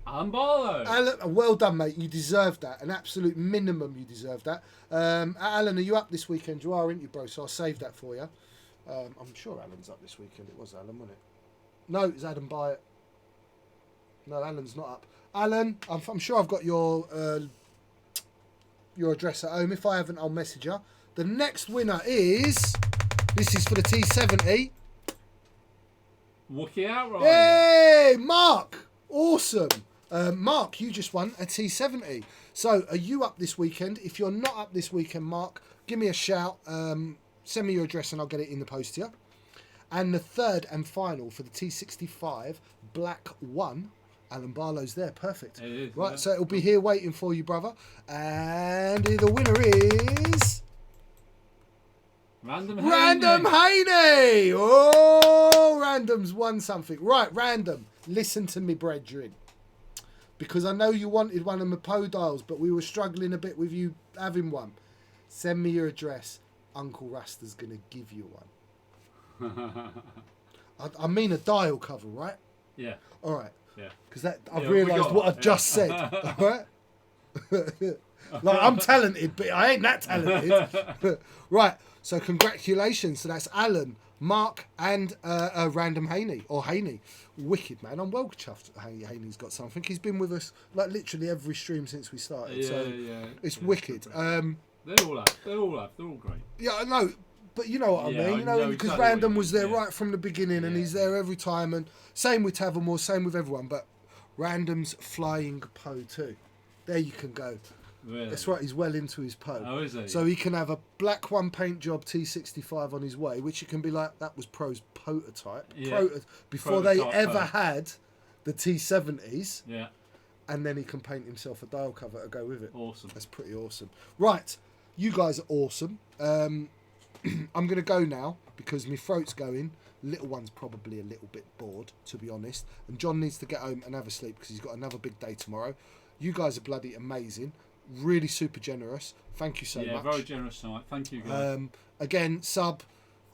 [SPEAKER 3] Alan Barlow.
[SPEAKER 1] Alan, well done, mate. You deserve that. An absolute minimum, you deserve that. Alan, are you up this weekend? You are, aren't you, bro? So I'll save that for you. I'm sure Alan's up this weekend. It was Alan, wasn't it? No, it was Adam Byatt. No, Alan's not up. Alan, I'm sure I've got your address at home. If I haven't, I'll message you. The next winner is... This is for the T70.
[SPEAKER 3] Wookie Outrider.
[SPEAKER 1] Hey, Mark! Awesome. Mark, you just won a T70. So, are you up this weekend? If you're not up this weekend, Mark, give me a shout. Send me your address and I'll get it in the post to you. And the third and final for the T65 Black 1. Alan Barlow's there. Perfect.
[SPEAKER 3] It is,
[SPEAKER 1] Right,
[SPEAKER 3] yeah.
[SPEAKER 1] so it'll be here waiting for you, brother. And the winner is...
[SPEAKER 3] Random
[SPEAKER 1] Haney! Oh, Random's won something. Right, Random, listen to me, brethren. Because I know you wanted one of my Podials, but we were struggling a bit with you having one. Send me your address. Uncle Rasta's going to give you one. I mean a dial cover, right?
[SPEAKER 3] Yeah.
[SPEAKER 1] All right.
[SPEAKER 3] Yeah.
[SPEAKER 1] Because I've
[SPEAKER 3] Yeah, we
[SPEAKER 1] realised
[SPEAKER 3] got
[SPEAKER 1] what
[SPEAKER 3] that,
[SPEAKER 1] I've just said. All right? Like, I'm talented, but I ain't that talented. Right. So congratulations. So that's Alan, Mark, and Random Haney or Haney. Wicked, man. I'm well chuffed. Haney's got something. He's been with us like literally every stream since we started.
[SPEAKER 3] Yeah,
[SPEAKER 1] so
[SPEAKER 3] yeah.
[SPEAKER 1] it's
[SPEAKER 3] Yeah,
[SPEAKER 1] wicked.
[SPEAKER 3] They're all up. They're all great.
[SPEAKER 1] Yeah, I know. But you know what I
[SPEAKER 3] Yeah,
[SPEAKER 1] mean.
[SPEAKER 3] I
[SPEAKER 1] You know,
[SPEAKER 3] know
[SPEAKER 1] because
[SPEAKER 3] exactly what
[SPEAKER 1] Random
[SPEAKER 3] you
[SPEAKER 1] was
[SPEAKER 3] mean,
[SPEAKER 1] there
[SPEAKER 3] yeah.
[SPEAKER 1] right from the beginning, and
[SPEAKER 3] Yeah.
[SPEAKER 1] he's there every time. And same with Tavermore, same with everyone. But Random's flying Poe too. There you can go.
[SPEAKER 3] Really?
[SPEAKER 1] That's right. He's well into his Poe.
[SPEAKER 3] Oh, is he?
[SPEAKER 1] So he can have a black one paint job T65 on his way, which it can be like that was Pro's prototype.
[SPEAKER 3] Yeah.
[SPEAKER 1] Before
[SPEAKER 3] Prototype
[SPEAKER 1] they ever
[SPEAKER 3] Poe.
[SPEAKER 1] had the T70s,
[SPEAKER 3] Yeah.
[SPEAKER 1] and then he can paint himself a dial cover to go with it.
[SPEAKER 3] Awesome.
[SPEAKER 1] That's pretty awesome. Right, you guys are awesome. I'm going to go now because my throat's going. Little one's probably a little bit bored, to be honest. And John needs to get home and have a sleep because he's got another big day tomorrow. You guys are bloody amazing. Really super generous. Thank you so much.
[SPEAKER 3] Yeah, very generous tonight. Thank you, guys.
[SPEAKER 1] Again, sub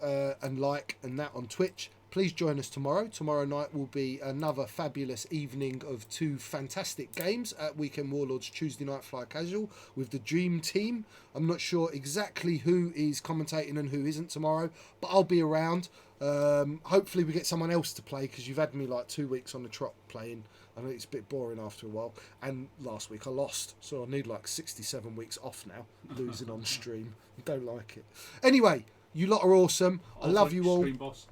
[SPEAKER 1] and like and that on Twitch. Please join us tomorrow. Tomorrow night will be another fabulous evening of two fantastic games at Weekend Warlords Tuesday Night Fly Casual with the Dream Team. I'm not sure exactly who is commentating and who isn't tomorrow, but I'll be around. Hopefully we get someone else to play because you've had me like 2 weeks on the trot playing. I know it's a bit boring after a while. And last week I lost, so I need like 67 weeks off now, losing on stream. Don't like it. Anyway, you lot are awesome. I love you all.
[SPEAKER 3] Stream boss.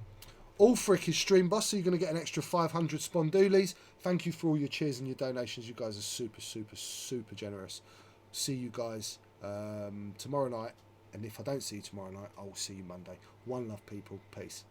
[SPEAKER 1] All Frick is stream boss, so you're going to get an extra 500 spondoolies. Thank you for all your cheers and your donations. You guys are super, super, super generous. See you guys tomorrow night. And if I don't see you tomorrow night, I will see you Monday. One love, people. Peace.